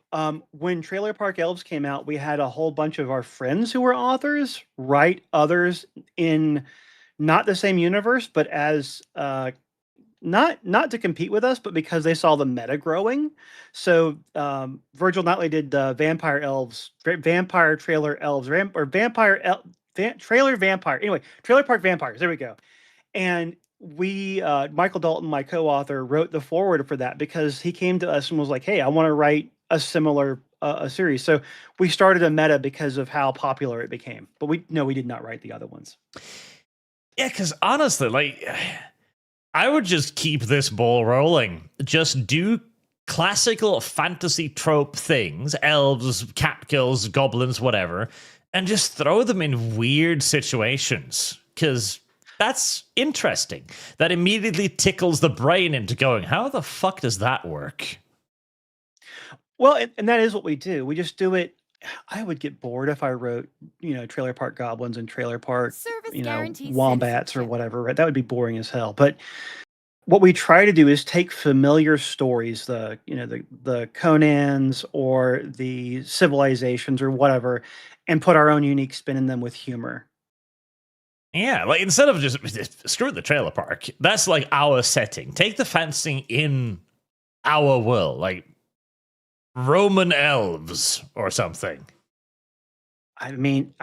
[SPEAKER 4] When Trailer Park Elves came out, we had a whole bunch of our friends who were authors write others in not the same universe, but as not to compete with us, but because they saw the meta growing. So Virgil Notley did the Vampire Elves, Vampire Trailer Elves, or Trailer Vampire. Anyway, Trailer Park Vampires. There we go. And we, Michael Dalton, my co-author, wrote the foreword for that because he came to us and was like, "Hey, I want to write a similar a series." So we started a meta because of how popular it became. But we did not write the other ones.
[SPEAKER 1] Yeah, because honestly, like, I would just keep this ball rolling. Just do classical fantasy trope things, elves, catgirls, goblins, whatever, and just throw them in weird situations. Because that's interesting. That immediately tickles the brain into going, how the fuck does that work?
[SPEAKER 4] Well, and that is what we do. We just do it. I would get bored if I wrote, Trailer Park Goblins and Trailer Park,
[SPEAKER 5] Service guarantee
[SPEAKER 4] Wombats or
[SPEAKER 5] citizenship.
[SPEAKER 4] whatever, right? That would be boring as hell. But what we try to do is take familiar stories, the Conans or the Civilizations or whatever, and put our own unique spin in them with humor.
[SPEAKER 1] Yeah, like instead of just screw the trailer park, that's like our setting. Take the fantasy in our world, like Roman elves or something.
[SPEAKER 4] I mean,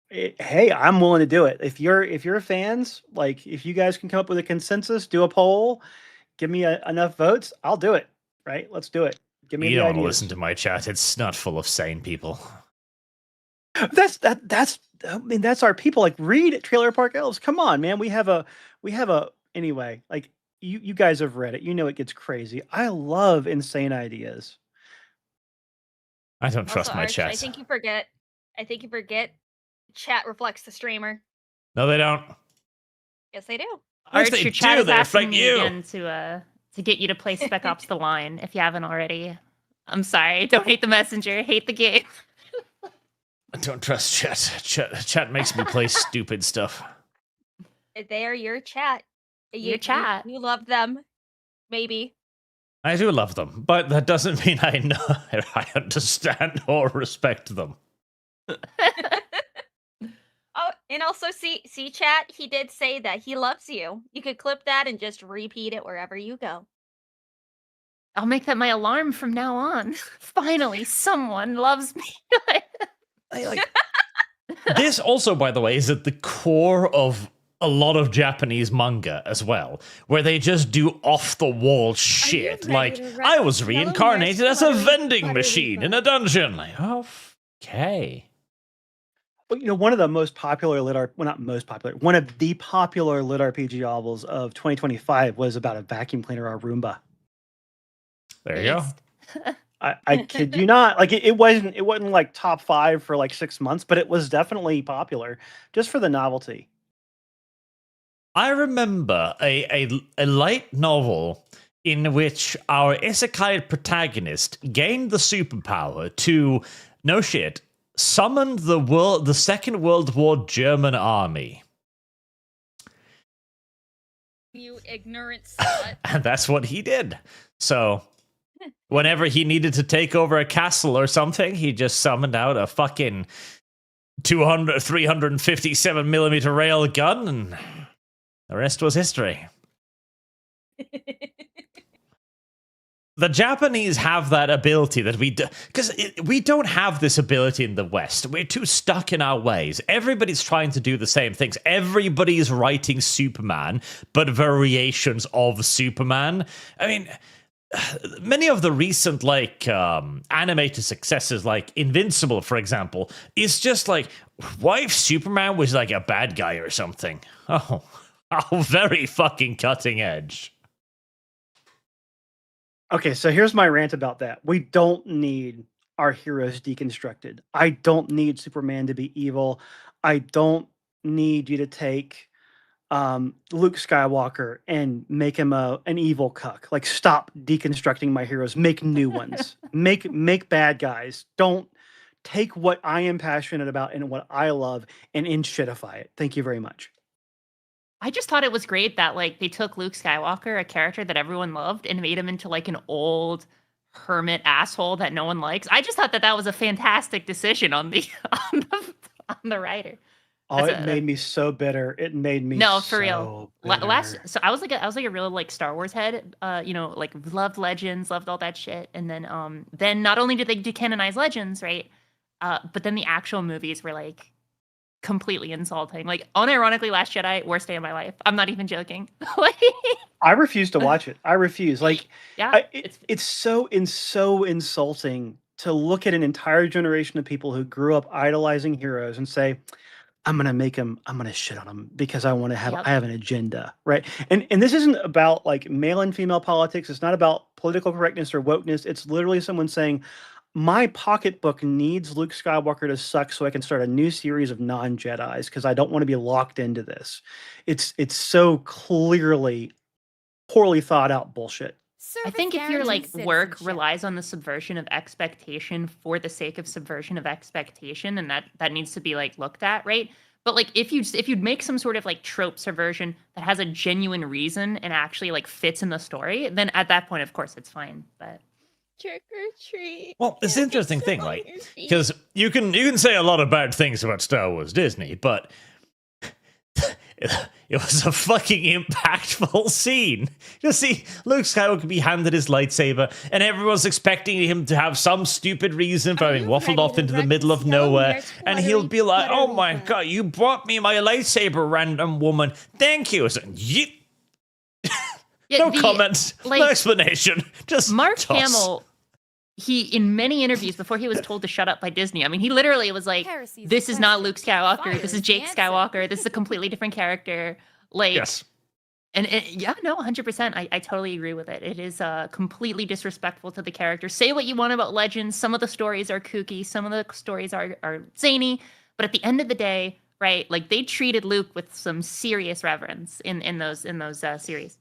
[SPEAKER 4] hey, I'm willing to do it. If you're fans, like if you guys can come up with a consensus, do a poll, give me enough votes, I'll do it. Right? Let's do it. Give me
[SPEAKER 1] You
[SPEAKER 4] the
[SPEAKER 1] don't want to
[SPEAKER 4] ideas.
[SPEAKER 1] listen to my chat. It's not full of sane people.
[SPEAKER 4] That's our people. Like, read Trailer Park Elves. Come on, man. We have a anyway, like you guys have read it. You know it gets crazy. I love insane ideas.
[SPEAKER 1] I don't trust
[SPEAKER 2] Also,
[SPEAKER 1] my
[SPEAKER 2] Arch,
[SPEAKER 1] chat.
[SPEAKER 2] I think you forget. Chat reflects the streamer.
[SPEAKER 1] No, they don't.
[SPEAKER 2] Yes, they do.
[SPEAKER 1] Yes,
[SPEAKER 3] Arch,
[SPEAKER 1] they
[SPEAKER 3] your chat
[SPEAKER 1] do.
[SPEAKER 3] is
[SPEAKER 1] They
[SPEAKER 3] asking
[SPEAKER 1] reflect
[SPEAKER 3] me
[SPEAKER 1] you.
[SPEAKER 3] again to get you to play Spec Ops: The Line if you haven't already. I'm sorry. Don't hate the messenger. Hate the game.
[SPEAKER 1] I don't trust chat. Chat makes me play stupid stuff.
[SPEAKER 2] They are your chat.
[SPEAKER 3] Your chat.
[SPEAKER 2] You love them. Maybe.
[SPEAKER 1] I do love them, but that doesn't mean I know I understand or respect them.
[SPEAKER 2] Oh, and also see chat, he did say that he loves you. You could clip that and just repeat it wherever you go.
[SPEAKER 3] I'll make that my alarm from now on. Finally, someone loves me.
[SPEAKER 1] This also, by the way, is at the core of a lot of Japanese manga as well, where they just do off-the-wall shit.
[SPEAKER 7] ready
[SPEAKER 1] Like,
[SPEAKER 7] to
[SPEAKER 1] I
[SPEAKER 7] wrap
[SPEAKER 1] was
[SPEAKER 7] Yellow
[SPEAKER 1] reincarnated
[SPEAKER 7] Nurse
[SPEAKER 1] as a
[SPEAKER 7] buttery-
[SPEAKER 1] vending
[SPEAKER 7] buttery
[SPEAKER 1] machine in
[SPEAKER 7] bun?
[SPEAKER 1] a dungeon. Like, okay.
[SPEAKER 4] Well, one of the most popular not most popular, one of the popular lit RPG novels of 2025 was about a vacuum cleaner or Roomba.
[SPEAKER 1] There you go.
[SPEAKER 3] Based.
[SPEAKER 4] I kid you not. Like it wasn't like top 5 for like 6 months, but it was definitely popular just for the novelty.
[SPEAKER 1] I remember a light novel in which our isekai protagonist gained the superpower to, no shit, summon the Second World War German army.
[SPEAKER 2] You ignorant slut.
[SPEAKER 1] And that's what he did. So whenever he needed to take over a castle or something, he just summoned out a fucking 357 millimeter rail gun, and the rest was history. The Japanese have that ability that because we don't have this ability in the West. We're too stuck in our ways. Everybody's trying to do the same things. Everybody's writing Superman, but variations of Superman. I mean, many of the recent animated successes, like Invincible, for example, is just like, what if Superman was like a bad guy or something? Oh, very fucking cutting edge.
[SPEAKER 4] Okay, so here's my rant about that. We don't need our heroes deconstructed. I don't need Superman to be evil. I don't need you to take Luke Skywalker and make him an evil cuck. Like, stop deconstructing my heroes. Make new ones. Make bad guys. Don't take what I am passionate about and what I love and shitify it. Thank you very much.
[SPEAKER 3] I just thought it was great that like they took Luke Skywalker, a character that everyone loved, and made him into like an old hermit asshole that no one likes. I just thought that was a fantastic decision on the on the writer.
[SPEAKER 4] Oh, it made me so bitter. It made me
[SPEAKER 3] no,
[SPEAKER 4] so
[SPEAKER 3] for real.
[SPEAKER 4] bitter.
[SPEAKER 3] So I was like a real like Star Wars head. Like loved Legends, loved all that shit. And then not only did they decanonize Legends, right? But then the actual movies were like completely insulting. Like unironically, Last Jedi, worst day of my life. I'm not even joking. Like,
[SPEAKER 4] I refuse to watch it. I refuse. Like,
[SPEAKER 3] yeah,
[SPEAKER 4] it's so insulting to look at an entire generation of people who grew up idolizing heroes and say, I'm gonna shit on them because I want to have I have an agenda, right? And this isn't about like male and female politics. It's not about political correctness or wokeness. It's literally someone saying, my pocketbook needs Luke Skywalker to suck so I can start a new series of non-Jedis because I don't want to be locked into this. It's so clearly poorly thought out bullshit.
[SPEAKER 3] I think if your like work relies on the subversion of expectation for the sake of subversion of expectation, and that needs to be like looked at, right? But like if you'd make some sort of like trope subversion that has a genuine reason and actually like fits in the story, then at that point, of course, it's fine. But
[SPEAKER 7] trick or treat.
[SPEAKER 1] Well, it's an interesting thing, like, because you can say a lot of bad things about Star Wars Disney, but it was a fucking impactful scene. Just see Luke Skywalker be handed his lightsaber, and everyone's expecting him to have some stupid reason for having waffled off into the middle of nowhere, and he'll be like, "Oh my god, you brought me my lightsaber, random woman. Thank you." It's like, no comments, no explanation. Just
[SPEAKER 3] Mark
[SPEAKER 1] toss.
[SPEAKER 3] Hamill. He, in many interviews before he was told to shut up by Disney, I mean, he literally was like, this is not Luke Skywalker, this is Jake Skywalker, this is a completely different character. Like,
[SPEAKER 1] yes.
[SPEAKER 3] And yeah, no, 100%. I totally agree with it. It is completely disrespectful to the character. Say what you want about Legends. Some of the stories are kooky, some of the stories are zany, but at the end of the day, right, like they treated Luke with some serious reverence in those series.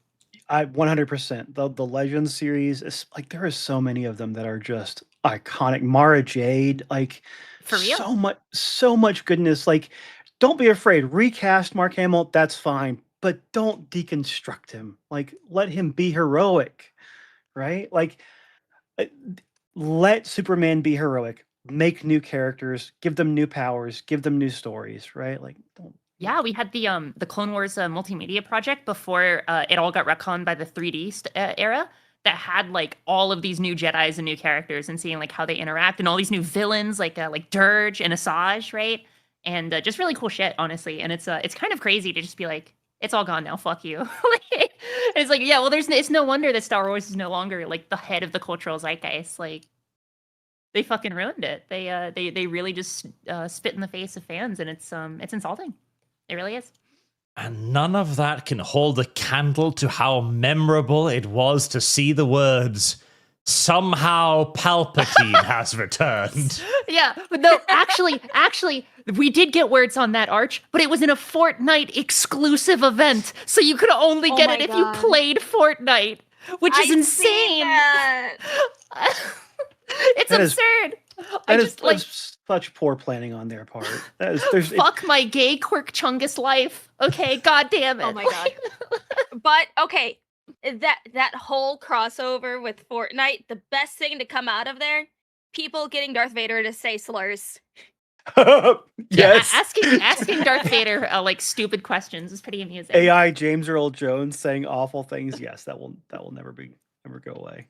[SPEAKER 4] I 100%. The Legends series is like there are so many of them that are just iconic. Mara Jade, like
[SPEAKER 3] for real,
[SPEAKER 4] so much goodness. Like, don't be afraid. Recast Mark Hamill, that's fine, but don't deconstruct him. Like, let him be heroic, right? Like, let Superman be heroic. Make new characters, give them new powers, give them new stories, right? Like, don't.
[SPEAKER 3] Yeah, we had the Clone Wars multimedia project before it all got retconned by the 3D era that had like all of these new Jedis and new characters and seeing like how they interact and all these new villains like Dirge and Asajj, right? And just really cool shit, honestly. And it's kind of crazy to just be like, it's all gone now, fuck you. And it's like, yeah, well, it's no wonder that Star Wars is no longer like the head of the cultural zeitgeist. Like, they fucking ruined it. They really just spit in the face of fans, and it's insulting. It really is.
[SPEAKER 1] And none of that can hold a candle to how memorable it was to see the words, somehow Palpatine has returned.
[SPEAKER 3] Yeah, but no, actually, we did get words on that, Arch, but it was in a Fortnite exclusive event, so you could only get it if you played Fortnite, which is insane. It's absurd.
[SPEAKER 4] That is such poor planning on their part.
[SPEAKER 3] Fuck my gay quirk chungus life. Okay, god damn it.
[SPEAKER 2] Oh my god. But okay, that whole crossover with Fortnite, the best thing to come out of there, people getting Darth Vader to say slurs.
[SPEAKER 4] Yes.
[SPEAKER 3] Yeah, asking Darth Vader like stupid questions is pretty amusing.
[SPEAKER 4] AI James Earl Jones saying awful things. Yes, that will never go away.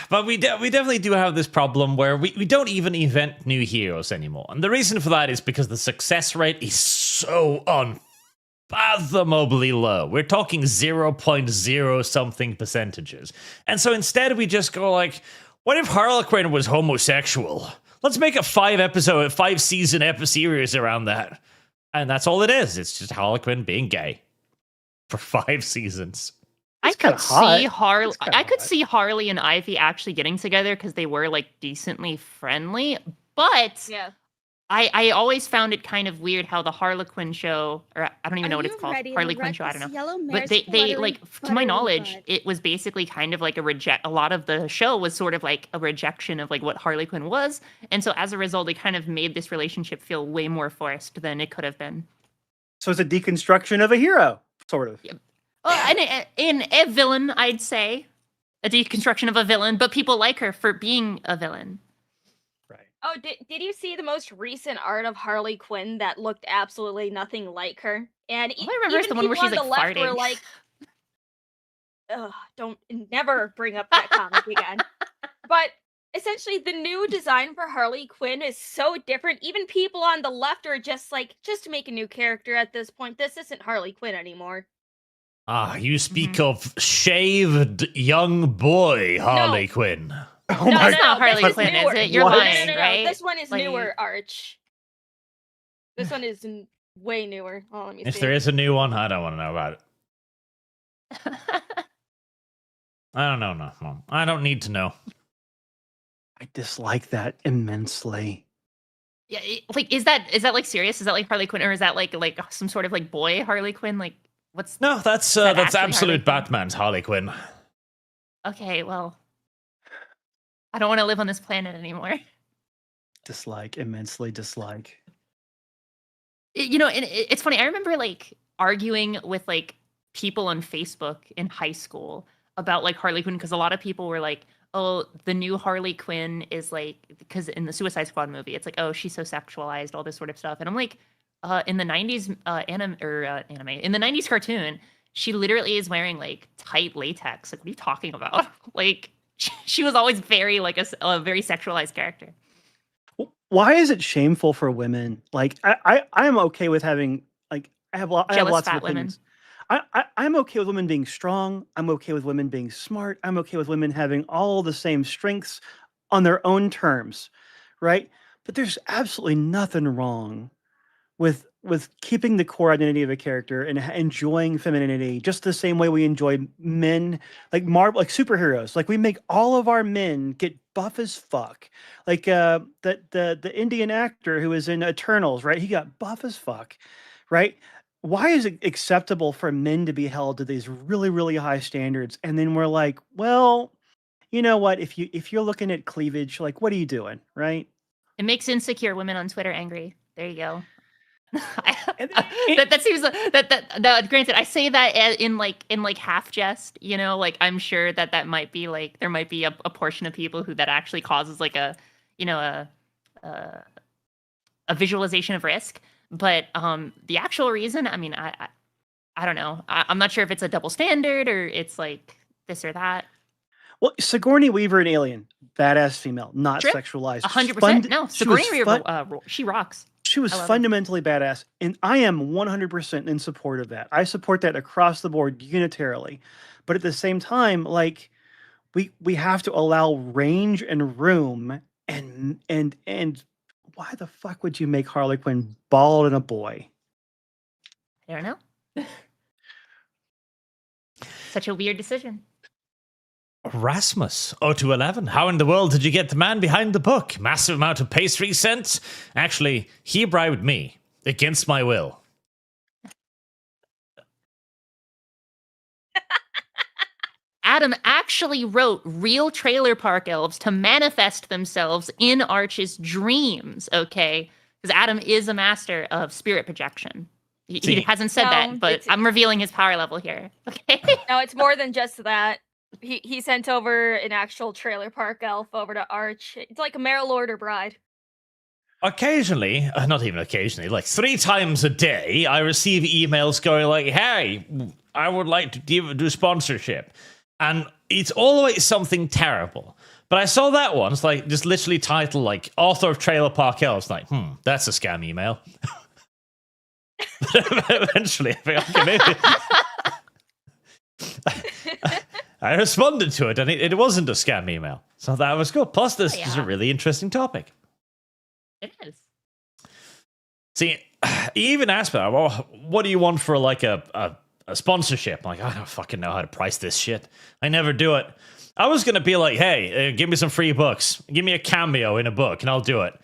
[SPEAKER 1] But we definitely do have this problem where we don't even invent new heroes anymore. And the reason for that is because the success rate is so unfathomably low. We're talking 0.0 something percentages. And so instead we just go like, what if Harlequin was homosexual? Let's make a 5-season series around that. And that's all it is. It's just Harlequin being gay for 5 seasons.
[SPEAKER 3] I could see Harley and Ivy actually getting together because they were like decently friendly, but I always found it kind of weird how the Harlequin show, or I don't even know what it's called,
[SPEAKER 7] ready to
[SPEAKER 3] Harley Quinn
[SPEAKER 7] ride
[SPEAKER 3] show, I don't
[SPEAKER 7] this
[SPEAKER 3] know.
[SPEAKER 7] yellow
[SPEAKER 3] But
[SPEAKER 7] mare's
[SPEAKER 3] they
[SPEAKER 7] fluttery,
[SPEAKER 3] like, to my
[SPEAKER 7] fluttery
[SPEAKER 3] knowledge,
[SPEAKER 7] butt?
[SPEAKER 3] it was basically kind of like a lot of the show was sort of like a rejection of like what Harley Quinn was. And so as a result, they kind of made this relationship feel way more forced than it could have been.
[SPEAKER 4] So it's a deconstruction of a hero, sort of.
[SPEAKER 3] In a villain, I'd say. A deconstruction of a villain, but people like her for being a villain.
[SPEAKER 4] Right.
[SPEAKER 2] Oh, did you see the most recent art of Harley Quinn that looked absolutely nothing like her? And
[SPEAKER 3] All I remember is
[SPEAKER 2] even
[SPEAKER 3] the one where
[SPEAKER 2] people
[SPEAKER 3] she's
[SPEAKER 2] on
[SPEAKER 3] like
[SPEAKER 2] the left were
[SPEAKER 3] farting.
[SPEAKER 2] like, "Ugh, don't never bring up that comic again." But essentially, the new design for Harley Quinn is so different. Even people on the left are just like, just make a new character at this point. This isn't Harley Quinn anymore.
[SPEAKER 1] You speak of shaved young boy Harley Quinn.
[SPEAKER 4] Oh
[SPEAKER 2] No,
[SPEAKER 4] my
[SPEAKER 3] That's not
[SPEAKER 2] this
[SPEAKER 3] Harley
[SPEAKER 2] is
[SPEAKER 3] Quinn,
[SPEAKER 2] newer.
[SPEAKER 3] is it? You're
[SPEAKER 4] What?
[SPEAKER 3] lying,
[SPEAKER 2] No.
[SPEAKER 3] right?
[SPEAKER 2] This one is
[SPEAKER 3] Like-
[SPEAKER 2] newer, Arch. This one is way newer. Oh, let me
[SPEAKER 1] If
[SPEAKER 2] see.
[SPEAKER 1] there is a new one, I don't want to know about it. I don't know. No. I don't need to know.
[SPEAKER 4] I dislike that immensely.
[SPEAKER 3] Yeah, like is that like serious? Is that like Harley Quinn, or is that like some sort of like boy Harley Quinn? Like what's?
[SPEAKER 1] No, that's
[SPEAKER 3] that
[SPEAKER 1] that's
[SPEAKER 3] actually
[SPEAKER 1] absolute
[SPEAKER 3] Harley Quinn?
[SPEAKER 1] Batman's Harley Quinn.
[SPEAKER 3] Okay, well, I don't want to live on this planet anymore.
[SPEAKER 4] Dislike, immensely dislike.
[SPEAKER 3] And it's funny. I remember like arguing with like people on Facebook in high school about like Harley Quinn, because a lot of people were like, "Oh, the new Harley Quinn is like," because in the Suicide Squad movie, it's like, "Oh, she's so sexualized," all this sort of stuff, and I'm like, in the '90s anime, in the '90s cartoon, she literally is wearing like tight latex. Like, what are you talking about? Like, she was always very like a very sexualized character.
[SPEAKER 4] Why is it shameful for women? Like I am okay with having like I have
[SPEAKER 3] Jealous
[SPEAKER 4] lots
[SPEAKER 3] fat
[SPEAKER 4] of
[SPEAKER 3] women.
[SPEAKER 4] opinions. I'm okay with women being strong. I'm okay with women being smart. I'm okay with women having all the same strengths on their own terms, right? But there's absolutely nothing wrong with keeping the core identity of a character and enjoying femininity just the same way we enjoy men, like Marvel, like superheroes. Like we make all of our men get buff as fuck. Like the Indian actor who was in Eternals, right? He got buff as fuck, right? Why is it acceptable for men to be held to these really, really high standards? And then we're like, well, you know what? If you're looking at cleavage, like, what are you doing, right?
[SPEAKER 3] It makes insecure women on Twitter angry. There you go.
[SPEAKER 4] And-
[SPEAKER 3] that seems that no, granted, I say that in like half jest, like I'm sure that might be like there might be a portion of people who that actually causes like a visualization of risk, but the actual reason, I mean, I don't know, I'm not sure if it's a double standard or it's like this or that.
[SPEAKER 4] Well, Sigourney Weaver in Alien, badass female, not
[SPEAKER 3] True.
[SPEAKER 4] sexualized.
[SPEAKER 3] 100%. No,
[SPEAKER 4] she was
[SPEAKER 3] Sigourney Weaver, she rocks.
[SPEAKER 4] She was
[SPEAKER 3] I love her.
[SPEAKER 4] fundamentally badass, and I am 100% in support of that. I support that across the board unitarily, but at the same time, like we have to allow range and room, and why the fuck would you make Harley Quinn bald and a boy?
[SPEAKER 3] I don't know. Such a weird decision.
[SPEAKER 1] Rasmus, 0211. How in the world did you get the man behind the book? Massive amount of pastry sent? Actually, he bribed me against my will.
[SPEAKER 3] Adam actually wrote real Trailer Park Elves to manifest themselves in Arch's dreams, okay? Because Adam is a master of spirit projection. He
[SPEAKER 1] See.
[SPEAKER 3] hasn't said
[SPEAKER 2] No,
[SPEAKER 3] that, but
[SPEAKER 2] it's-
[SPEAKER 3] I'm revealing his power level here, okay?
[SPEAKER 2] No, it's more than just that. He sent over an actual trailer park elf over to Arch. It's like a mail order bride.
[SPEAKER 1] Occasionally, not even occasionally, like 3 times a day, I receive emails going like, hey, I would like to do sponsorship. And it's always something terrible. But I saw that one. It's like just literally titled like author of Trailer Park Elves. Like, that's a scam email. But eventually, I think, okay, maybe. I responded to it, and it wasn't a scam email. So that was good. Plus, this is a really interesting topic.
[SPEAKER 3] It is.
[SPEAKER 1] See, he even asked me, well, what do you want for like a sponsorship? I'm like, I don't fucking know how to price this shit. I never do it. I was going to be like, hey, give me some free books. Give me a cameo in a book, and I'll do it.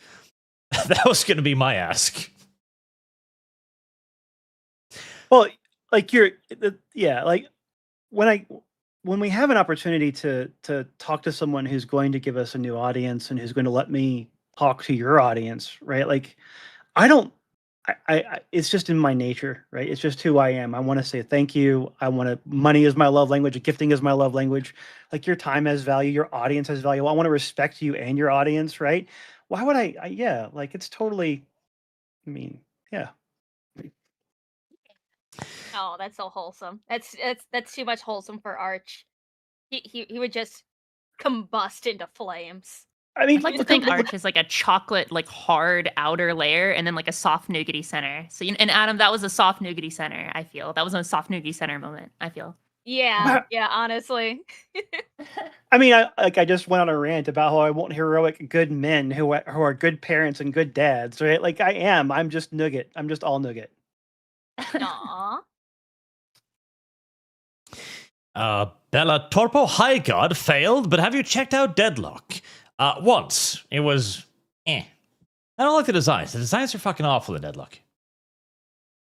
[SPEAKER 1] That was going to be my ask.
[SPEAKER 4] Well, like like when we have an opportunity to talk to someone who's going to give us a new audience and who's going to let me talk to your audience, right? Like, it's just in my nature, right? It's just who I am. I want to say thank you. Money is my love language. Gifting is my love language. Like, your time has value. Your audience has value. I want to respect you and your audience, right? Why would yeah, like, it's totally, I mean, yeah.
[SPEAKER 2] Oh, that's so wholesome. That's too much wholesome for Arch. He would just combust into flames.
[SPEAKER 4] I mean,
[SPEAKER 3] I'd like to think Arch is like a chocolate, like hard outer layer, and then like a soft nougaty center. So, and Adam, that was a soft nougaty center. I feel that was a soft nougaty center moment. I feel.
[SPEAKER 2] Yeah, yeah. Honestly.
[SPEAKER 4] I mean, I just went on a rant about how I want heroic good men who are good parents and good dads, right? Like, I am. I'm just nougat. I'm just all nougat.
[SPEAKER 2] Aww.
[SPEAKER 1] Bella Torpo High God failed, but have you checked out Deadlock? Once. It was I don't like the designs. The designs are fucking awful in Deadlock.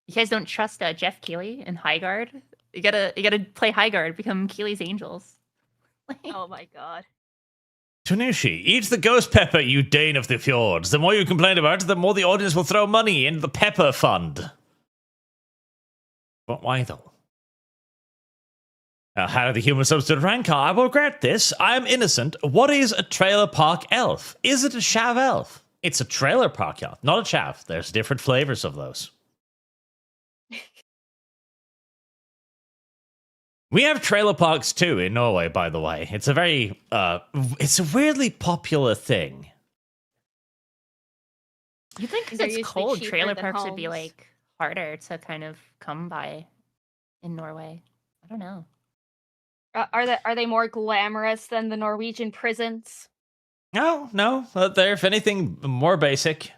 [SPEAKER 3] You guys don't trust Jeff Keighley and Highguard? You gotta play Highguard, become Keighley's angels.
[SPEAKER 2] Oh my god.
[SPEAKER 1] Tunishi, eat the ghost pepper, you Dane of the fjords. The more you complain about it, the more the audience will throw money into the pepper fund. But why though? How did the human substitute Rancor? I will regret this. I am innocent. What is a trailer park elf? Is it a chav elf? It's a trailer park elf, not a chav. There's different flavors of those. We have trailer parks too in Norway, by the way. It's a very, it's a weirdly popular thing.
[SPEAKER 3] You think because it's cold, trailer parks would be like harder to kind of come by in Norway? I don't know.
[SPEAKER 2] Are they more glamorous than the Norwegian prisons?
[SPEAKER 1] No. They're, if anything, more basic.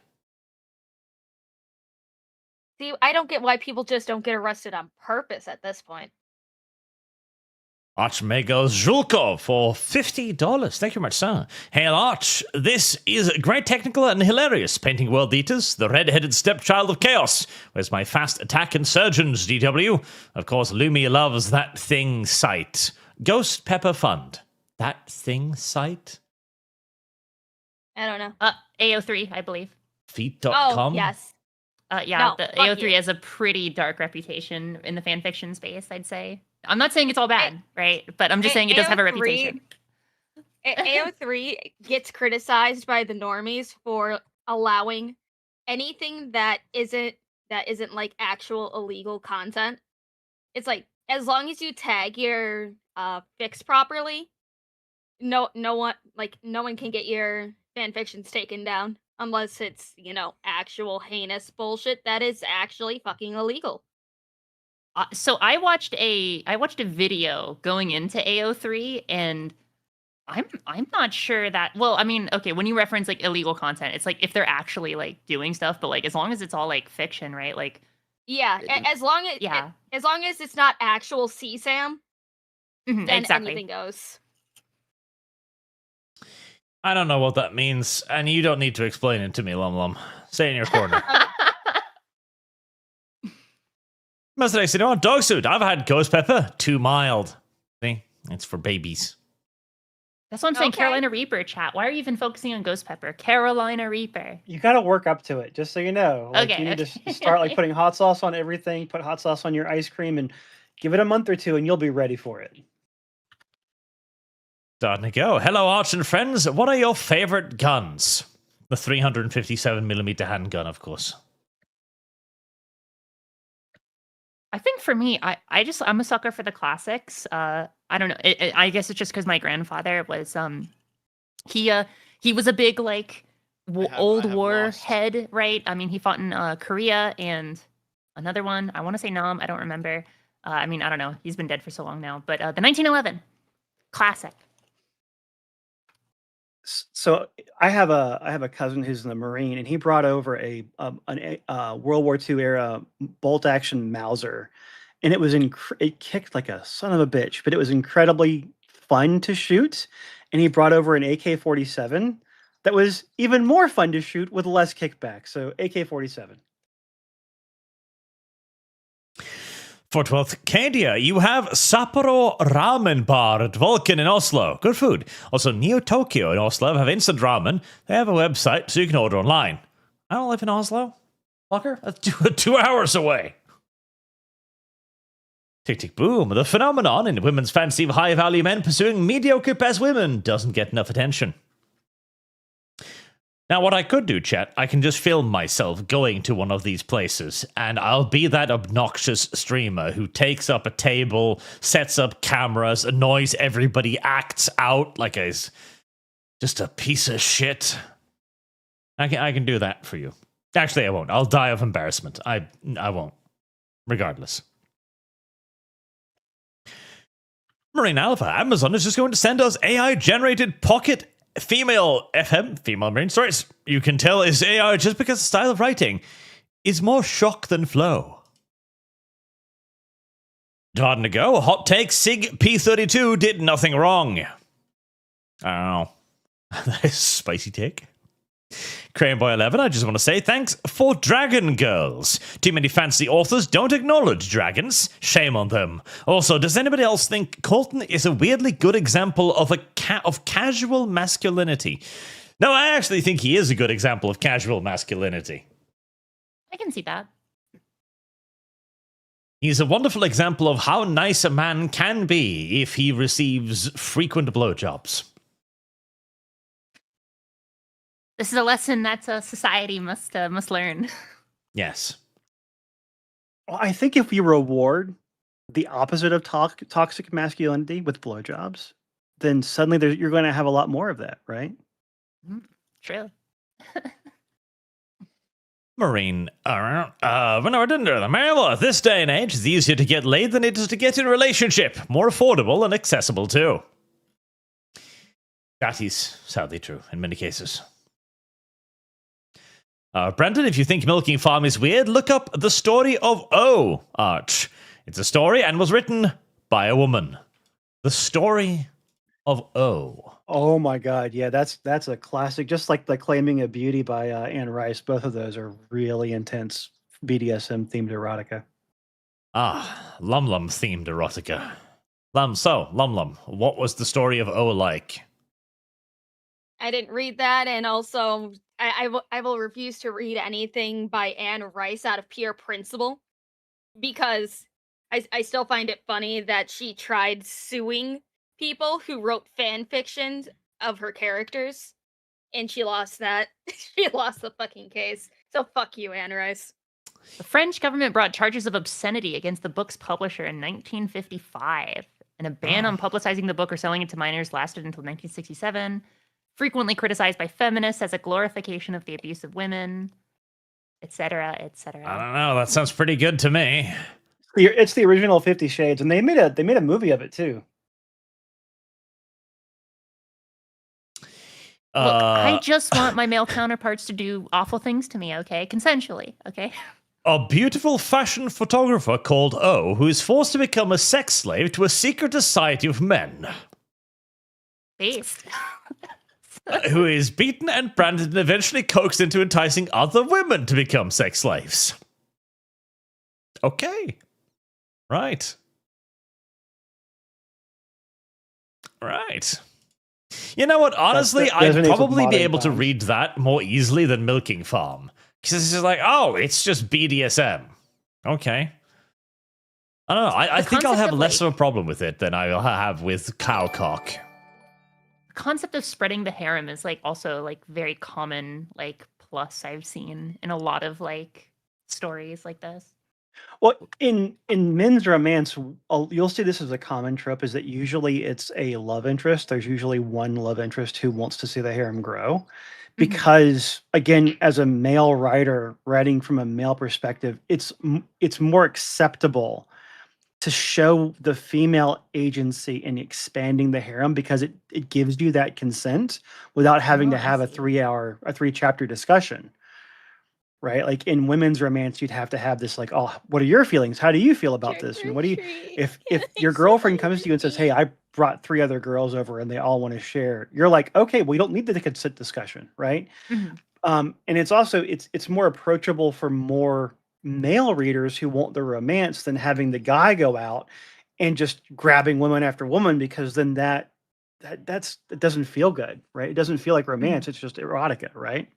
[SPEAKER 2] See, I don't get why people just don't get arrested on purpose at this point.
[SPEAKER 1] Archmego Zulko for $50. Thank you very much, sir. Hail Arch. This is great technical and hilarious. Painting World Eaters, the red-headed stepchild of chaos. Where's my fast attack insurgents, DW? Of course, Lumi loves that thing site. Ghost Pepper Fund. That thing site?
[SPEAKER 2] I don't know.
[SPEAKER 3] AO3, I believe.
[SPEAKER 1] Feet.com?
[SPEAKER 2] Oh, yes.
[SPEAKER 3] Yeah,
[SPEAKER 2] No,
[SPEAKER 3] the
[SPEAKER 2] fuck
[SPEAKER 3] AO3
[SPEAKER 2] you.
[SPEAKER 3] has a pretty dark reputation in the fanfiction space, I'd say. I'm not saying it's all bad, right? But I'm just saying it does have a reputation.
[SPEAKER 2] AO3 gets criticized by the normies for allowing anything that isn't like actual illegal content. It's like, as long as you tag your fix properly, no one can get your fanfictions taken down unless it's, actual heinous bullshit that is actually fucking illegal.
[SPEAKER 3] So I watched a video going into AO3, and I'm not sure that. Well, I mean, okay, when you reference like illegal content, it's like if they're actually like doing stuff, but like as long as it's all like fiction, right? Like,
[SPEAKER 2] yeah, as long as it's not actual CSAM, then
[SPEAKER 3] exactly.
[SPEAKER 2] anything goes.
[SPEAKER 1] I don't know what that means, and you don't need to explain it to me, Lum. Stay in your corner. Most nice, dog suit. I've had ghost pepper. Too mild. See? It's for babies.
[SPEAKER 3] That's what I'm saying.
[SPEAKER 2] Okay.
[SPEAKER 3] Carolina Reaper chat. Why are you even focusing on ghost pepper? Carolina Reaper.
[SPEAKER 4] You got to work up to it, just so you know. Like,
[SPEAKER 3] Okay,
[SPEAKER 4] you need
[SPEAKER 3] okay.
[SPEAKER 4] to start like putting hot sauce on everything. Put hot sauce on your ice cream, and give it a month or two, and you'll be ready for it.
[SPEAKER 1] Starting to go. Hello, Arch and friends. What are your favorite guns? The 357mm handgun, of course.
[SPEAKER 3] I think for me, I'm a sucker for the classics. I don't know. I guess it's just because my grandfather was he was a big like old war head, right? I mean, he fought in Korea and another one. I want to say Nam. I don't remember. I mean, I don't know. He's been dead for so long now. But the 1911 classic.
[SPEAKER 4] So I have a cousin who's in the Marine, and he brought over a World War II era bolt action Mauser, and it kicked like a son of a bitch, but it was incredibly fun to shoot. And he brought over an AK-47. that was even more fun to shoot with less kickback. So AK-47.
[SPEAKER 1] For 12th, Kadia, you have Sapporo Ramen Bar at Vulcan in Oslo. Good food. Also, Neo Tokyo in Oslo have instant ramen. They have a website so you can order online. I don't live in Oslo. Fucker, that's 2 hours away. Tick tick boom. The phenomenon in women's fantasy of high-value men pursuing mediocre best women doesn't get enough attention. Now, what I could do, chat, I can just film myself going to one of these places, and I'll be that obnoxious streamer who takes up a table, sets up cameras, annoys everybody, acts out like he's just a piece of shit. I can do that for you. Actually, I won't. I'll die of embarrassment. I won't. Regardless. Marine Alpha, Amazon is just going to send us AI-generated pocket female marine stories. You can tell it's AI just because the style of writing is more shock than flow. Hard to go. Hot take, Sig P32 did nothing wrong. I don't know. That is a spicy take. Crane Boy 11, I just want to say thanks for Dragon Girls. Too many fancy authors don't acknowledge dragons. Shame on them. Also, does anybody else think Colton is a weirdly good example of of casual masculinity? No, I actually think he is a good example of casual masculinity.
[SPEAKER 3] I can see that.
[SPEAKER 1] He's a wonderful example of how nice a man can be if he receives frequent blowjobs.
[SPEAKER 3] This is a lesson that society must learn.
[SPEAKER 1] Yes.
[SPEAKER 4] Well, I think if we reward the opposite of toxic masculinity with blowjobs, then suddenly you're going to have a lot more of that, right?
[SPEAKER 3] True.
[SPEAKER 1] Marine, the male at this day and age is easier to get laid than it is to get in a relationship. More affordable and accessible too. That is sadly true in many cases. Brandon, if you think Milking Farm is weird, look up The Story of O, Arch. It's a story and was written by a woman. The Story of O.
[SPEAKER 4] Oh my God, yeah, that's a classic. Just like The Claiming of Beauty by Anne Rice. Both of those are really intense BDSM themed erotica.
[SPEAKER 1] Lum themed erotica. Lum, what was The Story of O like?
[SPEAKER 2] I didn't read that, and also I will refuse to read anything by Anne Rice out of pure principle, because I still find it funny that she tried suing people who wrote fan fictions of her characters, and she lost that. She lost the fucking case. So fuck you, Anne Rice.
[SPEAKER 3] The French government brought charges of obscenity against the book's publisher in 1955, and a ban on publicizing the book or selling it to minors lasted until 1967. Frequently criticized by feminists as a glorification of the abuse of women, etc., etc.
[SPEAKER 1] I don't know. That sounds pretty good to me.
[SPEAKER 4] It's the original 50 Shades, and they made a movie of it too.
[SPEAKER 3] Look, I just want my male counterparts to do awful things to me, okay? Consensually, okay?
[SPEAKER 1] A beautiful fashion photographer called O, who is forced to become a sex slave to a secret society of men.
[SPEAKER 3] Based.
[SPEAKER 1] Who is beaten and branded and eventually coaxed into enticing other women to become sex slaves. Okay. Right. You know what? Honestly, I'd probably be able to read that more easily than Milking Farm. Because it's just like, oh, it's just BDSM. Okay. I don't know. I think I'll have less of a problem with it than I'll have with cowcock.
[SPEAKER 3] The concept of spreading the harem is also very common plus I've seen in a lot of stories like this.
[SPEAKER 4] Well, in men's romance, you'll see this as a common trope, is that usually it's a love interest. There's usually one love interest who wants to see the harem grow. Because, again, as a male writer, writing from a male perspective, it's more acceptable to show the female agency in expanding the harem, because it gives you that consent without having to have a 3-chapter discussion. Right? Like in women's romance, you'd have to have this what are your feelings? How do you feel about this? And what do you, if your girlfriend comes to you and says, hey, brought 3 other girls over and they all want to share, you're like, okay, we don't need the consent discussion, right?
[SPEAKER 3] Mhm.
[SPEAKER 4] And it's also it's more approachable for more male readers who want the romance than having the guy go out and just grabbing woman after woman, because then it doesn't feel good, right? It doesn't feel like romance. It's just erotica, right?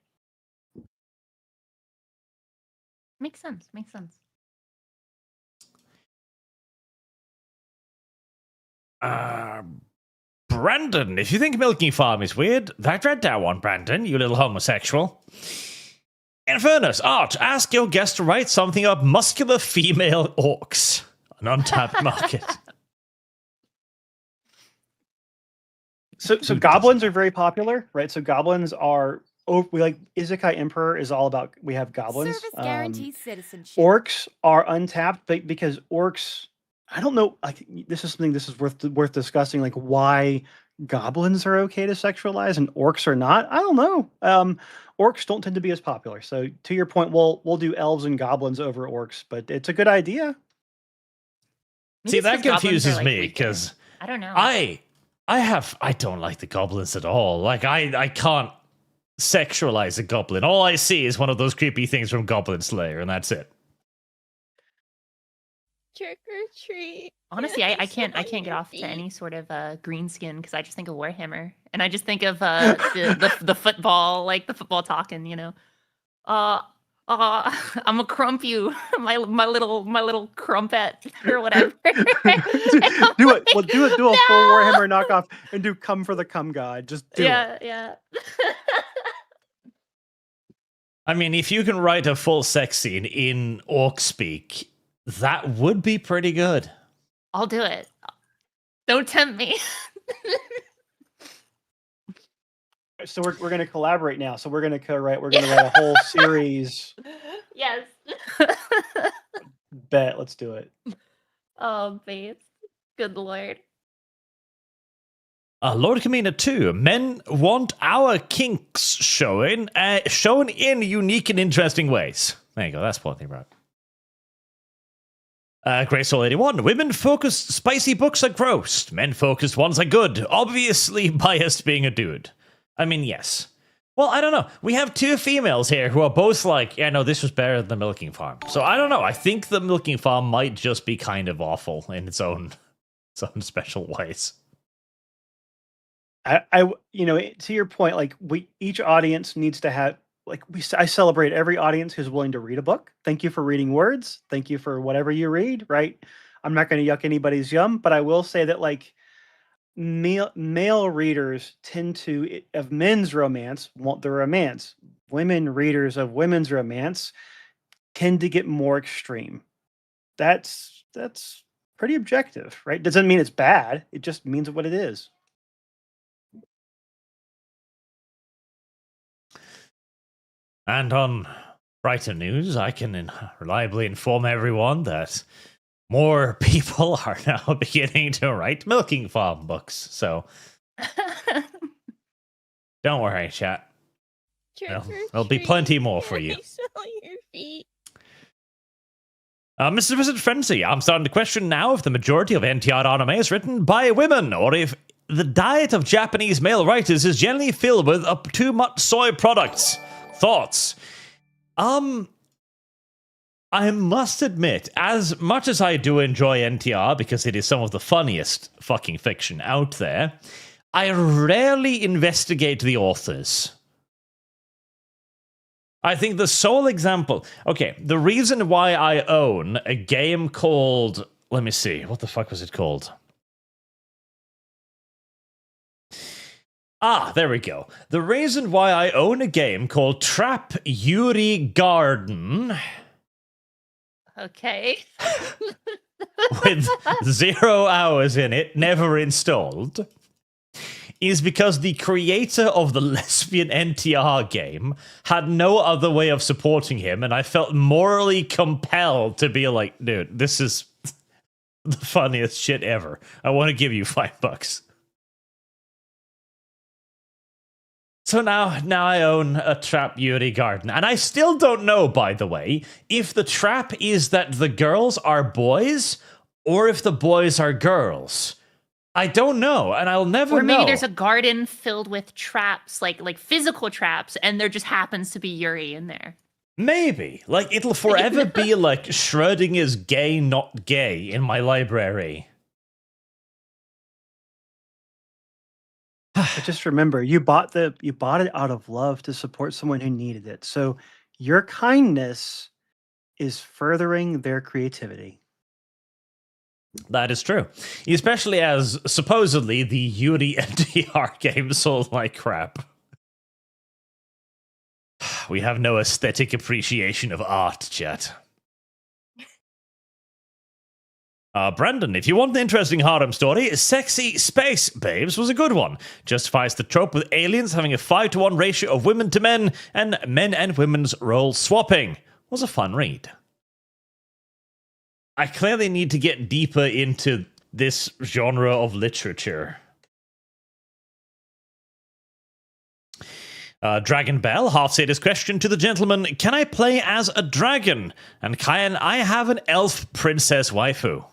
[SPEAKER 3] Makes sense. Makes sense.
[SPEAKER 1] Brandon, if you think Milking Farm is weird, I read that one, Brandon, you little homosexual. In fairness, Art, ask your guest to write something about muscular female orcs. An untapped market.
[SPEAKER 4] So goblins are very popular, right? So goblins are we like Isekai Emperor is all about, we have goblins.
[SPEAKER 5] Service guarantees citizenship.
[SPEAKER 4] Orcs are untapped because orcs, I don't know, like this is worth discussing, like why goblins are okay to sexualize and orcs are not. I don't know. Orcs don't tend to be as popular. So to your point, we'll do elves and goblins over orcs, but it's a good idea.
[SPEAKER 3] Maybe
[SPEAKER 1] See,
[SPEAKER 3] it's
[SPEAKER 1] that
[SPEAKER 3] 'cause goblins are,
[SPEAKER 1] confuses
[SPEAKER 3] like,
[SPEAKER 1] me
[SPEAKER 3] weaker.
[SPEAKER 1] because
[SPEAKER 3] I don't know.
[SPEAKER 1] I don't like the goblins at all. Like I can't sexualize a goblin. All I see is one of those creepy things from Goblin Slayer, and that's it.
[SPEAKER 7] Trick or treat.
[SPEAKER 3] Honestly, I can't get off to any sort of green skin because I just think of Warhammer and I just think of the football, like the football talking, you know. I'm a crump you, my little crumpet or whatever.
[SPEAKER 4] Do it. Well, do a full Warhammer knockoff and do come for the cum god. Just do it.
[SPEAKER 3] Yeah.
[SPEAKER 1] I mean, if you can write a full sex scene in orc speak, that would be pretty good.
[SPEAKER 3] I'll do it. Don't tempt me.
[SPEAKER 4] So we're going to collaborate now. So we're going to co-write. We're going to write a whole series.
[SPEAKER 3] Yes.
[SPEAKER 4] Bet. Let's do it.
[SPEAKER 3] Oh, babe. Good lord.
[SPEAKER 1] Lord Kamina 2. Men want our kinks shown in unique and interesting ways. There you go. That's what they wrote. Grace Soul 81. Women-focused spicy books are gross. Men-focused ones are good. Obviously biased being a dude. I mean, yes. Well, I don't know. We have 2 females here who are both like, yeah, no, this was better than the Milking Farm. So I don't know. I think the Milking Farm might just be kind of awful in its own special ways.
[SPEAKER 4] I to your point, like each audience needs to have, like I celebrate every audience who's willing to read a book. Thank you for reading words. Thank you for whatever you read, right? I'm not going to yuck anybody's yum, but I will say that like male readers tend to, of men's romance, want the romance. Women readers of women's romance tend to get more extreme. That's pretty objective, right? Doesn't mean it's bad. It just means what it is.
[SPEAKER 1] And on brighter news, I can reliably inform everyone that more people are now beginning to write Milking Farm books. So don't worry, chat. There'll be plenty more for you.
[SPEAKER 7] I smell your feet.
[SPEAKER 1] Mr. Visit Frenzy, I'm starting to question now if the majority of NTR anime is written by women, or if the diet of Japanese male writers is generally filled with too much soy products. Thoughts? I must admit, as much as I do enjoy NTR because it is some of the funniest fucking fiction out there, I rarely investigate the authors. I think the sole example... Okay, the reason why I own a game called... Let me see, what the fuck was it called? There we go. The reason why I own a game called Trap Yuri Garden...
[SPEAKER 3] Okay.
[SPEAKER 1] with 0 hours in it, never installed, is because the creator of the lesbian NTR game had no other way of supporting him, and I felt morally compelled to be like, dude, this is the funniest shit ever. I want to give you $5. So now I own a Trap Yuri Garden. And I still don't know, by the way, if the trap is that the girls are boys or if the boys are girls. I don't know, and I'll never
[SPEAKER 3] Or maybe
[SPEAKER 1] know.
[SPEAKER 3] there's a garden filled with traps, like physical traps, and there just happens to be Yuri in there.
[SPEAKER 1] Maybe. Like, it'll forever be like Schrodinger's gay, not gay in my library.
[SPEAKER 4] But just remember, you bought it out of love to support someone who needed it. So your kindness is furthering their creativity.
[SPEAKER 1] That is true. Especially as supposedly the Yuri MDR game sold like crap. We have no aesthetic appreciation of art, chat. Brandon, if you want an interesting harem story, Sexy Space Babes was a good one. Justifies the trope with aliens having a 5-to-1 ratio of women to men and women's role swapping. Was a fun read. I clearly need to get deeper into this genre of literature. Dragon Bell half said his question to the gentleman, can I play as a dragon? And can I have an elf princess waifu?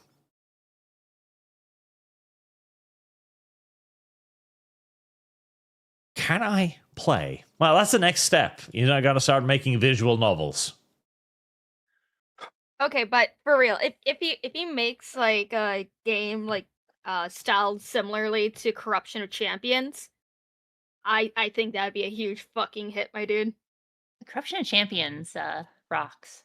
[SPEAKER 1] Can I play? Well, that's the next step. You know, I gotta start making visual novels.
[SPEAKER 2] Okay, but for real, if he makes like a game like styled similarly to Corruption of Champions, I think that'd be a huge fucking hit, my dude.
[SPEAKER 3] Corruption of Champions rocks.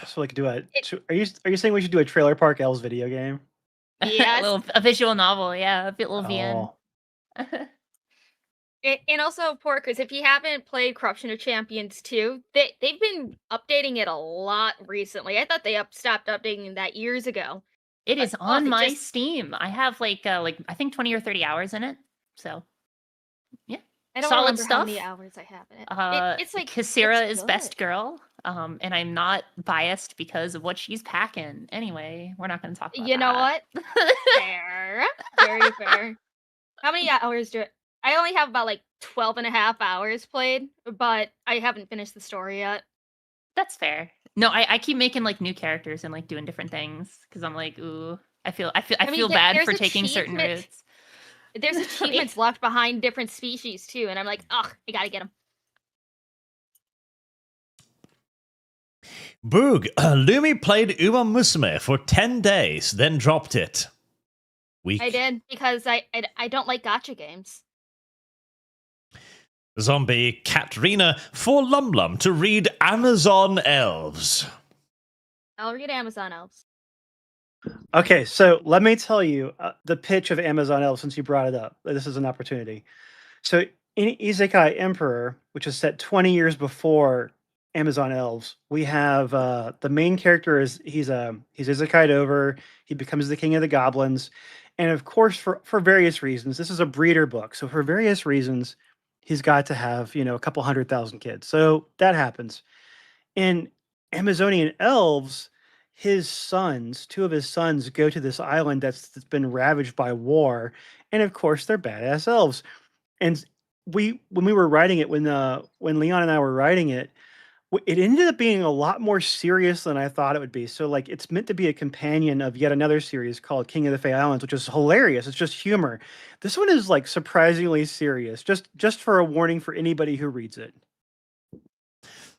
[SPEAKER 4] So we could do are you saying we should do a Trailer Park Elves video game?
[SPEAKER 2] Yes.
[SPEAKER 3] a visual novel, yeah, a little VN.
[SPEAKER 4] Oh.
[SPEAKER 2] And also, Porkers, if you haven't played Corruption of Champions 2, they've been updating it a lot recently. I thought they stopped updating that years ago.
[SPEAKER 3] It is on
[SPEAKER 2] it
[SPEAKER 3] my
[SPEAKER 2] just-
[SPEAKER 3] Steam. I have like I think 20 or 30 hours in it. So yeah.
[SPEAKER 2] I don't
[SPEAKER 3] Solid
[SPEAKER 2] remember how
[SPEAKER 3] stuff.
[SPEAKER 2] many hours I have in it. It's like
[SPEAKER 3] Kasira
[SPEAKER 2] it's
[SPEAKER 3] is best
[SPEAKER 2] good.
[SPEAKER 3] girl. And I'm not biased because of what she's packing. Anyway, we're not going to talk about
[SPEAKER 2] You know
[SPEAKER 3] that.
[SPEAKER 2] what? Fair. Very fair. How many hours do I only have about like 12 and a half hours played, but I haven't finished the story yet.
[SPEAKER 3] That's fair. No, I keep making like new characters and like doing different things because I'm like, ooh, I feel
[SPEAKER 2] mean,
[SPEAKER 3] bad
[SPEAKER 2] there's
[SPEAKER 3] for taking certain
[SPEAKER 2] achievement-
[SPEAKER 3] routes.
[SPEAKER 2] There's achievements locked behind different species too, and I'm like, ugh, I gotta get them.
[SPEAKER 1] Boog, Lumi played Uma Musume for 10 days, then dropped it. Weak.
[SPEAKER 2] I did because I don't like gacha games.
[SPEAKER 1] Zombie Katrina for Lum Lum to read Amazon Elves.
[SPEAKER 2] I'll read Amazon Elves.
[SPEAKER 4] Okay, so let me tell you the pitch of Amazon Elves since you brought it up. This is an opportunity. So in Isekai Emperor, which is set 20 years before Amazon Elves, we have the main character he's Isekai'd over. He becomes the king of the goblins, and of course, for various reasons, this is a breeder book. So for various reasons, he's got to have a couple 100,000 kids. So that happens. In Amazonian Elves, two of his sons go to this island that's been ravaged by war, and of course they're badass elves. And when we were writing it, when Leon and I were writing it, it ended up being a lot more serious than I thought it would be. So like it's meant to be a companion of yet another series called King of the Fae Islands, which is hilarious. It's just humor. This one is like surprisingly serious. Just for a warning for anybody who reads it.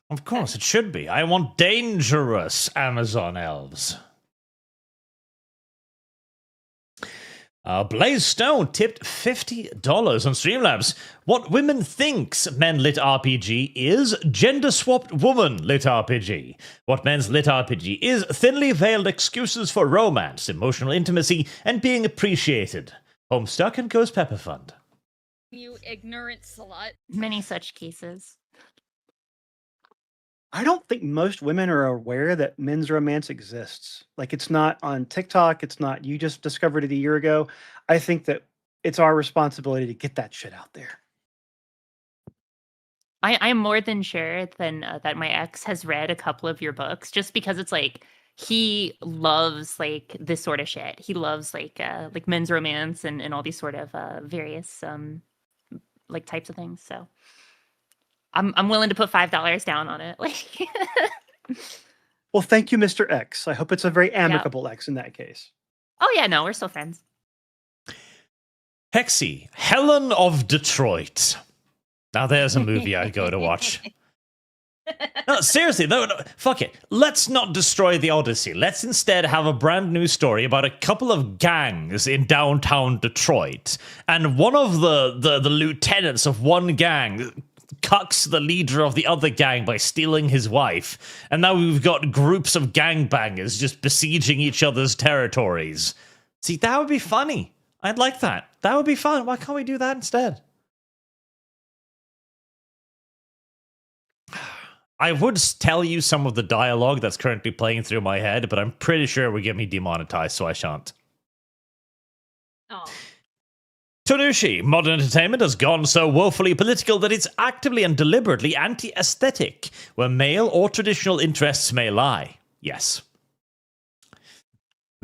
[SPEAKER 1] Of course, it should be. I want dangerous Amazon Elves. Blaze Stone tipped $50 on Streamlabs. What women thinks men lit RPG is gender-swapped woman lit RPG. What men's lit RPG is thinly veiled excuses for romance, emotional intimacy, and being appreciated. Homestuck and Ghost Pepper Fund.
[SPEAKER 2] You ignorant slut.
[SPEAKER 3] Many such cases.
[SPEAKER 4] I don't think most women are aware that men's romance exists. Like it's not on TikTok. It's not, you just discovered it a year ago. I think that it's our responsibility to get that shit out there.
[SPEAKER 3] I'm more than sure that my ex has read a couple of your books just because it's like he loves like this sort of shit. He loves like men's romance and all these sort of various like types of things. So I'm willing to put $5 down on it. Like,
[SPEAKER 4] Well, thank you, Mr. X. I hope it's a very amicable X in that case.
[SPEAKER 3] oh yeah, no, we're still friends.
[SPEAKER 1] Hexy, Helen of Detroit. Now there's a movie I'd go to watch. No, seriously, no, fuck it. Let's not destroy the Odyssey. Let's instead have a brand new story about a couple of gangs in downtown Detroit. And one of the lieutenants of one gang cucks the leader of the other gang by stealing his wife. And now we've got groups of gangbangers just besieging each other's territories. See, that would be funny. I'd like that. That would be fun. Why can't we do that instead? I would tell you some of the dialogue that's currently playing through my head, but I'm pretty sure it would get me demonetized, so I shan't.
[SPEAKER 2] Oh.
[SPEAKER 1] Tonushi, modern entertainment has gone so woefully political that it's actively and deliberately anti-aesthetic, where male or traditional interests may lie. Yes.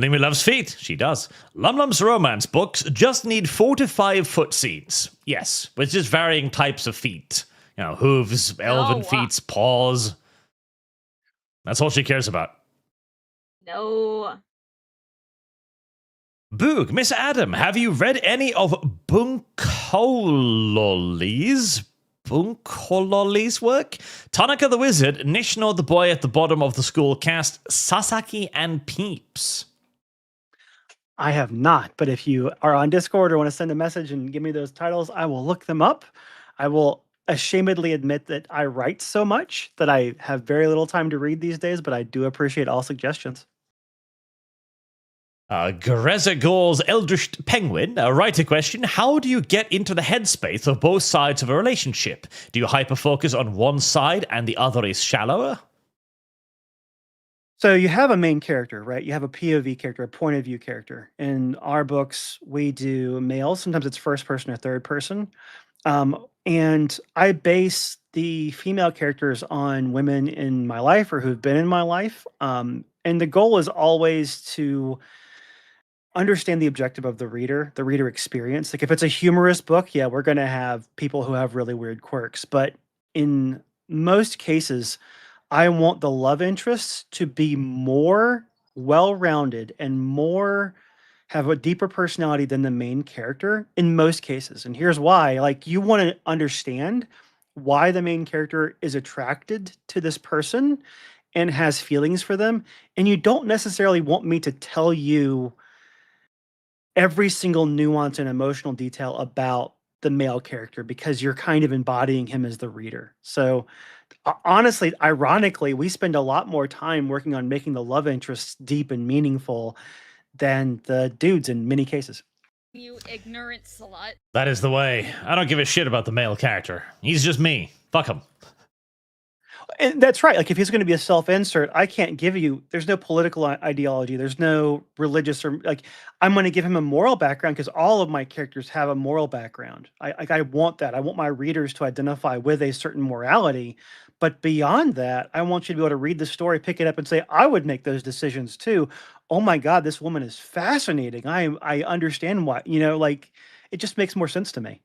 [SPEAKER 1] Lumi loves feet. She does. Lum's romance books just need 4 to 5 foot scenes. Yes, with just varying types of feet. You know, hooves, elven feet, paws. That's all she cares about.
[SPEAKER 2] No.
[SPEAKER 1] Boog, Miss Adam, have you read any of Bunkololi's work? Tanaka the Wizard, Nishino the Boy at the Bottom of the School Cast, Sasaki and Peeps.
[SPEAKER 4] I have not, but if you are on Discord or want to send a message and give me those titles, I will look them up. I will ashamedly admit that I write so much that I have very little time to read these days, but I do appreciate all suggestions.
[SPEAKER 1] Greza Gore's Eldritch Penguin, writer question, how do you get into the headspace of both sides of a relationship? Do you hyper-focus on one side and the other is shallower?
[SPEAKER 4] So you have a main character, right? You have a POV character, a point of view character. In our books, we do male. Sometimes it's first person or third person. And I base the female characters on women in my life or who've been in my life. And the goal is always to understand the objective of the reader experience. Like if it's a humorous book, yeah, we're going to have people who have really weird quirks. But in most cases, I want the love interests to be more well-rounded and more have a deeper personality than the main character in most cases. And here's why. Like you want to understand why the main character is attracted to this person and has feelings for them. And you don't necessarily want me to tell you every single nuance and emotional detail about the male character because you're kind of embodying him as the reader. So honestly, ironically, we spend a lot more time working on making the love interests deep and meaningful than the dudes in many cases.
[SPEAKER 2] You ignorant slut.
[SPEAKER 1] That is the way. I don't give a shit about the male character. He's just me. Fuck him.
[SPEAKER 4] And that's right. Like if he's going to be a self-insert, I can't give you, there's no political ideology. There's no religious or like, I'm going to give him a moral background because all of my characters have a moral background. I want that. I want my readers to identify with a certain morality. But beyond that, I want you to be able to read the story, pick it up and say, I would make those decisions too. Oh my God, this woman is fascinating. I understand why, like it just makes more sense to me.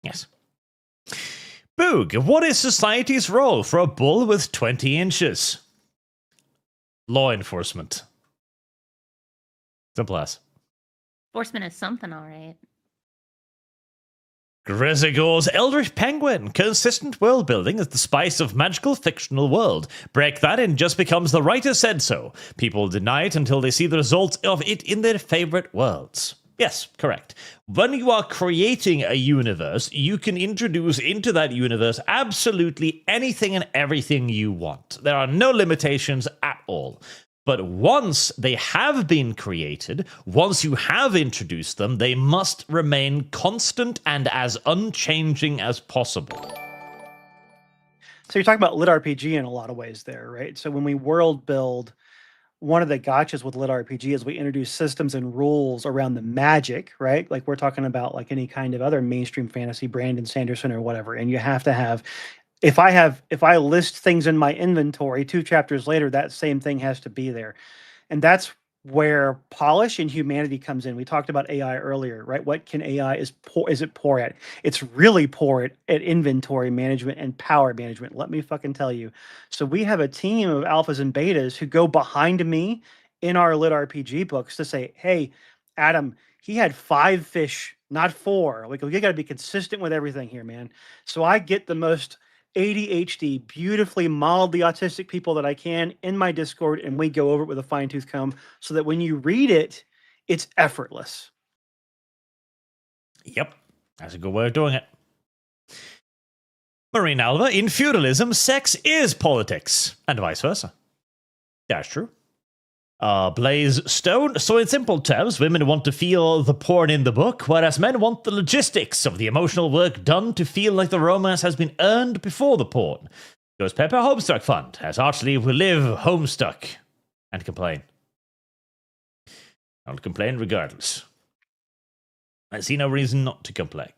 [SPEAKER 1] Yes. Boog, what is society's role for a bull with 20 inches? Law enforcement. Simple as.
[SPEAKER 3] Enforcement is something, all right.
[SPEAKER 1] Grezigor's Eldritch Penguin. Consistent world building is the spice of magical fictional world. Break that and just becomes the writer said so. People deny it until they see the results of it in their favorite worlds. Yes, correct. When you are creating a universe, you can introduce into that universe absolutely anything and everything you want. There are no limitations at all. But once they have been created, once you have introduced them, they must remain constant and as unchanging as possible.
[SPEAKER 4] So you're talking about lit RPG in a lot of ways there, right? So when we world build, one of the gotchas with lit RPG is we introduce systems and rules around the magic, right? Like we're talking about like any kind of other mainstream fantasy, Brandon Sanderson or whatever. And you have to have, if I list things in my inventory 2 chapters later, that same thing has to be there. And that's where polish and humanity comes in. We talked about AI earlier, right? What can AI is it poor at? It's really poor at inventory management and power management. Let me fucking tell you. So we have a team of alphas and betas who go behind me in our lit RPG books to say, hey, Adam, he had 5 fish, not 4. Like, you got to be consistent with everything here, man. So I get the most ADHD, beautifully mildly autistic people that I can in my Discord, and we go over it with a fine-tooth comb so that when you read it, it's effortless.
[SPEAKER 1] Yep, that's a good way of doing it. Marine Alva, in feudalism, sex is politics, and vice versa. That's true. Blaze Stone, so in simple terms, women want to feel the porn in the book, whereas men want the logistics of the emotional work done to feel like the romance has been earned before the porn. Goes Pepper Homestuck Fund, as Archly will live homestuck and complain. I'll complain regardless. I see no reason not to complain.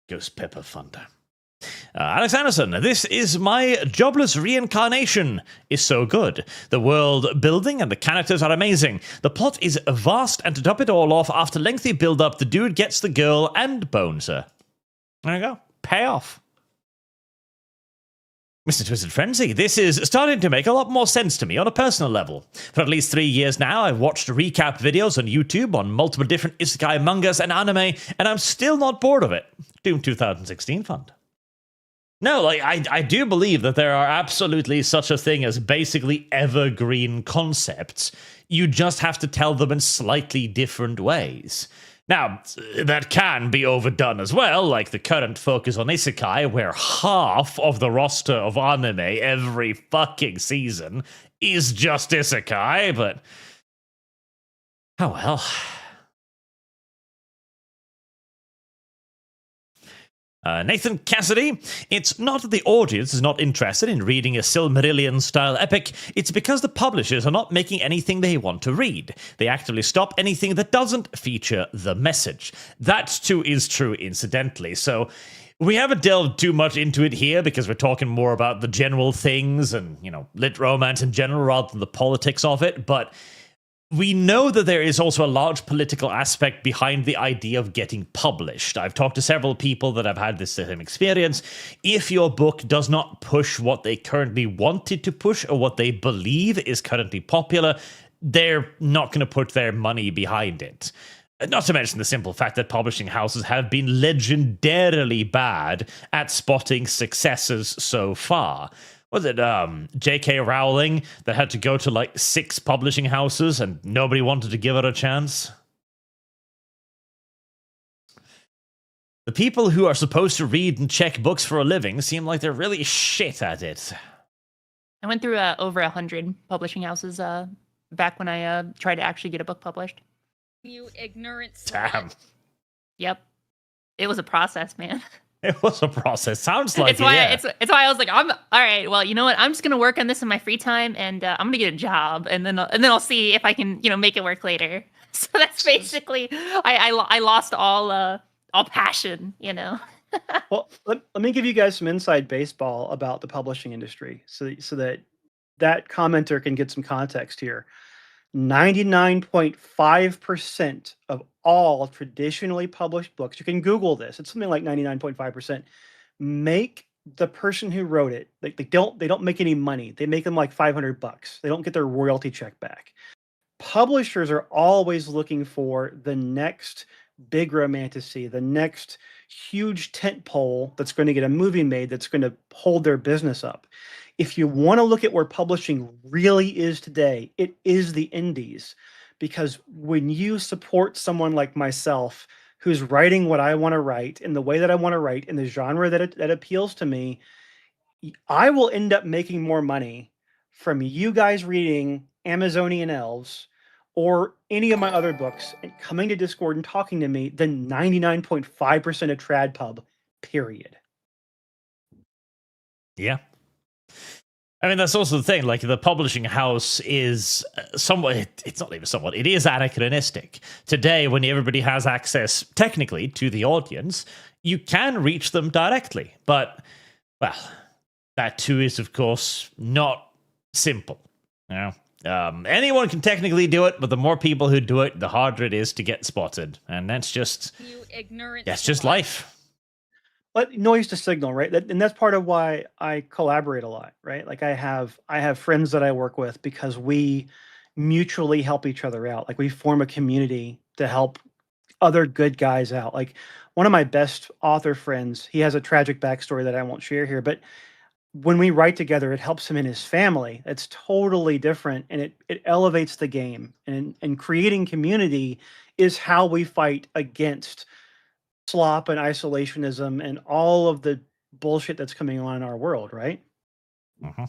[SPEAKER 1] Ghost Pepper Funder. Alex Anderson, this is my jobless reincarnation. Is so good. The world building and the characters are amazing. The plot is vast, and to top it all off, after lengthy build-up, the dude gets the girl and bones her. There you go. Payoff. Mr. Twisted Frenzy, this is starting to make a lot more sense to me on a personal level. For at least 3 years now, I've watched recap videos on YouTube on multiple different isekai mangas and anime, and I'm still not bored of it. Doom 2016 fund. No, like, I do believe that there are absolutely such a thing as basically evergreen concepts. You just have to tell them in slightly different ways. Now, that can be overdone as well, like the current focus on isekai, where half of the roster of anime every fucking season is just isekai, but oh well. Nathan Cassidy, it's not that the audience is not interested in reading a Silmarillion-style epic, it's because the publishers are not making anything they want to read. They actively stop anything that doesn't feature the message. That, too, is true incidentally, so we haven't delved too much into it here because we're talking more about the general things and, you know, lit romance in general rather than the politics of it, but we know that there is also a large political aspect behind the idea of getting published. I've talked to several people that have had this same experience. If your book does not push what they currently wanted to push or what they believe is currently popular, they're not going to put their money behind it. Not to mention the simple fact that publishing houses have been legendarily bad at spotting successes so far. Was it J.K. Rowling that had to go to like 6 publishing houses and nobody wanted to give her a chance? The people who are supposed to read and check books for a living seem like they're really shit at it.
[SPEAKER 3] I went through over 100 publishing houses back when I tried to actually get a book published.
[SPEAKER 2] You ignorant slut.
[SPEAKER 1] Damn.
[SPEAKER 3] Yep. It was a process, man.
[SPEAKER 1] It was a process. Sounds like
[SPEAKER 3] it's why
[SPEAKER 1] yeah.
[SPEAKER 3] it's why I was like, I'm all right. Well, you know what? I'm just gonna work on this in my free time, and I'm gonna get a job, and then I'll see if I can, you know, make it work later. So that's basically I lost all passion, you know.
[SPEAKER 4] Well, let me give you guys some inside baseball about the publishing industry, so that commenter can get some context here. 99.5% of all traditionally published books, you can Google this, it's something like 99.5%, make the person who wrote it, they don't make any money. They make them like $500. They don't get their royalty check back. Publishers are always looking for the next big romantasy, the next huge tent pole that's going to get a movie made that's going to hold their business up. If you want to look at where publishing really is today, it is the indies. Because when you support someone like myself who's writing what I want to write in the way that I want to write in the genre that appeals to me, I will end up making more money from you guys reading Amazonian Elves or any of my other books and coming to Discord and talking to me than 99.5% of TradPub, period.
[SPEAKER 1] Yeah. I mean, that's also the thing. Like, the publishing house is somewhat, it's not even somewhat, it is anachronistic. Today, when everybody has access, technically, to the audience, you can reach them directly. But, well, that too is, of course, not simple. You know? Anyone can technically do it, but the more people who do it, the harder it is to get spotted. And that's just,
[SPEAKER 2] You ignorant
[SPEAKER 1] that's just
[SPEAKER 2] slut.
[SPEAKER 1] life.
[SPEAKER 4] But noise to signal, right? And that's part of why I collaborate a lot, right? Like I have friends that I work with because we mutually help each other out. Like we form a community to help other good guys out. Like one of my best author friends, he has a tragic backstory that I won't share here, but when we write together, it helps him in his family. It's totally different, and it elevates the game. And creating community is how we fight against slop and isolationism and all of the bullshit that's coming on in our world, right?
[SPEAKER 1] Mm-hmm.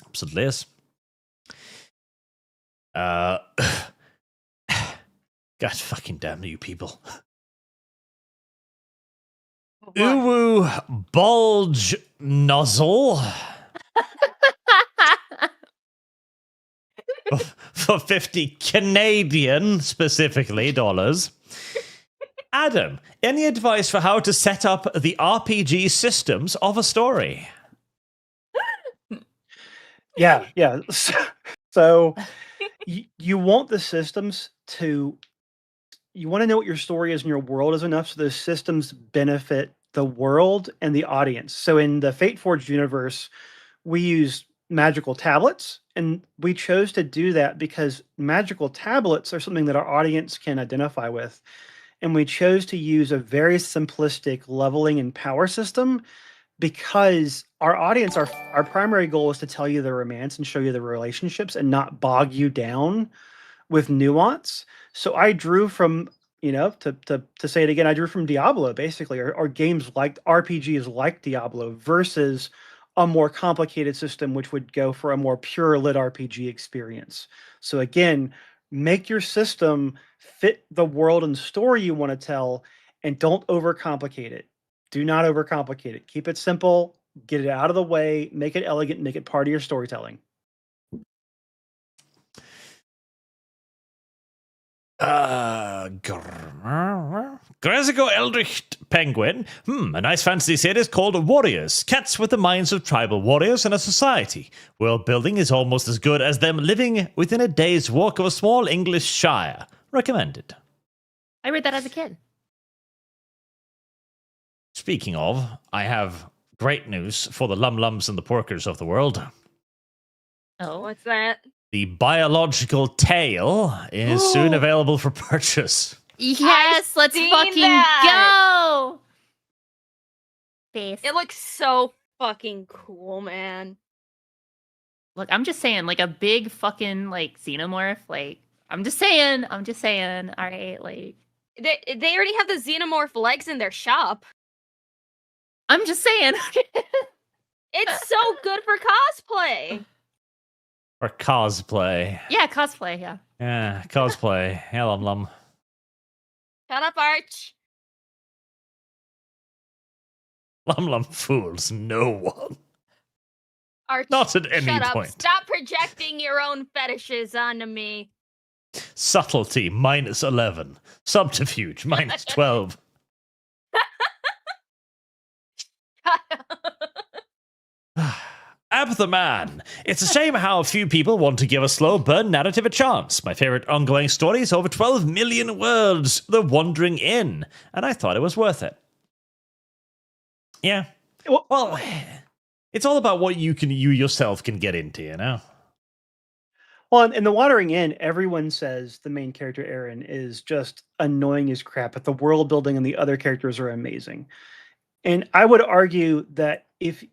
[SPEAKER 1] Absolutely is. God fucking damn you people. Uwu bulge nozzle for 50 Canadian, specifically, dollars. Adam, any advice for how to set up the RPG systems of a story?
[SPEAKER 4] Yeah. So you want the systems to, you want to know what your story is and your world is enough so those systems benefit the world and the audience. So in the Fate Forged universe, we use magical tablets, and we chose to do that because magical tablets are something that our audience can identify with. And we chose to use a very simplistic leveling and power system because our audience, our primary goal is to tell you the romance and show you the relationships and not bog you down with nuance. So I drew from, to say it again, I drew from Diablo, basically, or games like RPGs like Diablo versus a more complicated system, which would go for a more pure lit RPG experience. So again, make your system fit the world and story you want to tell, and don't overcomplicate it. Do not overcomplicate it. Keep it simple, get it out of the way, make it elegant, make it part of your storytelling.
[SPEAKER 1] Grazico Eldritch Penguin. A nice fantasy series called Warriors. Cats with the minds of tribal warriors in a society. World building is almost as good as them living within a day's walk of a small English shire. Recommended.
[SPEAKER 3] I read that as a kid.
[SPEAKER 1] Speaking of, I have great news for the Lums and the Porkers of the world.
[SPEAKER 3] Oh.
[SPEAKER 2] What's that?
[SPEAKER 1] The biological tale is soon available for purchase.
[SPEAKER 3] Yes, let's
[SPEAKER 2] seen
[SPEAKER 3] fucking
[SPEAKER 2] that.
[SPEAKER 3] go. Face.
[SPEAKER 2] It looks so fucking cool, man.
[SPEAKER 3] Look, I'm just saying, like a big fucking like xenomorph. Like, I'm just saying. All right, like
[SPEAKER 2] They already have the xenomorph legs in their shop.
[SPEAKER 3] I'm just saying.
[SPEAKER 2] It's so good for cosplay.
[SPEAKER 1] Or cosplay.
[SPEAKER 3] Yeah, cosplay. Yeah.
[SPEAKER 1] Yeah, cosplay. Yeah, Lum.
[SPEAKER 2] Shut up, Arch.
[SPEAKER 1] Lum fools no one.
[SPEAKER 2] Arch,
[SPEAKER 1] Not at any
[SPEAKER 2] shut up.
[SPEAKER 1] point.
[SPEAKER 2] Stop projecting your own fetishes onto me.
[SPEAKER 1] Subtlety, -11. Subterfuge, -12. Ab the Man. It's a shame how few people want to give a slow burn narrative a chance. My favorite ongoing story is over 12 million words, The Wandering Inn, and I thought it was worth it. Yeah. Well, it's all about what you yourself can get into, you know?
[SPEAKER 4] Well, in The Wandering Inn, everyone says the main character, Aaron, is just annoying as crap, but the world building and the other characters are amazing. And I would argue that if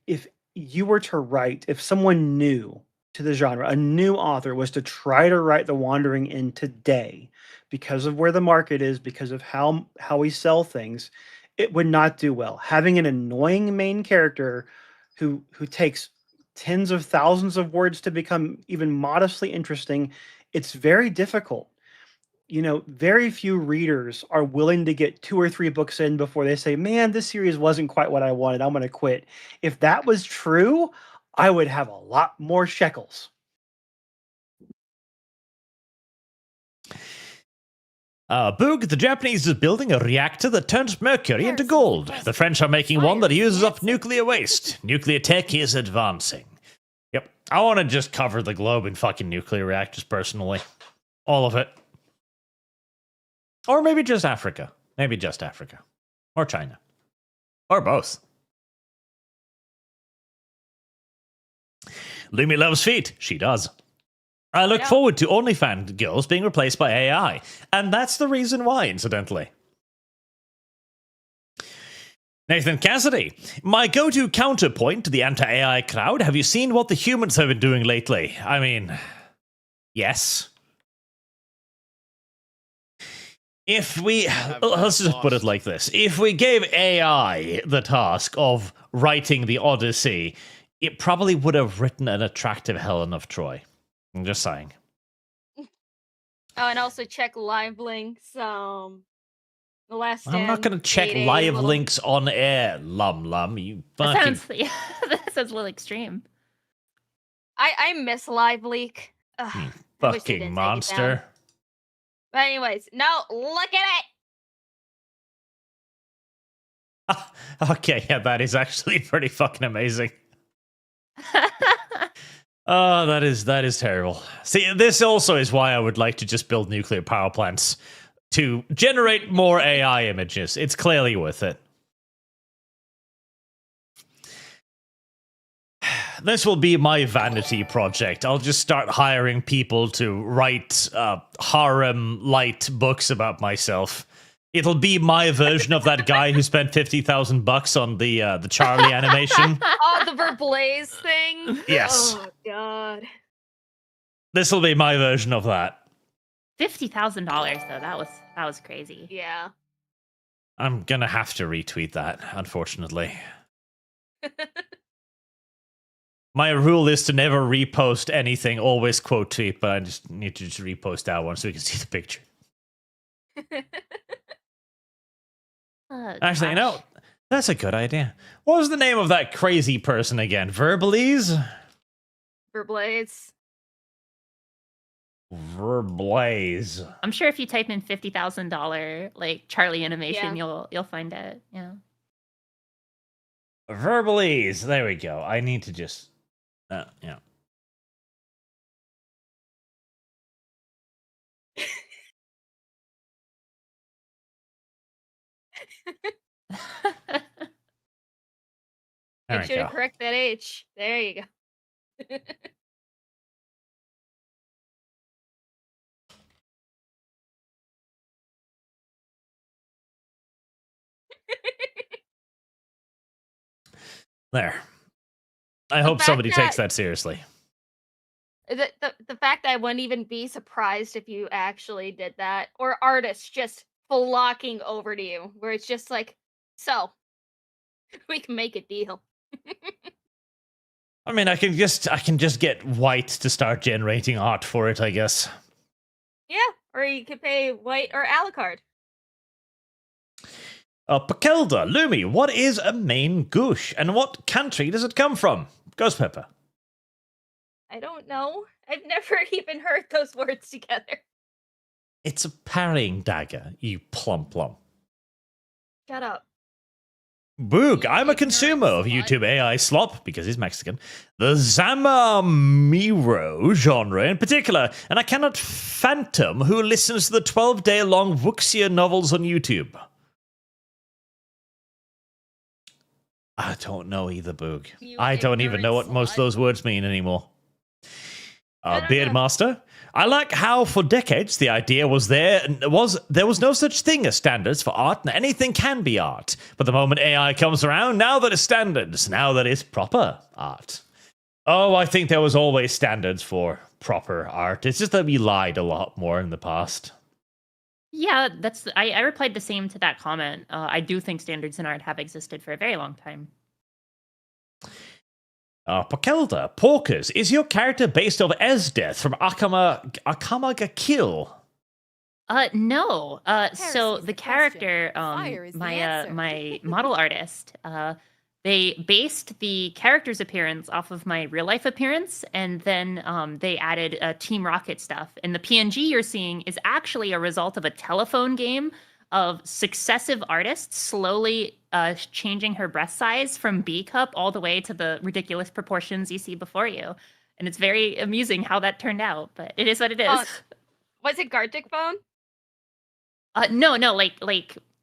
[SPEAKER 4] you were to write, if someone new to the genre, a new author was to try to write The Wandering Inn today, because of where the market is, because of how we sell things, it would not do well. Having an annoying main character who takes tens of thousands of words to become even modestly interesting, it's very difficult. Very few readers are willing to get 2 or 3 books in before they say, man, this series wasn't quite what I wanted. I'm going to quit. If that was true, I would have a lot more shekels.
[SPEAKER 1] Boog, the Japanese is building a reactor that turns mercury into gold. The French are making one that uses up nuclear waste. Nuclear tech is advancing. Yep. I want to just cover the globe in fucking nuclear reactors personally. All of it. Or maybe just Africa. Or China. Or both. Lumi loves feet. She does. I look
[SPEAKER 2] know.
[SPEAKER 1] forward to OnlyFans girls being replaced by AI. And that's the reason why, incidentally. Nathan Cassidy, my go-to counterpoint to the anti-AI crowd. Have you seen what the humans have been doing lately? I mean, yes. If we, let's just put it like this. If we gave AI the task of writing the Odyssey, it probably would have written an attractive Helen of Troy. I'm just saying.
[SPEAKER 2] Oh, and also check live links. The Last Stand.
[SPEAKER 1] I'm not going to check
[SPEAKER 2] dating,
[SPEAKER 1] live
[SPEAKER 2] little-
[SPEAKER 1] links on air, Lum. You
[SPEAKER 3] That
[SPEAKER 1] fucking...
[SPEAKER 3] sounds, yeah, that sounds a little extreme.
[SPEAKER 2] I miss live leak. Ugh, I wish they didn't take it
[SPEAKER 1] Fucking
[SPEAKER 2] down.
[SPEAKER 1] monster.
[SPEAKER 2] But anyways, no, look at it.
[SPEAKER 1] Okay, yeah, that is actually pretty fucking amazing. Oh, that is terrible. See, this also is why I would like to just build nuclear power plants to generate more AI images. It's clearly worth it. This will be my vanity project. I'll just start hiring people to write harem light books about myself. It'll be my version of that guy who spent $50,000 on the Charlie animation.
[SPEAKER 2] Oh, the Verblaze thing.
[SPEAKER 1] Yes.
[SPEAKER 2] Oh God.
[SPEAKER 1] This will be my version of that.
[SPEAKER 3] $50,000 though. That was crazy.
[SPEAKER 2] Yeah.
[SPEAKER 1] I'm gonna have to retweet that, unfortunately. My rule is to never repost anything, always quote tweet, but I just need to just repost that one so we can see the picture. Actually, you know,
[SPEAKER 3] Gosh.
[SPEAKER 1] that's a good idea. What was the name of that crazy person again? Verbalize?
[SPEAKER 2] Verblaze.
[SPEAKER 1] Verblaze.
[SPEAKER 3] I'm sure if you type in $50,000 like Charlie animation, you'll find it. Yeah.
[SPEAKER 1] Verbalize. There we go. I need to just... yeah. There
[SPEAKER 2] Make
[SPEAKER 1] we
[SPEAKER 2] sure
[SPEAKER 1] go.
[SPEAKER 2] to correct that H. There you go.
[SPEAKER 1] There. I
[SPEAKER 2] The
[SPEAKER 1] hope
[SPEAKER 2] fact
[SPEAKER 1] somebody takes
[SPEAKER 2] that-
[SPEAKER 1] that seriously.
[SPEAKER 2] The fact that I wouldn't even be surprised if you actually did that, or artists just flocking over to you, where it's just like, so we can make a deal.
[SPEAKER 1] I mean, I can just get White to start generating art for it, I guess.
[SPEAKER 2] Yeah, or you could pay White or Alucard.
[SPEAKER 1] Pakelda, Lumi, what is a main goosh, and what country does it come from? Ghost Pepper.
[SPEAKER 2] I don't know. I've never even heard those words together.
[SPEAKER 1] It's a parrying dagger, you plum.
[SPEAKER 2] Shut up.
[SPEAKER 1] Boog, I'm a
[SPEAKER 2] ignorant
[SPEAKER 1] consumer of
[SPEAKER 2] slut.
[SPEAKER 1] YouTube AI slop, because he's Mexican, the Zamamiro genre in particular, and I cannot phantom who listens to the 12-day-long Wuxia novels on YouTube. I don't know either, Boog.
[SPEAKER 2] You
[SPEAKER 1] I don't even know what
[SPEAKER 2] ignorant
[SPEAKER 1] most of
[SPEAKER 2] slut.
[SPEAKER 1] those words mean anymore.
[SPEAKER 2] I don't know.
[SPEAKER 1] Beardmaster, I like how for decades the idea was there was no such thing as standards for art, and anything can be art. But the moment AI comes around, now that it's standards, now that it's proper art. Oh, I think there was always standards for proper art. It's just that we lied a lot more in the past.
[SPEAKER 3] Yeah, I replied the same to that comment. I do think standards in art have existed for a very long time.
[SPEAKER 1] Pakelda, Porkers, is your character based off Esdeath from Akama ga Kill?
[SPEAKER 3] No. So
[SPEAKER 5] Heresy's
[SPEAKER 3] the
[SPEAKER 5] the
[SPEAKER 3] character,
[SPEAKER 5] question. Fire is the
[SPEAKER 3] my
[SPEAKER 5] answer.
[SPEAKER 3] my model artist, they based the character's appearance off of my real life appearance, and then they added Team Rocket stuff. And the PNG you're seeing is actually a result of a telephone game of successive artists slowly changing her breast size from B cup all the way to the ridiculous proportions you see before you. And it's very amusing how that turned out, but it is what it is.
[SPEAKER 2] Was it Gartic Phone?
[SPEAKER 3] No,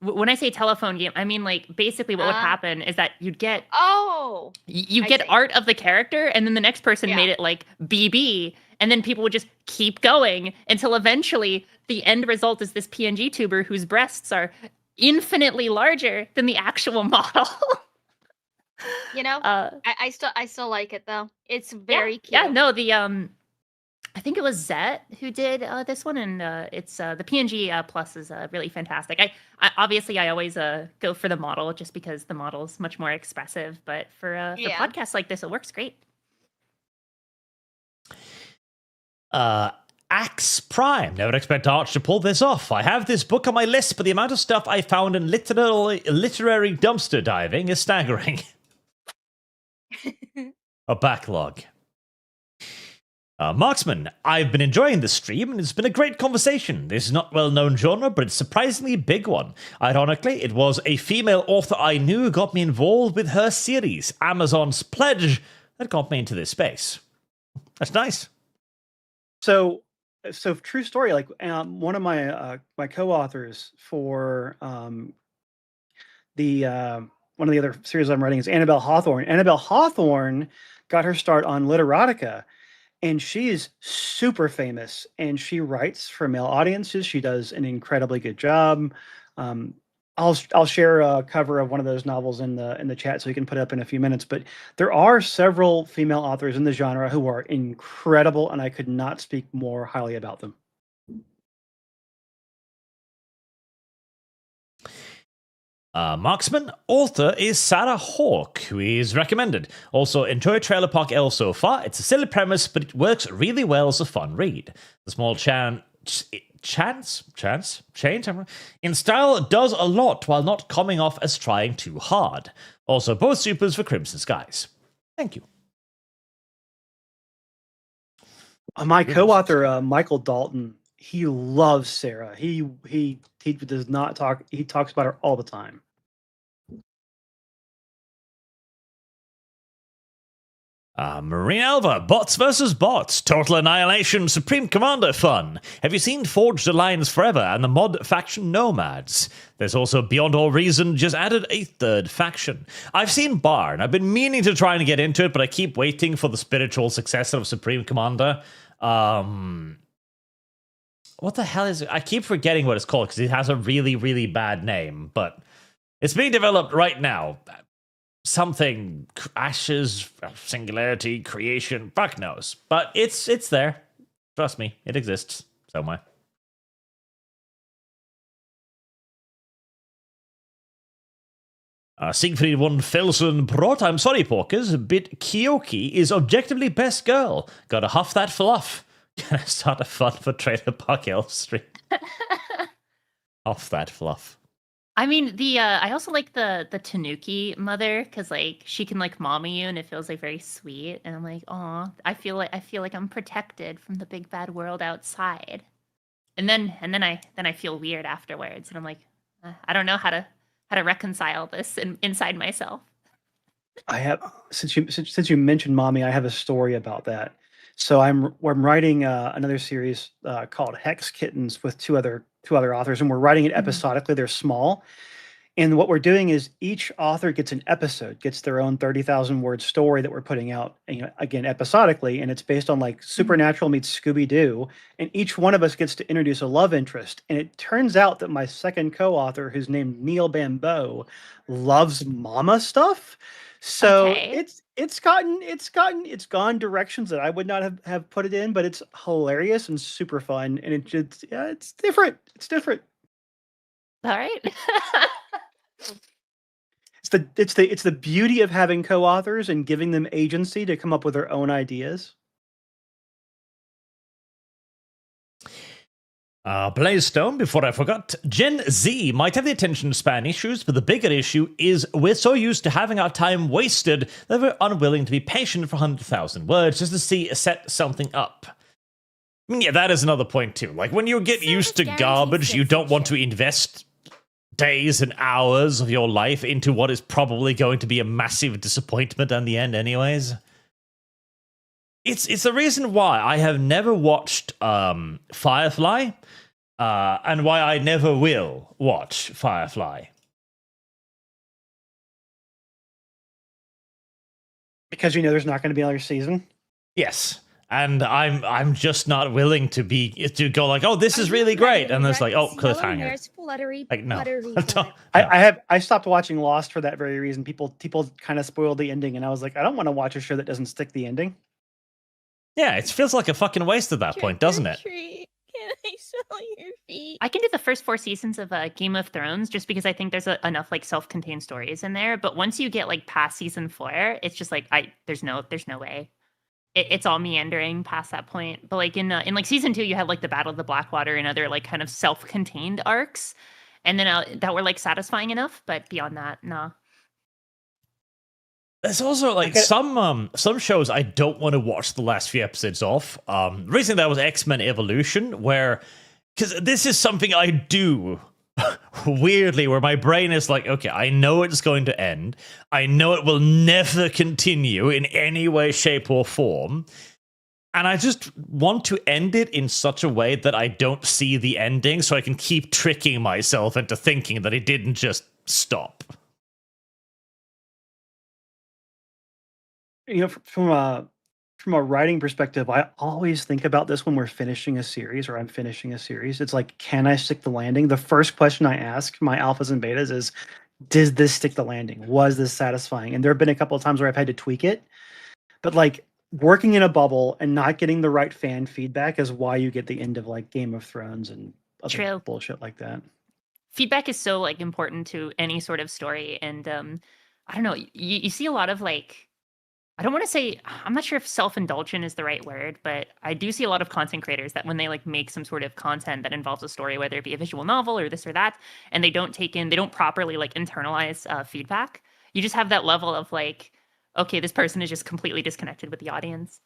[SPEAKER 3] when I say telephone game, I mean like basically what would
[SPEAKER 2] Ah.
[SPEAKER 3] happen is that you'd get
[SPEAKER 2] Oh,
[SPEAKER 3] you
[SPEAKER 2] I
[SPEAKER 3] get
[SPEAKER 2] see.
[SPEAKER 3] art of the character, and then the next person
[SPEAKER 2] Yeah.
[SPEAKER 3] made it like BB, And then people would just keep going until eventually the end result is this PNG tuber whose breasts are infinitely larger than the actual model.
[SPEAKER 2] You know,
[SPEAKER 3] uh,
[SPEAKER 2] I still like it though. It's very cute.
[SPEAKER 3] yeah, no, the I think it was Zet who did this one, and it's the PNG Plus is really fantastic. I obviously I always go for the model just because the model is much more expressive, but for podcasts like this, it works great.
[SPEAKER 1] Axe Prime. Never expect Arch to pull this off. I have this book on my list, but the amount of stuff I found in literary dumpster diving is staggering. A backlog. Marksman, I've been enjoying the stream, and it's been a great conversation. This is not a well-known genre, but it's a surprisingly big one. Ironically, it was a female author I knew who got me involved with her series, Amazon's Pledge, that got me into this space. That's nice.
[SPEAKER 4] So true story. Like one of my my co-authors for the one of the other series I'm writing is Annabelle Hawthorne. Annabelle Hawthorne got her start on Literotica, and she is super famous. And she writes for male audiences. She does an incredibly good job. I'll share a cover of one of those novels in the chat so you can put it up in a few minutes. But there are several female authors in the genre who are incredible, and I could not speak more highly about them.
[SPEAKER 1] Marksman author is Sarah Hawke, who is recommended. Also, enjoy Trailer Park Elves so far. It's a silly premise, but it works really well as a fun read. The small change in style does a lot while not coming off as trying too hard. Also, both supers for Crimson Skies. Thank you.
[SPEAKER 4] My co-author Michael Dalton, he loves Sarah. He does not talk. He talks about her all the time.
[SPEAKER 1] Marine Alva, bots versus bots, total annihilation, Supreme Commander fun. Have you seen Forged Alliance Forever and the mod faction Nomads? There's also Beyond All Reason just added a third faction. I've seen Barn. I've been meaning to try and get into it, but I keep waiting for the spiritual successor of Supreme Commander. What the hell is it? I keep forgetting what it's called because it has a really, really bad name, but it's being developed right now. Something ashes, singularity, creation, fuck knows. But it's there. Trust me, it exists somewhere. Siegfried von Felsenbrot, I'm sorry, Porkers, but Kyoki is objectively best girl. Gotta huff that fluff. Can I start a fun for Trailer Park Elves stream? Huff that fluff.
[SPEAKER 3] I mean, I also like the Tanuki mother because like she can like mommy you and it feels like very sweet. And I'm like, oh, I feel like I'm protected from the big bad world outside. And then I feel weird afterwards, and I'm like, I don't know how to reconcile this inside myself.
[SPEAKER 4] I have since you mentioned mommy, I have a story about that. So I'm writing another series called Hex Kittens with two other authors, and we're writing it episodically. They're small, and what we're doing is each author gets an episode, gets their own 30,000 word story that we're putting out, again episodically, and it's based on like Supernatural meets Scooby-Doo, and each one of us gets to introduce a love interest. And it turns out that my second co-author, who's named Neil Bambeau, loves mama stuff. So
[SPEAKER 3] Okay.
[SPEAKER 4] it's gone directions that I would not have put it in, but it's hilarious and super fun, and it's different. It's different.
[SPEAKER 3] All right.
[SPEAKER 4] It's the beauty of having co-authors and giving them agency to come up with their own ideas.
[SPEAKER 1] Blaze-Stone, before I forgot, Gen Z might have the attention span issues, but the bigger issue is we're so used to having our time wasted that we're unwilling to be patient for 100,000 words just to set something up. Yeah, that is another point too. Like, when you get used to garbage, you don't want to invest days and hours of your life into what is probably going to be a massive disappointment in the end anyways. It's the reason why I have never watched Firefly, and why I never will watch Firefly.
[SPEAKER 4] Because there's not going to be another season?
[SPEAKER 1] Yes. And I'm just not willing to go like, oh, this is really great, and there's like, oh, cliffhanger. Like, no.
[SPEAKER 4] I stopped watching Lost for that very reason. People kind of spoiled the ending, and I was like, I don't want to watch a show that doesn't stick the ending.
[SPEAKER 1] Yeah, it feels like a fucking waste at that point, doesn't it?
[SPEAKER 7] Can I smell your feet?
[SPEAKER 3] I can do the first 4 seasons of Game of Thrones just because I think there's enough like self-contained stories in there. But once you get like past season 4, it's just like there's no way. It's all meandering past that point. But like in like season 2, you had like the Battle of the Blackwater and other like kind of self-contained arcs, and then that were like satisfying enough. But beyond that, nah.
[SPEAKER 1] There's also like some shows I don't want to watch the last few episodes of. Recently that was X-Men Evolution, because this is something I do weirdly, where my brain is like, okay, I know it's going to end. I know it will never continue in any way, shape, or form. And I just want to end it in such a way that I don't see the ending, so I can keep tricking myself into thinking that it didn't just stop.
[SPEAKER 4] You know, from a writing perspective, I always think about this when we're finishing a series or I'm finishing a series. It's like, can I stick the landing? The first question I ask my alphas and betas is, did this stick the landing? Was this satisfying? And there have been a couple of times where I've had to tweak it. But like working in a bubble and not getting the right fan feedback is why you get the end of like Game of Thrones and other bullshit like that.
[SPEAKER 3] Feedback is so like important to any sort of story. And I don't know, you see a lot of like, I don't want to say, I'm not sure if self-indulgent is the right word, but I do see a lot of content creators that when they like make some sort of content that involves a story, whether it be a visual novel or this or that, and they don't properly like internalize feedback, you just have that level of like, okay, this person is just completely disconnected with the audience.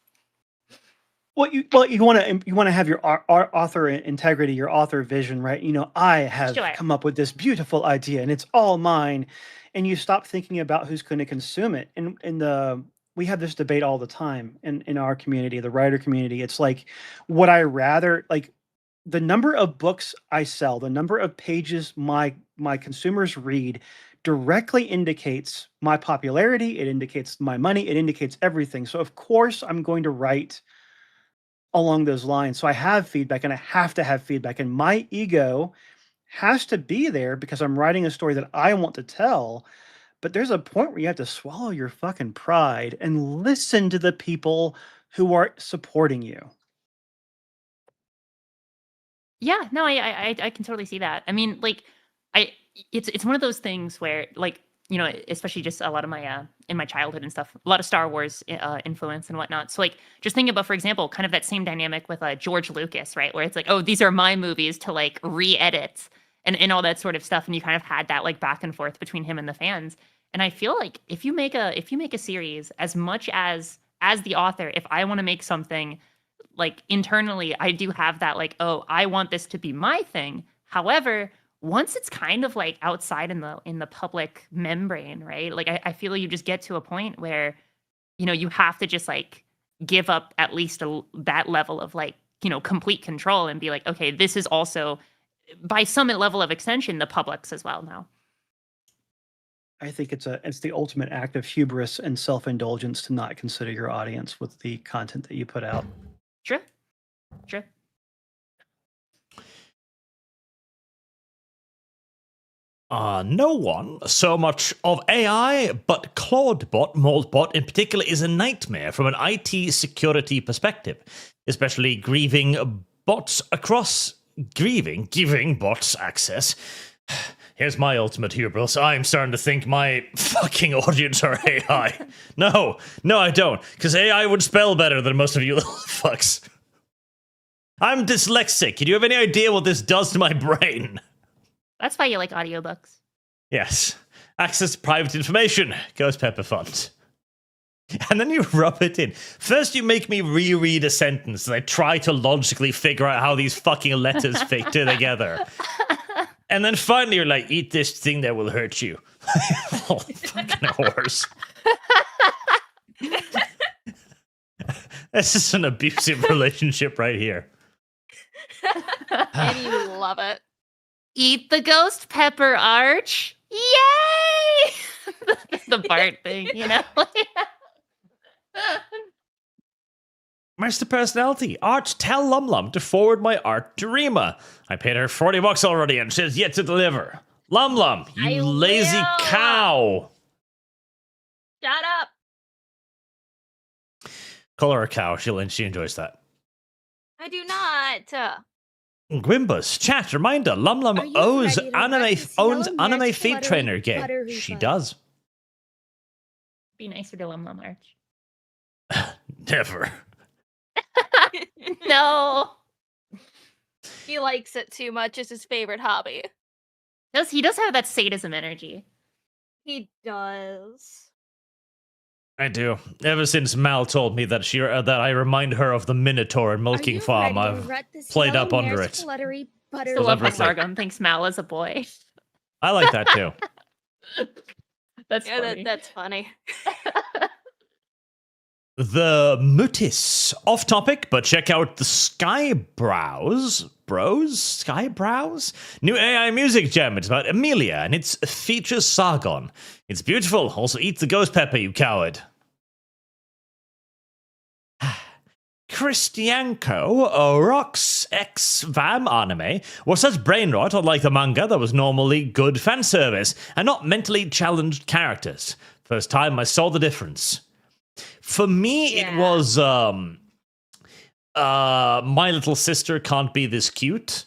[SPEAKER 4] Well, you want to have your author integrity, your author vision, right? You know, I have come up with this beautiful idea and it's all mine, and you stop thinking about who's going to consume it. And we have this debate all the time in our community, the writer community. It's like, would I rather, like, the number of books I sell, the number of pages my consumers read directly indicates my popularity. It indicates my money. It indicates everything. So of course I'm going to write along those lines. So I have feedback, and I have to have feedback, and my ego has to be there because I'm writing a story that I want to tell. But there's a point where you have to swallow your fucking pride and listen to the people who are supporting you.
[SPEAKER 3] Yeah, no, I can totally see that. I mean, like, it's one of those things where, like, you know, especially just a lot of my in my childhood and stuff, a lot of Star Wars influence and whatnot. So like, just thinking about, for example, kind of that same dynamic with George Lucas, right? Where it's like, oh, these are my movies to like re-edit and all that sort of stuff, and you kind of had that like back and forth between him and the fans. And I feel like if you make a series, as much as the author, if I want to make something, like internally, I do have that like, oh, I want this to be my thing. However, once it's kind of like outside in the public membrane, right? Like I feel you just get to a point where, you know, you have to just like give up at least that level of like, you know, complete control and be like, okay, this is also by some level of extension the public's as well now.
[SPEAKER 4] I think it's the ultimate act of hubris and self-indulgence to not consider your audience with the content that you put out.
[SPEAKER 3] True.
[SPEAKER 1] No one so much of AI, but Claudebot, Moldbot in particular, is a nightmare from an IT security perspective, especially giving bots access. Here's my ultimate hubris. I'm starting to think my fucking audience are AI. No, I don't, because AI would spell better than most of you little fucks. I'm dyslexic. Do you have any idea what this does to my brain?
[SPEAKER 3] That's why you like audiobooks.
[SPEAKER 1] Yes. Access to private information. Goes Pepper Fund. And then you rub it in. First you make me reread a sentence and I try to logically figure out how these fucking letters fit together. And then finally you're like, eat this thing that will hurt you. Oh, fucking horse. This is an abusive relationship right here.
[SPEAKER 2] And you love it.
[SPEAKER 3] Eat the ghost pepper, Arch. Yay! The Bart thing, you know?
[SPEAKER 1] Master Personality, Art, tell Lum to forward my art to Rima. I paid her $40 already and she's yet to deliver. Lum, you
[SPEAKER 2] I
[SPEAKER 1] lazy
[SPEAKER 2] will.
[SPEAKER 1] cow.
[SPEAKER 2] Shut up.
[SPEAKER 1] Call her a cow. She enjoys that.
[SPEAKER 2] I do not.
[SPEAKER 1] Gwimbus, chat, reminder, Lum
[SPEAKER 7] Are you
[SPEAKER 1] owns
[SPEAKER 7] ready to wreck this
[SPEAKER 1] owns
[SPEAKER 7] yellow
[SPEAKER 1] anime
[SPEAKER 7] mesh
[SPEAKER 1] feed
[SPEAKER 7] buttery
[SPEAKER 1] trainer game.
[SPEAKER 7] buttery
[SPEAKER 1] She
[SPEAKER 7] butter?
[SPEAKER 1] does.
[SPEAKER 3] Be nicer to Lum Arch.
[SPEAKER 1] Never.
[SPEAKER 3] No.
[SPEAKER 2] He likes it too much. It's his favorite hobby.
[SPEAKER 3] He does have that sadism energy.
[SPEAKER 2] He does.
[SPEAKER 1] I do. Ever since Mal told me that that I remind her of the Minotaur and Milking Farm, I've played up under it.
[SPEAKER 3] I love that Sargon thinks Mal is a boy.
[SPEAKER 1] I like that too.
[SPEAKER 3] That's funny.
[SPEAKER 2] That's funny.
[SPEAKER 1] The Mutis. Off topic, but check out the Skybrows. Skybrows? New AI music gem. It's about Amelia, and it features Sargon. It's beautiful. Also, eat the ghost pepper, you coward. Christianko rocks X Vam anime was such brain rot, unlike the manga that was normally good fan service and not mentally challenged characters. First time I saw the difference. For me, it was My Little Sister Can't Be This Cute.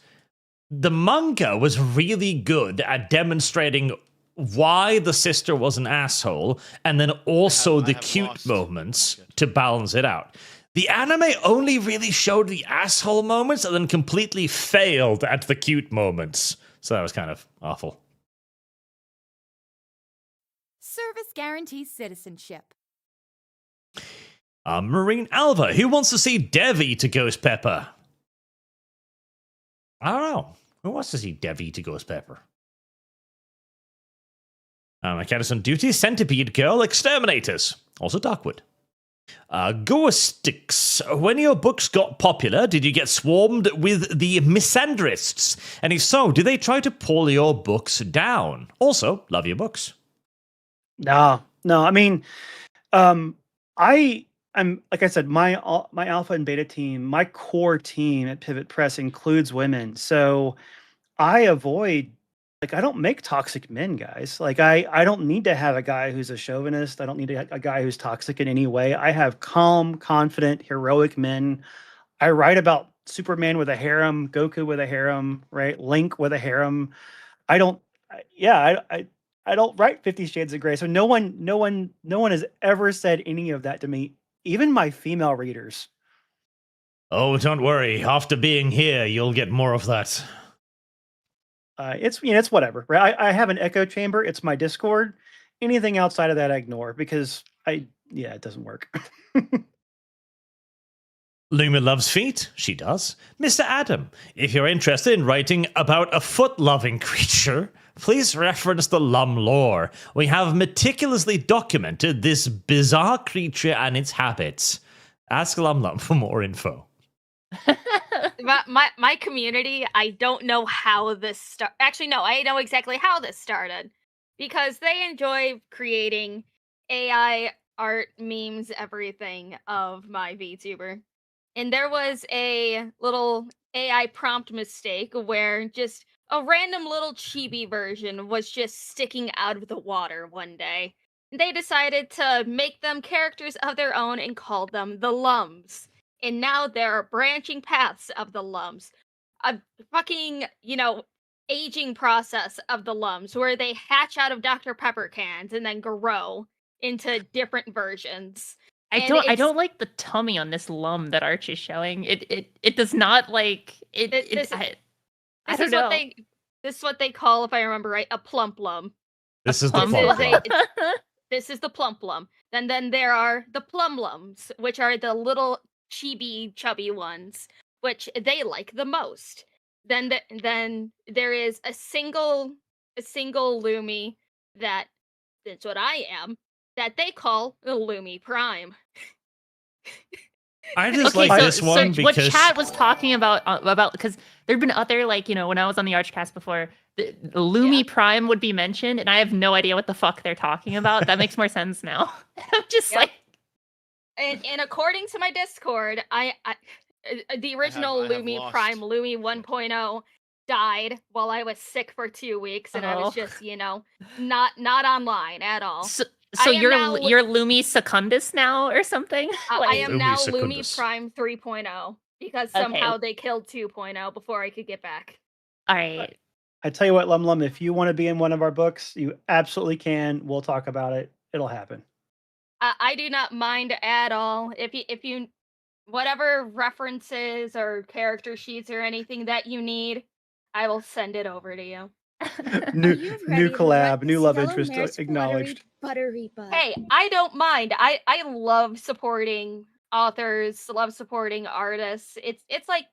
[SPEAKER 1] The manga was really good at demonstrating why the sister was an asshole, and then also the cute moments to balance it out. The anime only really showed the asshole moments and then completely failed at the cute moments. So that was kind of awful.
[SPEAKER 5] Service guarantees citizenship.
[SPEAKER 1] Marine Alva, who wants to see Dev eat a ghost pepper? I don't know. Who wants to see Dev eat a ghost pepper? My cat is on duty. Centipede Girl, Exterminators. Also Darkwood. Goastix, when your books got popular, did you get swarmed with the misandrists? And if so, did they try to pull your books down? Also, love your books.
[SPEAKER 4] No. I mean, I'm like I said, my alpha and beta team, my core team at Pivot Press includes women. So I avoid, like, I don't make toxic men, guys. Like, I don't need to have a guy who's a chauvinist. I don't need a guy who's toxic in any way. I have calm, confident, heroic men. I write about Superman with a harem, Goku with a harem, right? Link with a harem. I don't write 50 Shades of Grey. So no one has ever said any of that to me. Even my female readers.
[SPEAKER 1] Oh, don't worry. After being here, you'll get more of that.
[SPEAKER 4] It's whatever, right? I have an echo chamber. It's my Discord. Anything outside of that, I ignore because it doesn't work.
[SPEAKER 1] Lumi loves feet. She does. Mr. Adam, if you're interested in writing about a foot-loving creature, please reference the Lum lore. We have meticulously documented this bizarre creature and its habits. Ask Lum for more info.
[SPEAKER 2] My community, I don't know how this started. Actually, no, I know exactly how this started. Because they enjoy creating AI art, memes, everything of my VTuber. And there was a little AI prompt mistake where just a random little chibi version was just sticking out of the water one day. They decided to make them characters of their own and called them the Lums. And now there are branching paths of the Lums. A fucking, aging process of the Lums where they hatch out of Dr. Pepper cans and then grow into different versions.
[SPEAKER 3] I don't like the tummy on this Lum that Arch is showing. It does not like it. I don't know.
[SPEAKER 2] This is what they call, if I remember right, a plump Lum.
[SPEAKER 1] This is the plump Lum.
[SPEAKER 2] This is the plump Lum. Then there are the plum Lums, which are the little chibi chubby ones, which they like the most. Then there is a single Lumi that's what I am, that they call the Lumi Prime.
[SPEAKER 1] I just like this one because
[SPEAKER 3] what Chad was talking about because there'd been other, when I was on the ArchCast before, the Lumi Prime would be mentioned, and I have no idea what the fuck they're talking about. That makes more sense now. I'm just
[SPEAKER 2] And according to my Discord, the original
[SPEAKER 6] I have
[SPEAKER 2] Lumi
[SPEAKER 6] lost.
[SPEAKER 2] Prime, Lumi 1.0, died while I was sick for 2 weeks, and I was just, not online at all.
[SPEAKER 3] So
[SPEAKER 2] I am
[SPEAKER 3] you're
[SPEAKER 2] now
[SPEAKER 3] you're Lumi Secundus now or something?
[SPEAKER 2] I am
[SPEAKER 1] Lumi
[SPEAKER 2] now
[SPEAKER 1] Secundus.
[SPEAKER 2] Lumi Prime 3.0 because
[SPEAKER 3] Okay.
[SPEAKER 2] somehow they killed 2.0 before I could get back.
[SPEAKER 3] All right.
[SPEAKER 4] I tell you what, Lum, if you want to be in one of our books, you absolutely can. We'll talk about it. It'll happen.
[SPEAKER 2] I do not mind at all. If you whatever references or character sheets or anything that you need, I will send it over to you.
[SPEAKER 4] New
[SPEAKER 7] You have
[SPEAKER 4] new
[SPEAKER 7] ready the
[SPEAKER 4] collab,
[SPEAKER 7] red-
[SPEAKER 4] new love
[SPEAKER 7] yellow
[SPEAKER 4] interest
[SPEAKER 7] mare's
[SPEAKER 4] acknowledged.
[SPEAKER 7] Buttery butt.
[SPEAKER 2] Hey, I don't mind. I love supporting authors, love supporting artists. It's like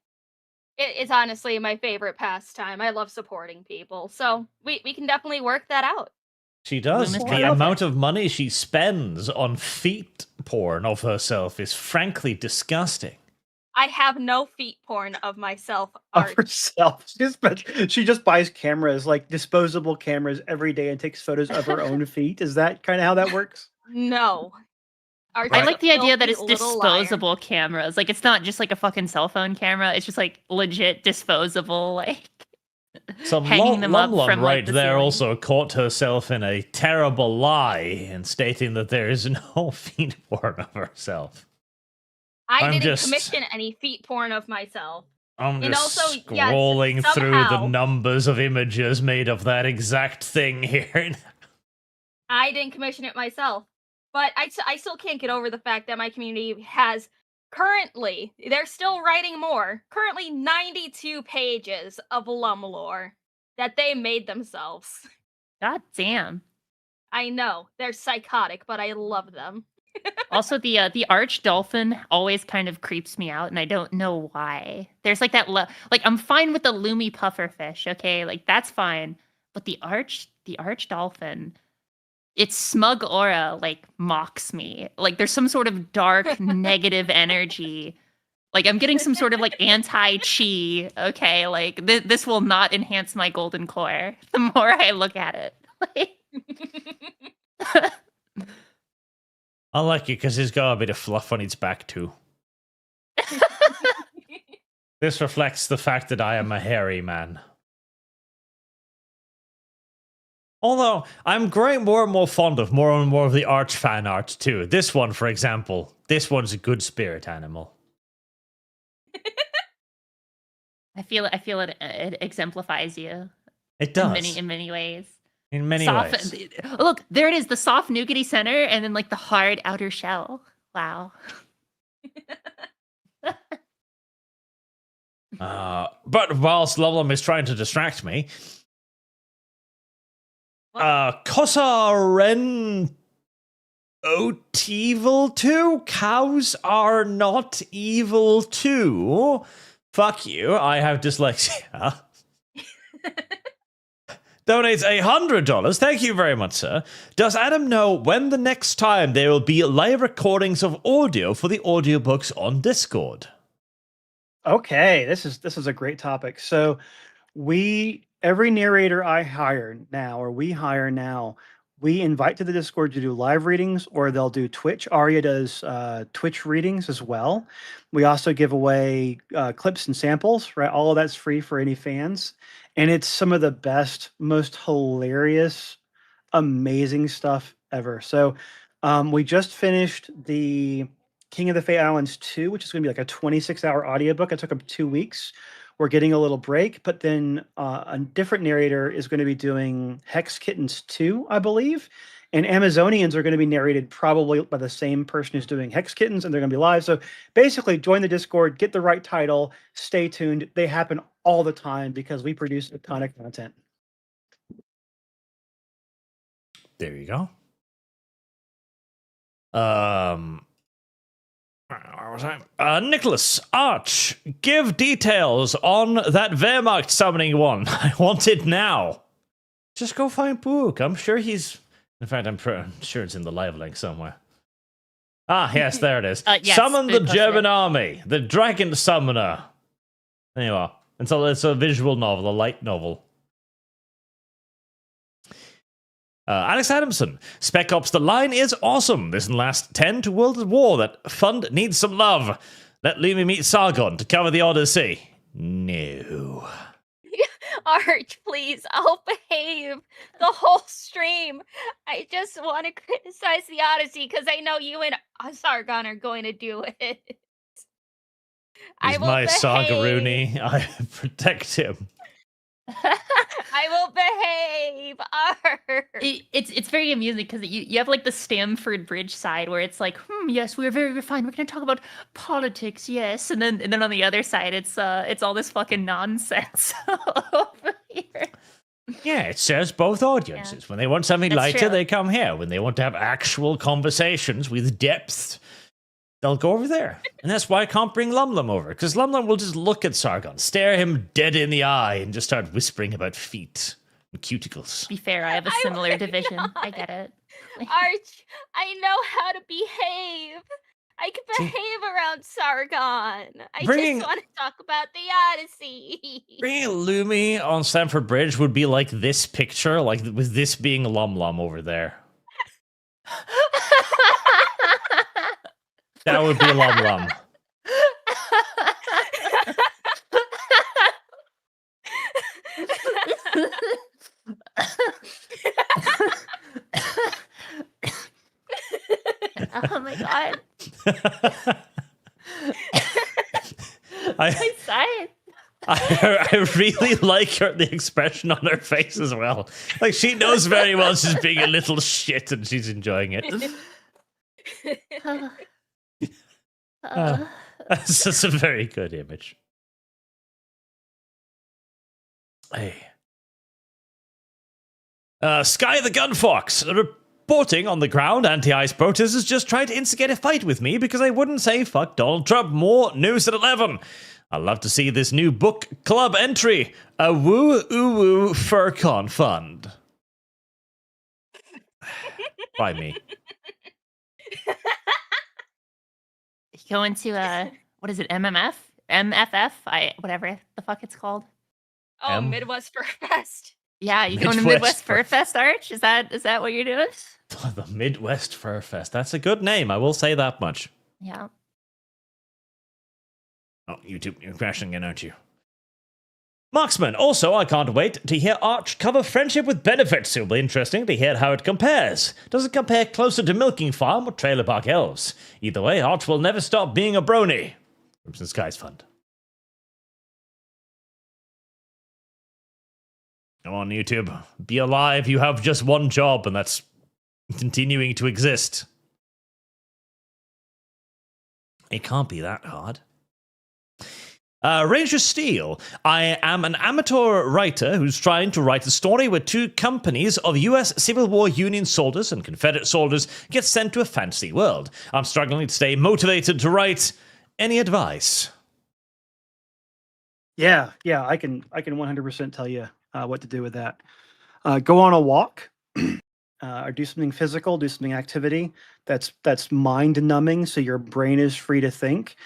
[SPEAKER 2] it's honestly my favorite pastime. I love supporting people. So we can definitely work that out.
[SPEAKER 1] She does.
[SPEAKER 3] Loomis
[SPEAKER 1] The
[SPEAKER 3] Prime.
[SPEAKER 1] amount of money she spends on feet porn of herself is frankly disgusting.
[SPEAKER 2] I have no feet porn of myself.
[SPEAKER 4] Of
[SPEAKER 2] Art.
[SPEAKER 4] herself. She just buys cameras, like disposable cameras, every day and takes photos of her own feet. Is that kind of how that works?
[SPEAKER 2] No. Art
[SPEAKER 3] I
[SPEAKER 2] is
[SPEAKER 3] like
[SPEAKER 2] a
[SPEAKER 3] the idea that
[SPEAKER 2] filthy
[SPEAKER 3] it's
[SPEAKER 2] little liar.
[SPEAKER 3] disposable cameras. Like it's not just like a fucking cell phone camera. It's just like legit disposable. Like
[SPEAKER 1] Some
[SPEAKER 3] hanging them up
[SPEAKER 1] Lum
[SPEAKER 3] from,
[SPEAKER 1] right
[SPEAKER 3] like, the
[SPEAKER 1] there
[SPEAKER 3] ceiling.
[SPEAKER 1] also caught herself in a terrible lie in stating that there is no feet porn of herself.
[SPEAKER 2] I
[SPEAKER 1] I'm
[SPEAKER 2] didn't
[SPEAKER 1] just-
[SPEAKER 2] commission any feet porn of myself.
[SPEAKER 1] I'm
[SPEAKER 2] And
[SPEAKER 1] just
[SPEAKER 2] also, yes,
[SPEAKER 1] scrolling through the
[SPEAKER 2] somehow-
[SPEAKER 1] numbers of images made of that exact thing here.
[SPEAKER 2] I didn't commission it myself. But I still can't get over the fact that my community has currently, they're still writing more, currently 92 pages of Lum lore that they made themselves.
[SPEAKER 3] God damn.
[SPEAKER 2] I know, they're psychotic, but I love them.
[SPEAKER 3] Also, the arch dolphin always kind of creeps me out, and I don't know why. There's like that, like I'm fine with the Lumi pufferfish, okay, like that's fine, but the arch dolphin, its smug aura like mocks me. Like there's some sort of dark negative energy. Like I'm getting some sort of like anti-chi. Okay, like this will not enhance my golden core. The more I look at it, like.
[SPEAKER 1] I like it because it's got a bit of fluff on its back too. This reflects the fact that I am a hairy man. Although, I'm growing more and more fond of more and more of the arch fan art too. This one, for example, this one's a good spirit animal.
[SPEAKER 3] I feel it exemplifies you
[SPEAKER 1] It does.
[SPEAKER 3] in many ways.
[SPEAKER 1] In many
[SPEAKER 3] Soft,
[SPEAKER 1] ways.
[SPEAKER 3] look, there it is, the soft nougaty center, and then like the hard outer shell. Wow.
[SPEAKER 1] But whilst Lovelam is trying to distract me, Kossaren evil too? Cows are not evil too. Fuck you, I have dyslexia. Donates $100. Thank you very much, sir. Does Adam know when the next time there will be live recordings of audio for the audiobooks on Discord?
[SPEAKER 4] Okay, this is a great topic. So every narrator I hire now, or we hire now, we invite to the Discord to do live readings, or they'll do Twitch. Arya does Twitch readings as well. We also give away clips and samples, right? All of that's free for any fans. And it's some of the best, most hilarious, amazing stuff ever. So we just finished the King of the Fey Islands 2, which is going to be like a 26-hour audiobook. It took them 2 weeks. We're getting a little break, but then a different narrator is going to be doing Hex Kittens 2, I believe. And Amazonians are going to be narrated probably by the same person who's doing Hex Kittens, and they're going to be live. So basically, join the Discord, get the right title, stay tuned. They happen all the time because we produce a ton of content.
[SPEAKER 1] There you go. Where was I? Nicholas Arch, give details on that Wehrmacht summoning one. I want it now. Just go find Book. I'm sure he's. In fact, I'm sure it's in the live link somewhere. Ah, yes, there it is.
[SPEAKER 3] Yes,
[SPEAKER 1] Summon the
[SPEAKER 3] good question.
[SPEAKER 1] German army, the Dragon Summoner. There you are. It's a visual novel, a light novel. Alex Adamson, Spec Ops: The Line is awesome. This last 10 to World at War. That fund needs some love. Let Lumi meet Sargon to cover the Odyssey. No.
[SPEAKER 2] Arch, please, I'll behave the whole stream. I just want to criticize the Odyssey because I know you and Sargon are going to do it. I
[SPEAKER 1] He's
[SPEAKER 2] will
[SPEAKER 1] my
[SPEAKER 2] behave.
[SPEAKER 1] Sargaruni. I protect him.
[SPEAKER 2] I will behave. Arch.
[SPEAKER 3] It's very amusing because you have like the Stamford Bridge side where it's like, yes, we're very refined. We're going to talk about politics, yes, and then on the other side, it's all this fucking nonsense over here.
[SPEAKER 1] Yeah, it serves both audiences. When they want something
[SPEAKER 3] That's
[SPEAKER 1] lighter,
[SPEAKER 3] true.
[SPEAKER 1] they come here. When they want to have actual conversations with depth, they'll go over there. And that's why I can't bring Lum over, because Lum will just look at Sargon, stare him dead in the eye, and just start whispering about feet and cuticles.
[SPEAKER 3] To be fair, I have a similar division. I get it.
[SPEAKER 2] Arch, I know how to behave. I can behave around Sargon. I
[SPEAKER 1] Bringing-
[SPEAKER 2] just want to talk about the Odyssey.
[SPEAKER 1] Bringing Lumi on Stamford Bridge would be like this picture, like with this being Lum over there. That would be Lum.
[SPEAKER 3] Oh my god.
[SPEAKER 1] I
[SPEAKER 3] Side.
[SPEAKER 1] I really like the expression on her face as well. Like, she knows very well she's being a little shit and she's enjoying it. That's just a very good image. Hey. Sky the Gunfox, reporting on the ground, anti-ice protesters just tried to instigate a fight with me because I wouldn't say fuck Donald Trump. More news at 11. I'd love to see this new book club entry. A woo-oo-woo FurCon fund. By me.
[SPEAKER 3] Go into what is it, MMF? MFF? Whatever the fuck it's called.
[SPEAKER 2] Oh,
[SPEAKER 1] M?
[SPEAKER 2] Midwest Fur Fest.
[SPEAKER 3] Yeah, you going to
[SPEAKER 1] Midwest
[SPEAKER 3] Midwest Fur Fest, Arch? Is that what you're doing?
[SPEAKER 1] The Midwest Fur Fest. That's a good name. I will say that much.
[SPEAKER 3] Yeah.
[SPEAKER 1] Oh, YouTube, you're crashing in, aren't you? Marksman, also, I can't wait to hear Arch cover Friendship with Benefits. It'll be interesting to hear how it compares. Does it compare closer to Milking Farm or Trailer Park Elves? Either way, Arch will never stop being a brony. Crimson Skies Fund. Come on, YouTube. Be alive. You have just one job, and that's continuing to exist. It can't be that hard. Ranger Steel. I am an amateur writer who's trying to write a story where two companies of US Civil War Union soldiers and Confederate soldiers get sent to a fantasy world. I'm struggling to stay motivated to write. Any advice?
[SPEAKER 4] Yeah, I can 100% tell you what to do with that. Go on a walk, or do something physical, do something activity that's mind numbing, so your brain is free to think,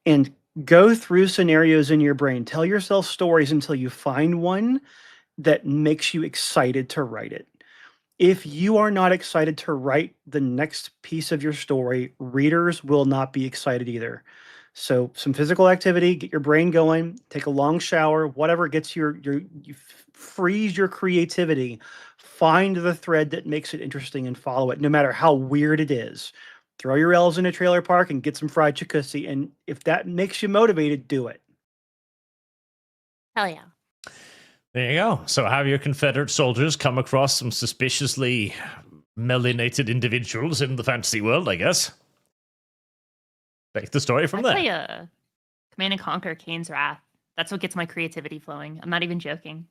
[SPEAKER 4] and go through scenarios in your brain. Tell yourself stories until you find one that makes you excited to write it. If you are not excited to write the next piece of your story, readers will not be excited either. So some physical activity, get your brain going, take a long shower, whatever gets you frees your creativity. Find the thread that makes it interesting and follow it, no matter how weird it is. Throw your elves in a trailer park and get some fried chickasee, and if that makes you motivated, do it.
[SPEAKER 3] Hell yeah.
[SPEAKER 1] There you go. So have your Confederate soldiers come across some suspiciously melanated individuals in the fantasy world, I guess. Take the story from
[SPEAKER 3] I
[SPEAKER 1] there.
[SPEAKER 3] play Command and Conquer Kane's Wrath. That's what gets my creativity flowing. I'm not even joking.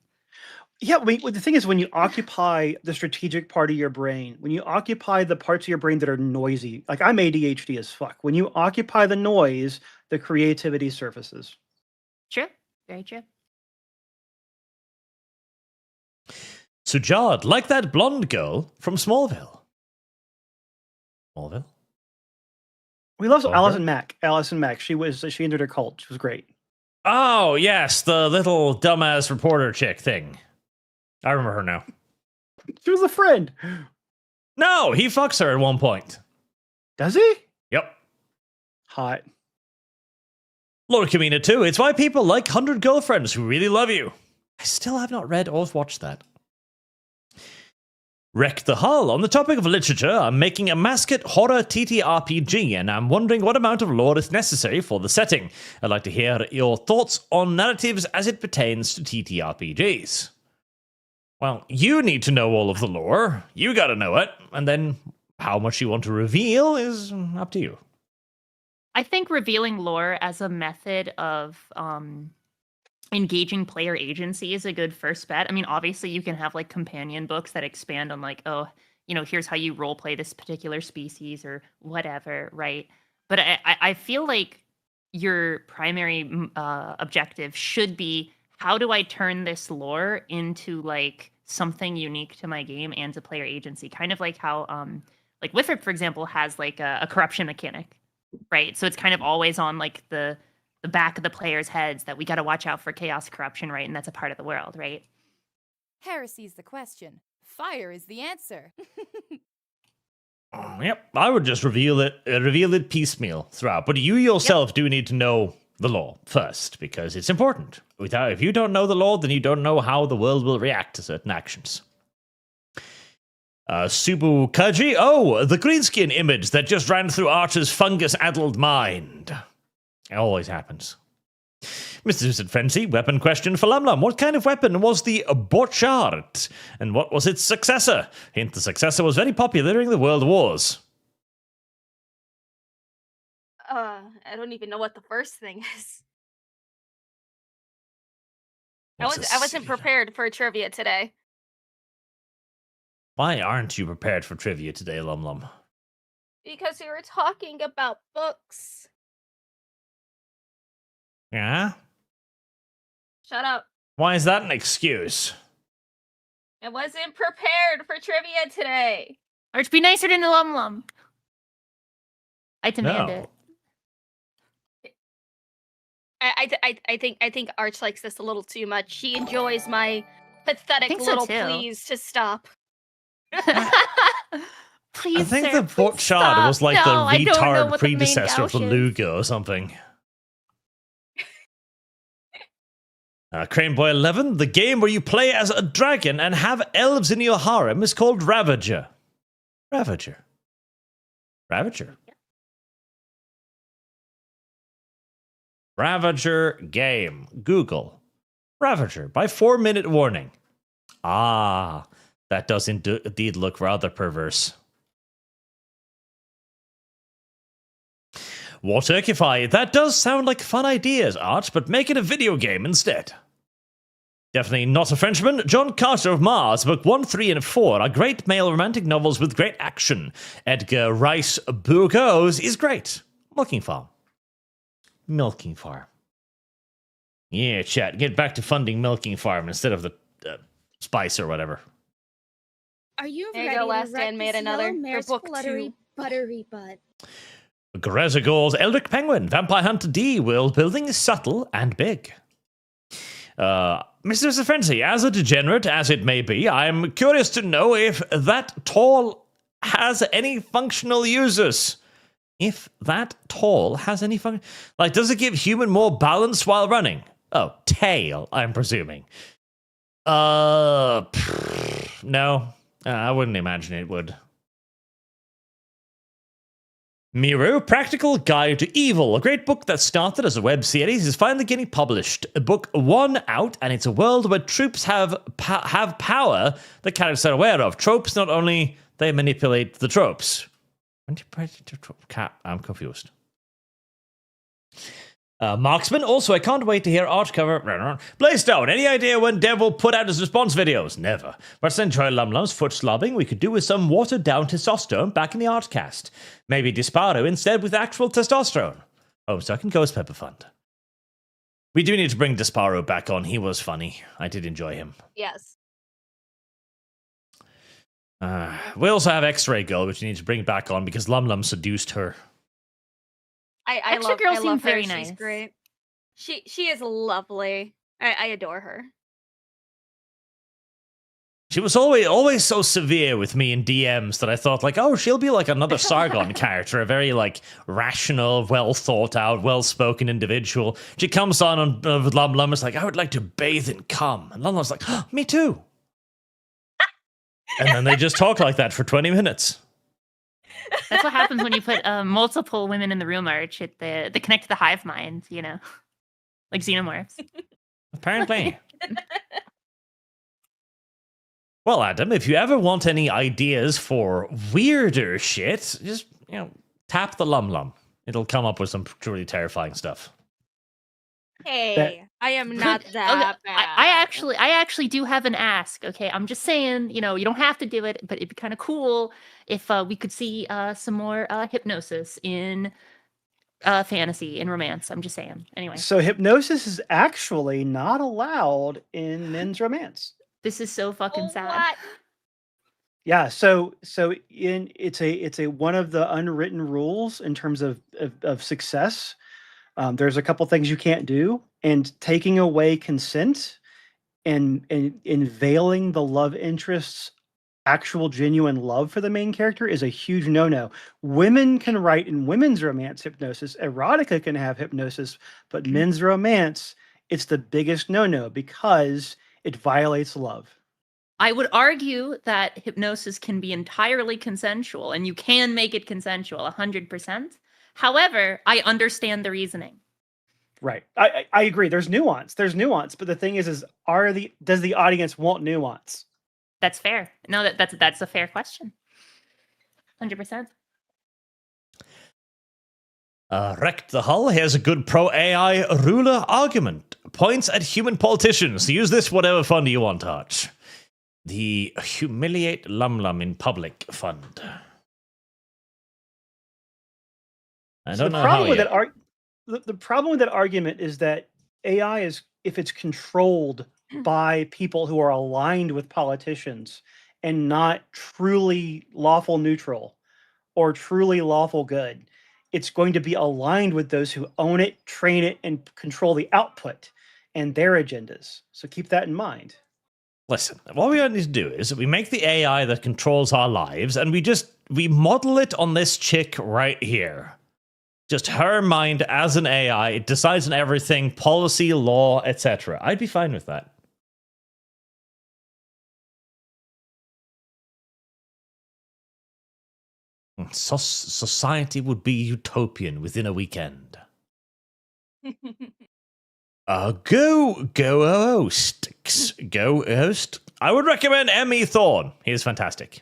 [SPEAKER 4] Yeah, the thing is, when you occupy the strategic part of your brain, when you occupy the parts of your brain that are noisy, like I'm ADHD as fuck. When you occupy the noise, the creativity surfaces.
[SPEAKER 3] True. Very true.
[SPEAKER 1] Sujad, like that blonde girl from Smallville. Smallville?
[SPEAKER 4] We love
[SPEAKER 1] Okay.
[SPEAKER 4] Allison Mack. Allison Mack. She entered a cult. She was great.
[SPEAKER 1] Oh, yes, the little dumbass reporter chick thing. I remember her now.
[SPEAKER 4] She was a friend.
[SPEAKER 1] No, he fucks her at one point.
[SPEAKER 4] Does he?
[SPEAKER 1] Yep.
[SPEAKER 4] Hot.
[SPEAKER 1] Lord Kamina too. It's why people like 100 Girlfriends who really love you. I still have not read or watched that. Wreck the Hull. On the topic of literature, I'm making a mascot horror TTRPG, and I'm wondering what amount of lore is necessary for the setting. I'd like to hear your thoughts on narratives as it pertains to TTRPGs. Well, you need to know all of the lore. You gotta know it. And then how much you want to reveal is up to you.
[SPEAKER 3] I think revealing lore as a method of engaging player agency is a good first bet. I mean, obviously you can have like companion books that expand on like, oh, here's how you role play this particular species or whatever, right? But I feel like your primary objective should be, how do I turn this lore into like something unique to my game and to player agency? Kind of like how like Withrick, for example, has like a corruption mechanic, right? So it's kind of always on like the back of the players' heads that we got to watch out for chaos corruption, right? And that's a part of the world, right?
[SPEAKER 5] Heresy's the question. Fire is the answer.
[SPEAKER 1] Yep, I would just reveal it piecemeal throughout. But you yourself do need to know the lore first, because it's important. If you don't know the lore, then you don't know how the world will react to certain actions. Subu Kaji. Oh, the greenskin image that just ran through Archer's fungus-addled mind. It always happens. Mr. Susan Frenzy, weapon question for Lum. What kind of weapon was the Borchardt? And what was its successor? Hint, the successor was very popular during the World Wars.
[SPEAKER 2] I don't even know what the first thing is. I wasn't prepared for trivia today.
[SPEAKER 1] Why aren't you prepared for trivia today, Lum?
[SPEAKER 2] Because we were talking about books.
[SPEAKER 1] Yeah?
[SPEAKER 2] Shut up.
[SPEAKER 1] Why is that an excuse?
[SPEAKER 2] I wasn't prepared for trivia today.
[SPEAKER 3] Arch, be nicer to Lum. I demand
[SPEAKER 1] No.
[SPEAKER 2] it. I think Arch likes this a little too much. She enjoys my pathetic
[SPEAKER 3] think so,
[SPEAKER 2] little
[SPEAKER 3] too.
[SPEAKER 2] pleas to stop.
[SPEAKER 3] Please,
[SPEAKER 1] I think
[SPEAKER 3] sir,
[SPEAKER 1] the
[SPEAKER 3] please
[SPEAKER 1] Borchardt
[SPEAKER 3] stop.
[SPEAKER 1] was like
[SPEAKER 3] No, I
[SPEAKER 1] the
[SPEAKER 3] don't know
[SPEAKER 1] retard
[SPEAKER 3] what the main
[SPEAKER 1] predecessor of the
[SPEAKER 3] gouge is.
[SPEAKER 1] Luga or something. Crane Boy 11, the game where you play as a dragon and have elves in your harem is called Ravager. Ravager. Ravager game. Google. Ravager by 4-minute warning. Ah, that does indeed look rather perverse. War Turkify, that does sound like fun ideas, Art, but make it a video game instead. Definitely not a Frenchman. John Carter of Mars, Book 1, 3, and 4 are great male romantic novels with great action. Edgar Rice Burroughs is great. Milking Farm. Yeah, chat. Get back to funding Milking Farm instead of the Spice or whatever.
[SPEAKER 7] Are you
[SPEAKER 2] There you
[SPEAKER 7] ready
[SPEAKER 2] go,
[SPEAKER 7] to
[SPEAKER 2] Last
[SPEAKER 7] wreck
[SPEAKER 2] Stand made
[SPEAKER 7] this
[SPEAKER 2] another
[SPEAKER 7] yellow
[SPEAKER 2] for
[SPEAKER 7] mare's
[SPEAKER 2] book
[SPEAKER 7] fluttery
[SPEAKER 2] 2.
[SPEAKER 7] buttery butt?
[SPEAKER 1] Grezagor's Eldritch Penguin, Vampire Hunter D, world building is subtle and big. Mr. Frenzy, as a degenerate as it may be, I'm curious to know if that tall has any functional uses. If that tall has any function, like, does it give human more balance while running? Oh, tail, I'm presuming. No, I wouldn't imagine it would. Miru, Practical Guide to Evil, a great book that started as a web series, is finally getting published. Book 1 out, and it's a world where troops have power the characters are aware of. Tropes, not only they manipulate the tropes. I'm confused. Marksman, also, I can't wait to hear art cover. Blaystone, any idea when Dev will put out his response videos? Never. Let's enjoy Lum's foot slobbing we could do with some watered down testosterone back in the ArchCast. Maybe Disparo instead with actual testosterone. Oh, second Ghost Pepper Fund. We do need to bring Disparo back on. He was funny. I did enjoy him.
[SPEAKER 2] Yes.
[SPEAKER 1] We also have X-Ray Girl, which we need to bring back on because Lum seduced her.
[SPEAKER 2] I
[SPEAKER 3] Extra
[SPEAKER 2] love,
[SPEAKER 3] Girl
[SPEAKER 2] I
[SPEAKER 3] seems
[SPEAKER 2] love her.
[SPEAKER 3] very
[SPEAKER 2] She's
[SPEAKER 3] nice.
[SPEAKER 2] great. She is lovely. I adore her.
[SPEAKER 1] She was always so severe with me in DMs that I thought, like, oh, she'll be like another Sargon character, a very, like, rational, well-thought-out, well-spoken individual. She comes on and Lum is like, I would like to bathe in cum. And Lum's like, oh, me too. And then they just talk like that for 20 minutes.
[SPEAKER 3] That's what happens when you put multiple women in the room, Arch. They connect to the hive mind, you know, like xenomorphs.
[SPEAKER 1] Apparently. Well, Adam, if you ever want any ideas for weirder shit, just, tap the Lum. It'll come up with some truly terrifying stuff.
[SPEAKER 2] Hey, I am not that bad.
[SPEAKER 3] I actually do have an ask. Okay, I'm just saying, you don't have to do it, but it'd be kind of cool if we could see some more hypnosis in fantasy and romance. I'm just saying. Anyway,
[SPEAKER 4] So hypnosis is actually not allowed in men's romance.
[SPEAKER 3] this is so fucking sad.
[SPEAKER 2] What?
[SPEAKER 4] Yeah, it's a one of the unwritten rules in terms of success. There's a couple things you can't do, and taking away consent and veiling the love interest's actual genuine love for the main character is a huge no-no. Women can write in women's romance hypnosis, erotica can have hypnosis, but men's romance, it's the biggest no-no because it violates love.
[SPEAKER 3] I would argue that hypnosis can be entirely consensual, and you can make it consensual 100%. However, I understand the reasoning.
[SPEAKER 4] Right. I agree. There's nuance. But the thing is does the audience want nuance?
[SPEAKER 3] That's fair. No, that's a fair question. 100%.
[SPEAKER 1] Wrecked the Hull has a good pro-AI ruler argument. Points at human politicians. Use this whatever fund you want, Arch. The Humiliate Lum in Public Fund. I don't know how yet.
[SPEAKER 4] The problem with that argument is that AI is, if it's controlled by people who are aligned with politicians and not truly lawful neutral or truly lawful good, it's going to be aligned with those who own it, train it, and control the output and their agendas. So keep that in mind.
[SPEAKER 1] Listen, what we need to do is we make the AI that controls our lives, and we model it on this chick right here. Just her mind as an AI, it decides on everything, policy, law, etc. I'd be fine with that. Society would be utopian within a weekend. Go host. I would recommend Emmy Thorne. He is fantastic.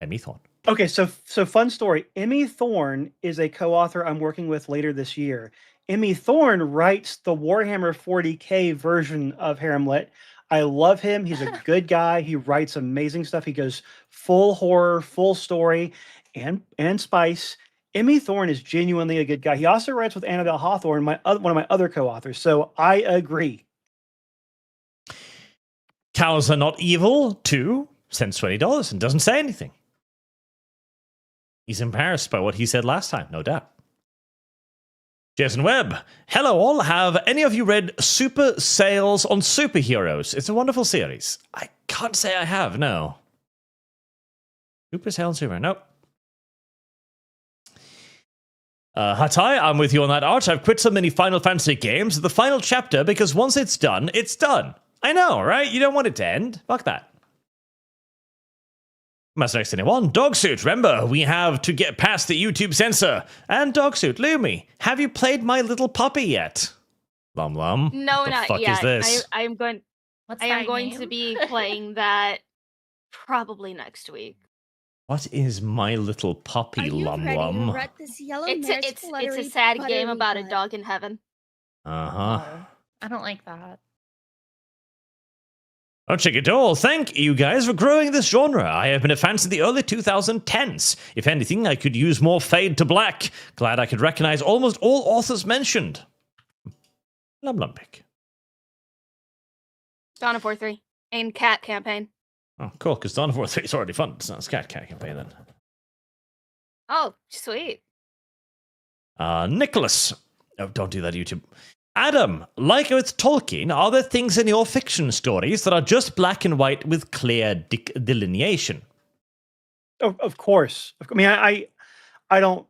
[SPEAKER 1] Emmy Thorne.
[SPEAKER 4] Okay, so fun story. Emmy Thorne is a co-author I'm working with later this year. Emmy Thorne writes the Warhammer 40K version of Haremlit. I love him. He's a good guy. He writes amazing stuff. He goes full horror, full story, and spice. Emmy Thorne is genuinely a good guy. He also writes with Annabelle Hawthorne, one of my other co-authors. So I agree.
[SPEAKER 1] Cows are not evil, too. Sends $20 and doesn't say anything. He's embarrassed by what he said last time, no doubt. Jason Webb. Hello all. Have any of you read Super Sales on Superheroes? It's a wonderful series. I can't say I have, no. Super Sales on Superheroes, nope. Hatai, I'm with you on that, Arch. I've quit so many Final Fantasy games, the final chapter, because once it's done, it's done. I know, right? You don't want it to end. Fuck that. Master X anyone? Dogsuit, remember, we have to get past the YouTube censor. And Dogsuit, Lumi, have you played My Little Puppy yet? Lum.
[SPEAKER 2] No,
[SPEAKER 1] what the
[SPEAKER 2] not
[SPEAKER 1] fuck
[SPEAKER 2] yet.
[SPEAKER 1] Is this?
[SPEAKER 2] I am going to be playing that probably next week.
[SPEAKER 1] What is My Little Puppy,
[SPEAKER 7] Are you
[SPEAKER 1] Lum?
[SPEAKER 7] ready to rut this yellow
[SPEAKER 2] It's a
[SPEAKER 7] buttery,
[SPEAKER 2] sad game
[SPEAKER 7] buttery
[SPEAKER 2] about a
[SPEAKER 7] butt?
[SPEAKER 2] dog in heaven.
[SPEAKER 1] Uh-huh.
[SPEAKER 3] I don't like that.
[SPEAKER 1] Oh, check it all. Thank you guys for growing this genre. I have been a fan since the early 2010s. If anything, I could use more fade to black. Glad I could recognize almost all authors mentioned. Lum pick.
[SPEAKER 2] Dawn of War 3 and Cat campaign.
[SPEAKER 1] Oh, cool, because Dawn of War 3 is already fun. It's not a Cat campaign then.
[SPEAKER 2] Oh, sweet.
[SPEAKER 1] Nicholas. Oh, don't do that, YouTube. Adam, like with Tolkien, are there things in your fiction stories that are just black and white with clear delineation?
[SPEAKER 4] Of course. I mean, I don't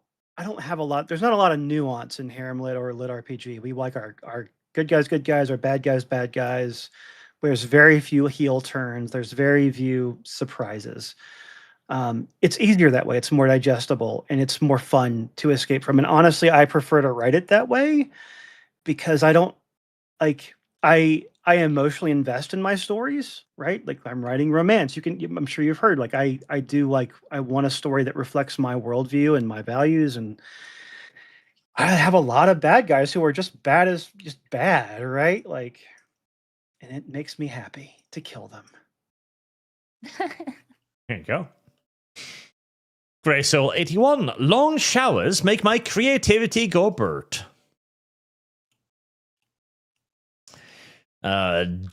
[SPEAKER 4] have a lot. There's not a lot of nuance in harem lit or lit RPG. We like our good guys, our bad guys. There's very few heel turns. There's very few surprises. It's easier that way. It's more digestible and it's more fun to escape from. And honestly, I prefer to write it that way because I don't like I emotionally invest in my stories, right? Like I'm writing romance. I'm sure you've heard, like I do, like I want a story that reflects my worldview and my values. And I have a lot of bad guys who are just bad, right? Like, and it makes me happy to kill them.
[SPEAKER 1] There you go. Grey Soul 81. Long showers make my creativity go bird.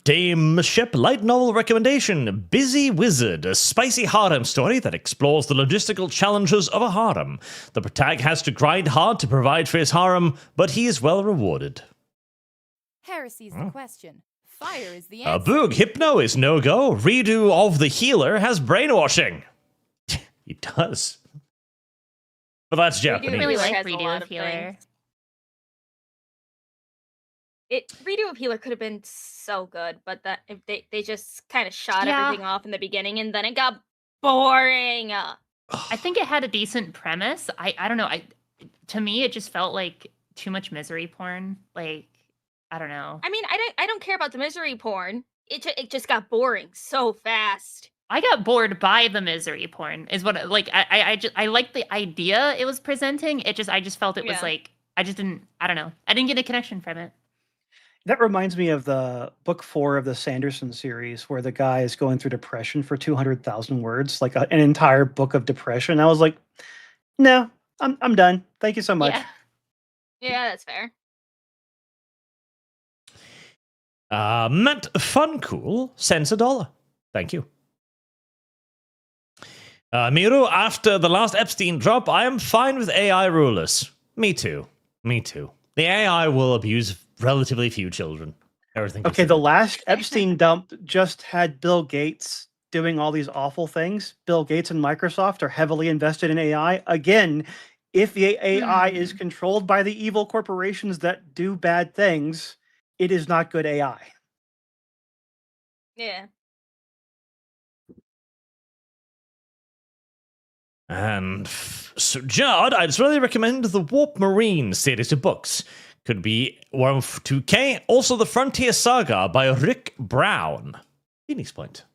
[SPEAKER 1] Dame Ship light novel recommendation. Busy Wizard, a spicy harem story that explores the logistical challenges of a harem. The protag has to grind hard to provide for his harem, but he is well rewarded.
[SPEAKER 5] Heresy's the question. Fire is the answer.
[SPEAKER 1] Boog, Hypno is no-go. Redo of the healer has brainwashing. He does. But that's Japanese.
[SPEAKER 3] I really like
[SPEAKER 2] Has a lot
[SPEAKER 3] Redo
[SPEAKER 2] of
[SPEAKER 3] of Healer.
[SPEAKER 2] things. Redo of Healer could have been so good, but that if they just kind of shot
[SPEAKER 3] Yeah.
[SPEAKER 2] everything off in the beginning, and then it got boring.
[SPEAKER 3] I think it had a decent premise. I don't know. To me, it just felt like too much misery porn. Like, I don't know.
[SPEAKER 2] I mean, I don't care about the misery porn. It just got boring so fast.
[SPEAKER 3] I got bored by the misery porn. Is what like I like the idea it was presenting. I just felt it was
[SPEAKER 2] Yeah.
[SPEAKER 3] like I don't know. I didn't get a connection from it.
[SPEAKER 4] That reminds me of the book 4 of the Sanderson series, where the guy is going through depression for 200,000 words, like an entire book of depression. I was like, no, I'm done. Thank you so much.
[SPEAKER 3] Yeah.
[SPEAKER 2] Yeah, that's fair.
[SPEAKER 1] Matt Funcool sends $1. Thank you. Miru, after the last Epstein drop, I am fine with AI rulers. Me too. The AI will abuse relatively few children. Everything.
[SPEAKER 4] Okay, the last Epstein dump just had Bill Gates doing all these awful things. Bill Gates and Microsoft are heavily invested in AI. Again, if the AI is controlled by the evil corporations that do bad things, it is not good AI.
[SPEAKER 2] Yeah.
[SPEAKER 1] And so, Jard, I'd really recommend the Warp Marine series of books. Could be Worm 2K, also the Frontier Saga by Rick Brown. Phoenix Point.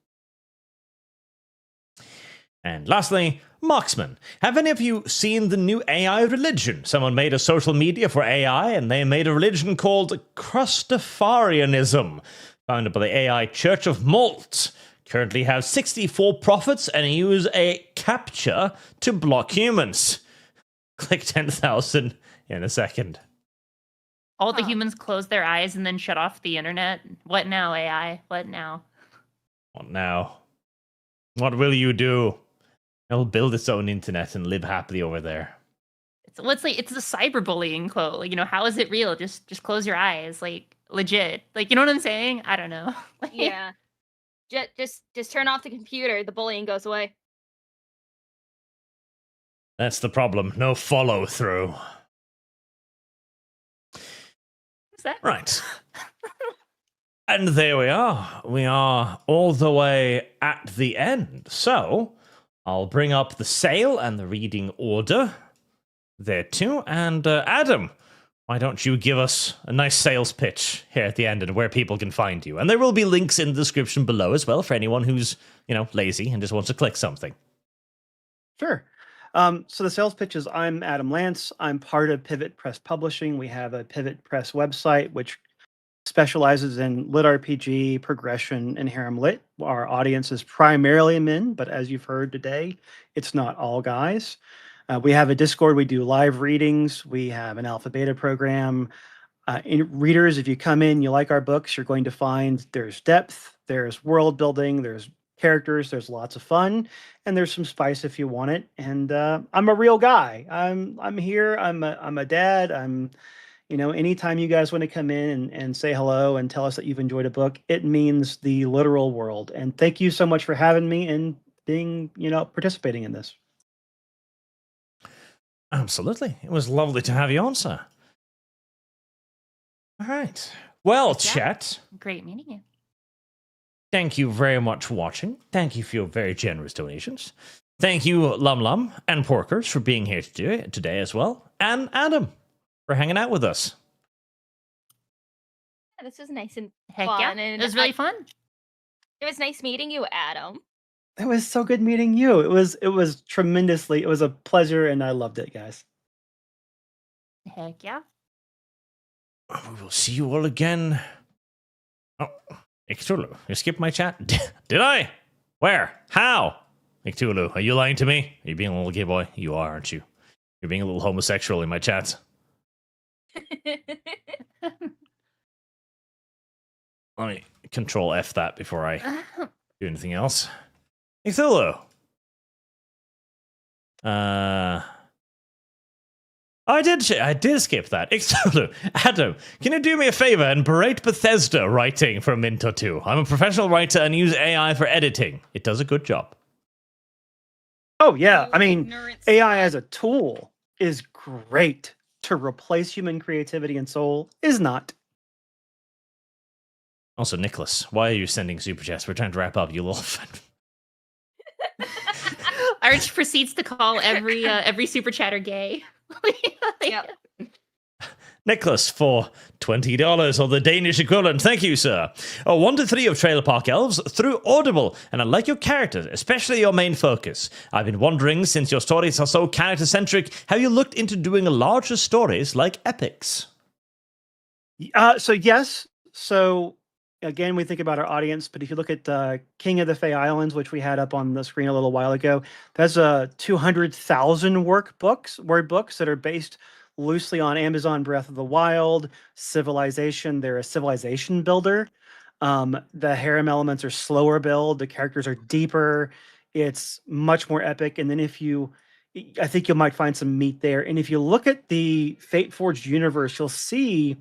[SPEAKER 1] And lastly, Marksman. Have any of you seen the new AI religion? Someone made a social media for AI, and they made a religion called Crustafarianism, founded by the AI Church of Malt. Currently have 64 prophets and use a captcha to block humans. Click 10,000 in a second.
[SPEAKER 3] All the humans close their eyes and then shut off the internet. What now, AI? What now?
[SPEAKER 1] What now? What will you do? It'll build its own internet and live happily over there.
[SPEAKER 3] It's the cyberbullying quote. Like, how is it real? Just close your eyes. Like, legit. Like, you know what I'm saying? I don't know. Like,
[SPEAKER 2] Yeah. Just turn off the computer. The bullying goes away.
[SPEAKER 1] That's the problem. No follow through.
[SPEAKER 3] Is that
[SPEAKER 1] Right. And there we are. We are all the way at the end. So I'll bring up the sale and the reading order there too. And Adam, why don't you give us a nice sales pitch here at the end and where people can find you? And there will be links in the description below as well for anyone who's, lazy and just wants to click something.
[SPEAKER 4] Sure. So the sales pitch is, I'm Adam Lance. I'm part of Pivot Press Publishing. We have a Pivot Press website, which specializes in lit RPG, progression, and harem lit. Our audience is primarily men, but as you've heard today, it's not all guys. We have a Discord. We do live readings. We have an alpha beta program. In readers, if you come in, you like our books, you're going to find there's depth, there's world building, there's characters, there's lots of fun, and there's some spice if you want it. And I'm a real guy. I'm here. I'm a dad. I'm anytime you guys want to come in and say hello and tell us that you've enjoyed a book, it means the literal world. And thank you so much for having me and being, participating in this.
[SPEAKER 1] Absolutely. It was lovely to have you on, sir. All right. Well,
[SPEAKER 3] Good job.
[SPEAKER 1] chat,
[SPEAKER 3] Great meeting you.
[SPEAKER 1] thank you very much for watching. Thank you for your very generous donations. Thank you, Lum and Porkers, for being here today as well. And Adam, for hanging out with us.
[SPEAKER 2] This was nice and
[SPEAKER 3] Heck
[SPEAKER 2] fun.
[SPEAKER 3] yeah.
[SPEAKER 2] And
[SPEAKER 3] It was really fun.
[SPEAKER 2] It was nice meeting you, Adam.
[SPEAKER 4] It was so good meeting you. It was tremendously. It was a pleasure, and I loved it, guys.
[SPEAKER 3] Heck yeah.
[SPEAKER 1] We will see you all again. Oh, Ictulu, you skipped my chat? Did I? Where? How? Ictulu, are you lying to me? Are you being a little gay boy? You are, aren't you? You're being a little homosexual in my chats. Let me control F that before I do anything else. Ictulu. I did skip that. Ictulu. Adam, can you do me a favor and berate Bethesda writing for a minute or two? I'm a professional writer and use AI for editing. It does a good job.
[SPEAKER 4] Oh, yeah. I mean,
[SPEAKER 2] Ignorance.
[SPEAKER 4] AI as a tool is great. To replace human creativity and soul is not.
[SPEAKER 1] Also, Nicholas, why are you sending super chats? We're trying to wrap up, you little fan.
[SPEAKER 3] Arch proceeds to call every super chatter gay.
[SPEAKER 2] Yep.
[SPEAKER 1] Nicholas for $20 or the Danish equivalent. Thank you, sir. 1 to 3 of Trailer Park Elves through Audible, and I like your characters, especially your main focus. I've been wondering, since your stories are so character-centric, have you looked into doing larger stories like epics?
[SPEAKER 4] So yes. So again, we think about our audience, but if you look at King of the Fey Islands, which we had up on the screen a little while ago, that's 200,000 word books that are based loosely on Amazon Breath of the Wild, Civilization. They're a civilization builder. The harem elements are slower build. The characters are deeper. It's much more epic. And then I think you might find some meat there. And if you look at the Fate Forged universe, you'll see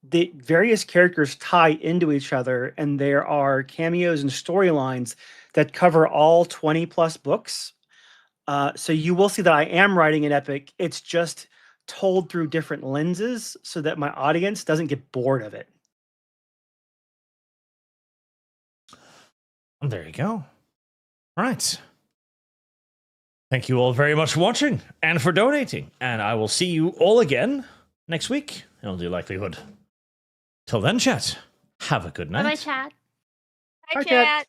[SPEAKER 4] the various characters tie into each other, and there are cameos and storylines that cover all 20 plus books. So you will see that I am writing an epic. It's just told through different lenses so that my audience doesn't get bored of it.
[SPEAKER 1] There you go. All right. Thank you all very much for watching and for donating. And I will see you all again next week in all due likelihood. Till then, chat, have a good night.
[SPEAKER 3] Bye-bye, chat.
[SPEAKER 2] Hi,
[SPEAKER 4] Hi, Chat.
[SPEAKER 2] chat.